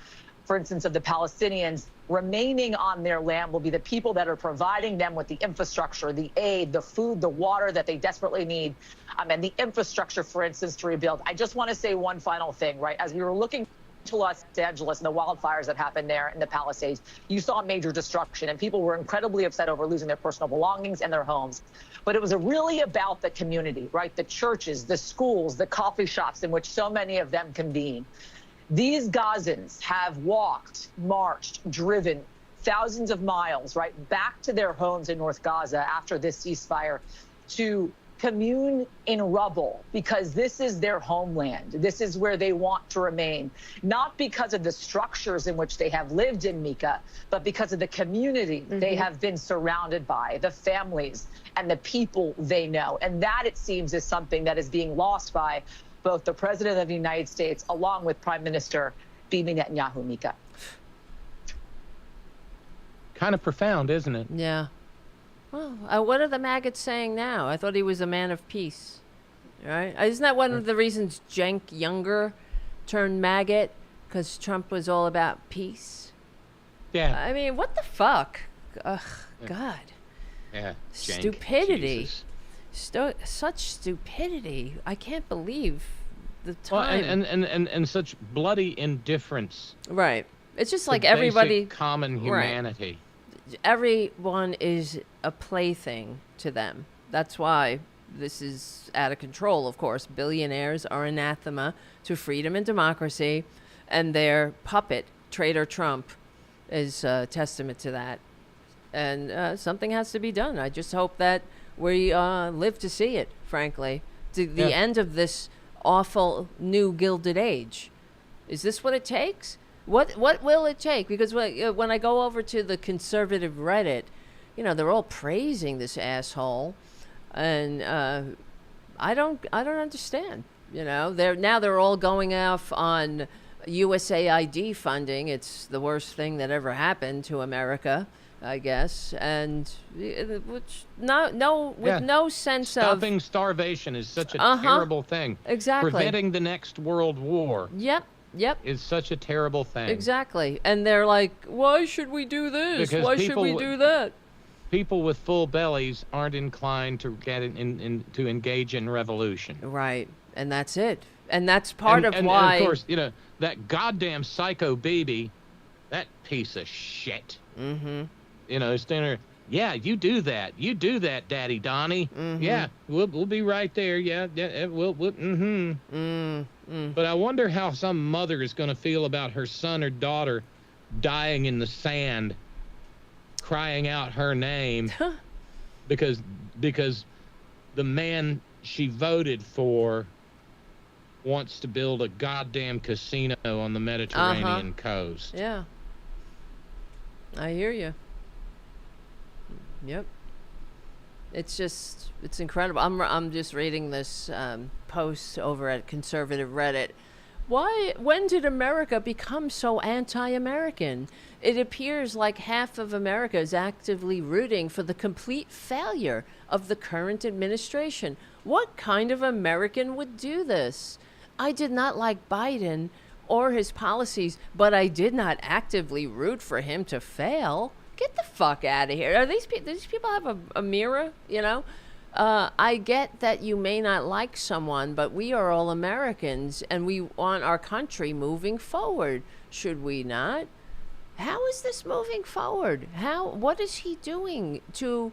for instance, of the Palestinians remaining on their land will be the people that are providing them with the infrastructure, the aid, the food, the water that they desperately need, and the infrastructure, for instance, to rebuild. I just want to say one final thing, right? As we were looking to Los Angeles and the wildfires that happened there in the Palisades, you saw major destruction and people were incredibly upset over losing their personal belongings and their homes. But it was really about the community, right? The churches, the schools, the coffee shops in which so many of them convene. These Gazans have walked, marched, driven thousands of miles, right, back to their homes in North Gaza after this ceasefire to commune in rubble because this is their homeland. This is where they want to remain, not because of the structures in which they have lived in, Mika, but because of the community they have been surrounded by, the families and the people they know. And that, it seems, is something that is being lost by both the President of the United States along with Prime Minister Bibi Netanyahu, Mika. Kind of profound, isn't it? Yeah. Well, what are the maggots saying now? I thought he was a man of peace. Right? Isn't that one of the reasons Cenk Younger turned maggot? Because Trump was all about peace? Yeah. I mean, what the fuck? Ugh, God. Yeah. Stupidity. Such stupidity. I can't believe the time. Well, and such bloody indifference. Right. It's just like everybody. Common humanity. Right. Everyone is a plaything to them. That's why this is out of control, of course. Billionaires are anathema to freedom and democracy, and their puppet, Traitor Trump, is a testament to that. And something has to be done. I just hope that we live to see it, frankly. To the end of this awful new Gilded Age. Is this what it takes? What will it take? Because when I go over to the conservative Reddit, they're all praising this asshole, and I don't understand. They're all going off on USAID funding. It's the worst thing that ever happened to America, I guess, and with no sense Stopping starvation is such a terrible thing. Exactly. Preventing the next world war. Yep. Is such a terrible thing. Exactly. And they're like, why should we do this? Because why should we do that? People with full bellies aren't inclined to get to engage in revolution. Right. And that's it. And that's part of why. And of course, that goddamn psycho baby, that piece of shit. Mm-hmm. Standing there. Yeah, you do that. You do that, Daddy Donnie. Mm-hmm. Yeah, we'll be right there. Yeah, we'll But I wonder how some mother is going to feel about her son or daughter dying in the sand, crying out her name because the man she voted for wants to build a goddamn casino on the Mediterranean coast. Yeah. I hear you. Yep. It's incredible. I'm just reading this post over at conservative Reddit. When did America become so anti-American? It appears like half of America is actively rooting for the complete failure of the current administration. What kind of American would do this? I did not like Biden or his policies, but I did not actively root for him to fail. Get the fuck out of here. These people have a mirror, you know? I get that you may not like someone, but we are all Americans and we want our country moving forward. Should we not? How is this moving forward? What is he doing to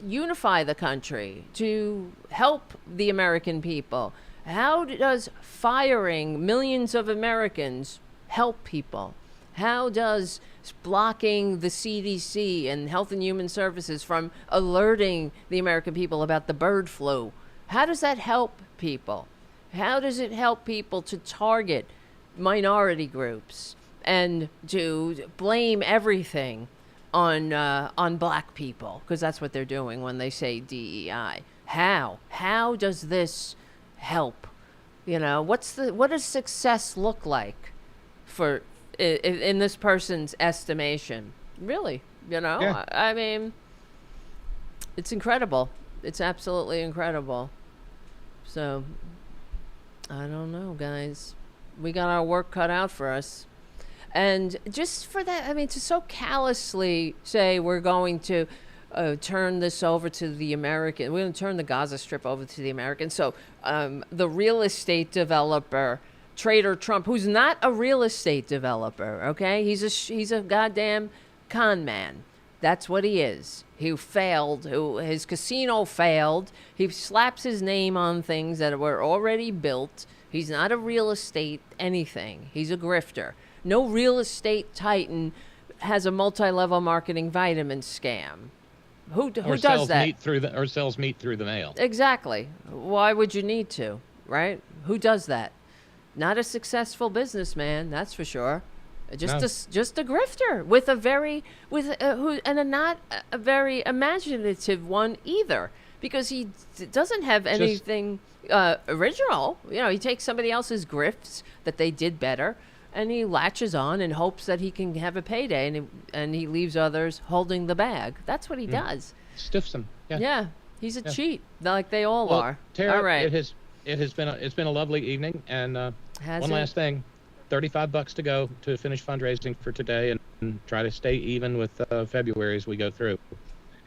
unify the country, to help the American people? How does firing millions of Americans help people? How does blocking the CDC and Health and Human Services from alerting the American people about the bird flu, how does that help people? How does it help people to target minority groups and to blame everything on black people? Because that's what they're doing when they say DEI. How does this help? You know, what does success look like for in this person's estimation? Really, you know? Yeah. I mean, it's incredible. It's absolutely incredible. So, I don't know, guys. We got our work cut out for us. And just for that, I mean, to so callously say we're going to turn this over to the American, we're going to turn the Gaza Strip over to the Americans. So, the real estate developer, Traitor Trump, who's not a real estate developer, okay? He's a goddamn con man. That's what he is. He failed. His casino failed. He slaps his name on things that were already built. He's not a real estate anything. He's a grifter. No real estate titan has a multi-level marketing vitamin scam. Who does that? Or sells meat through the mail. Exactly. Why would you need to, right? Who does that? Not a successful businessman, that's for sure. Just a grifter with not a very imaginative one either, because he doesn't have anything original. You know, he takes somebody else's grifts that they did better, and he latches on and hopes that he can have a payday, and he leaves others holding the bag. That's what he does. Stiffs them. Yeah. Yeah, he's a cheat, like they all are. Tara, all right. It's been a lovely evening, and one last thing, $35 to go to finish fundraising for today, and try to stay even with February as we go through.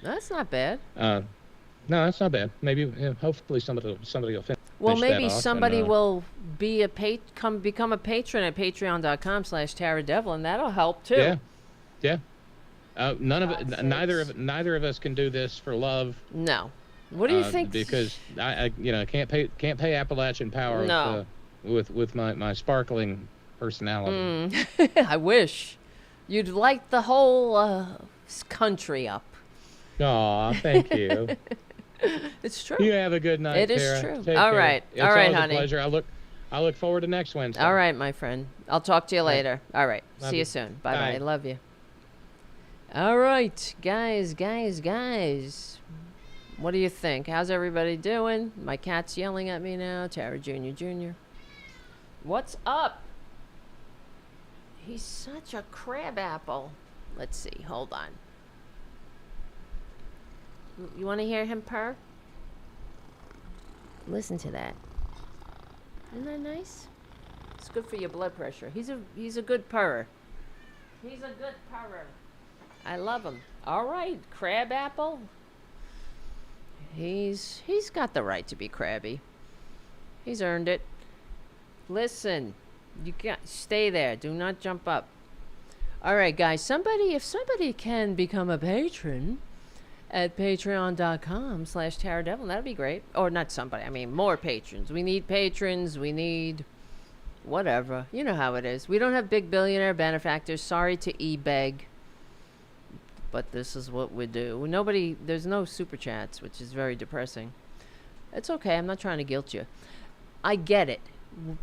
That's not bad. No, that's not bad. Maybe, hopefully, somebody will finish. Well, maybe that off somebody will be become a patron at patreon.com/taradevil, and that'll help too. Yeah. Neither of us can do this for love. No. What do you think? Because I can't pay Appalachian Power. No. With my sparkling personality. I wish you'd light the whole country up. Aw, thank you. It's true. You have a good night, It is Tara. true. Take All care. right. It's all right, always honey. a pleasure. I look forward to next Wednesday. All right, my friend. I'll talk to you later. All right. Love See you. you soon. Bye-bye. Bye. Love you. All right, guys. What do you think? How's everybody doing? My cat's yelling at me now. Tara Jr. What's up? He's such a crab apple. Let's see. Hold on. You want to hear him purr? Listen to that. Isn't that nice? It's good for your blood pressure. He's a good purrer. He's a good purrer. I love him. All right, crab apple. He's got the right to be crabby. He's earned it. Listen, you got stay there. Do not jump up. All right, guys. If somebody can become a patron at patreon.com/taradevil, that'd be great. Or not somebody. I mean, more patrons. We need patrons. We need whatever. You know how it is. We don't have big billionaire benefactors. Sorry to e-beg. But this is what we do. There's no super chats, which is very depressing. It's okay. I'm not trying to guilt you. I get it.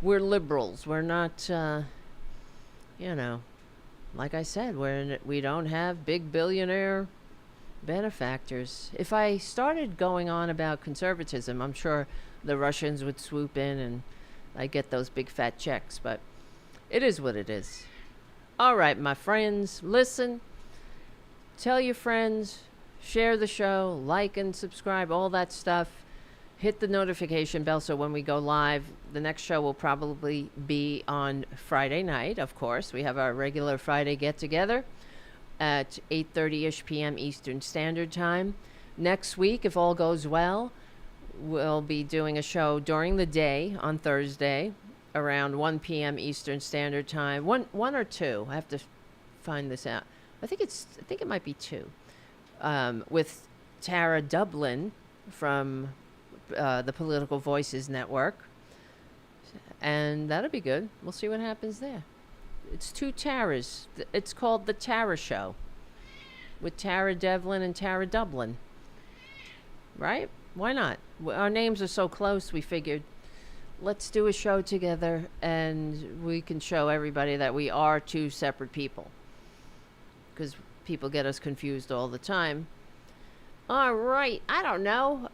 We're liberals. We're not, you know, like I said, we don't have big billionaire benefactors. If I started going on about conservatism, I'm sure the Russians would swoop in and I get those big fat checks, but it is what it is. All right, my friends, listen, tell your friends, share the show, like and subscribe, all that stuff. Hit the notification bell so when we go live, the next show will probably be on Friday night, of course. We have our regular Friday get-together at 8:30-ish p.m. Eastern Standard Time. Next week, if all goes well, we'll be doing a show during the day on Thursday around 1 p.m. Eastern Standard Time. One or two. I have to find this out. I think it might be two. With Tara Dublin from the Political Voices Network. And that'll be good. We'll see what happens there. It's two Taras. It's called The Tara Show with Tara Devlin and Tara Dublin. Right? Why not? Our names are so close, we figured let's do a show together and we can show everybody that we are two separate people. Because people get us confused all the time. All right. I don't know.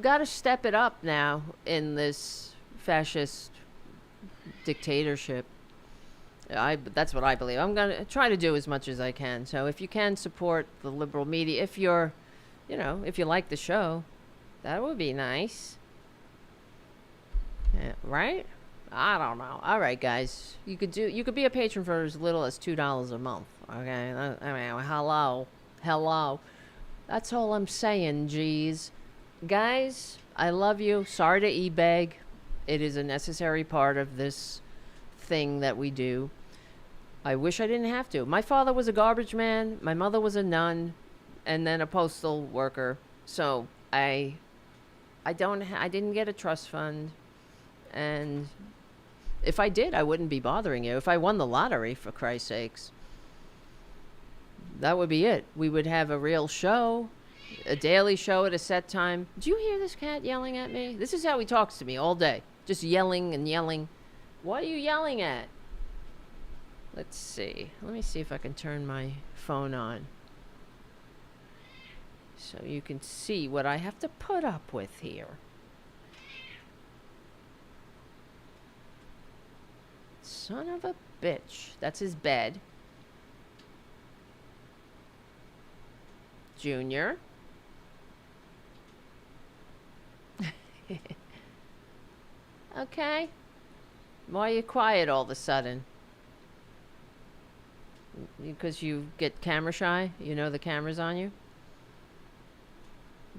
Got to step it up now in this fascist dictatorship. That's what I believe. I'm going to try to do as much as I can. So if you can support the liberal media, if you're, if you like the show, that would be nice. Yeah, right? I don't know. All right, guys. You could be a patron for as little as $2 a month. Okay? I mean, hello. That's all I'm saying, geez. Guys, I love you. Sorry to e-beg. It is a necessary part of this thing that we do. I wish I didn't have to. My father was a garbage man. My mother was a nun, and then a postal worker. So I didn't get a trust fund, and if I did, I wouldn't be bothering you. If I won the lottery, for Christ's sakes, that would be it. We would have a real show, a daily show at a set time. Do you hear this cat yelling at me? This is how he talks to me all day. Just yelling and yelling. What are you yelling at? Let's see. Let me see if I can turn my phone on so you can see what I have to put up with here. Son of a bitch. That's his bed. Junior. Okay. Why are you quiet all of a sudden? Because you get camera shy? You know the camera's on you?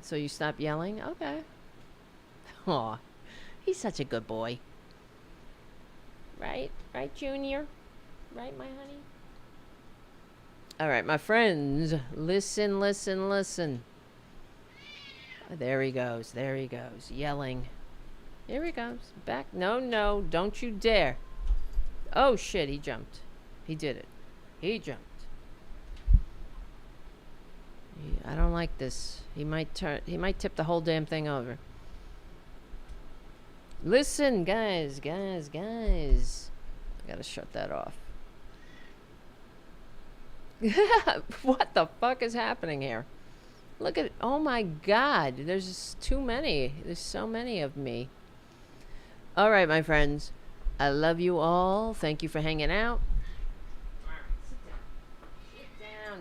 So you stop yelling? Okay. Aw. He's such a good boy. Right? Right, Junior? Right, my honey? All right, my friends. Listen. Oh, there he goes. Yelling. Here he goes. Back. No. Don't you dare. Oh, shit. He jumped. He did it. He jumped. I don't like this. He might tip the whole damn thing over. Listen, guys. I gotta shut that off. What the fuck is happening here? Look at it. Oh my God. There's just too many. There's so many of me. All right, my friends. I love you all. Thank you for hanging out.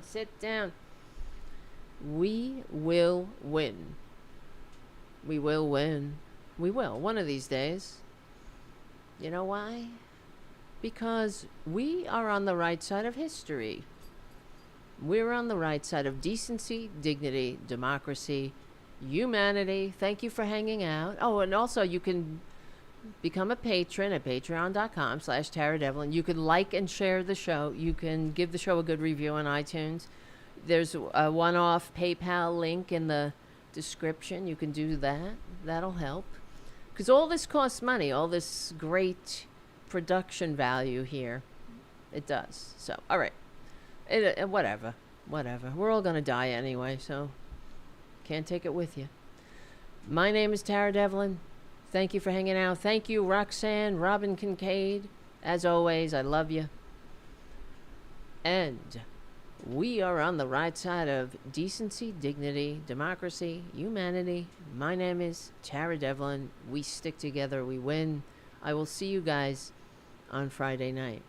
Sit down. We will win. We will win. We will. One of these days. You know why? Because we are on the right side of history. We're on the right side of decency, dignity, democracy, humanity. Thank you for hanging out. Oh, and also you can become a patron at patreon.com/TaraDevlin. You can like and share the show. You can give the show a good review on iTunes. There's a one-off PayPal link in the description. You can do that. That'll help. Because all this costs money, all this great production value here. It does. So, all right. Whatever. We're all going to die anyway, so can't take it with you. My name is Tara Devlin. Thank you for hanging out. Thank you, Roxanne, Robyn Kincaid. As always, I love you. And we are on the right side of decency, dignity, democracy, humanity. My name is Tara Devlin. We stick together, we win. I will see you guys on Friday night.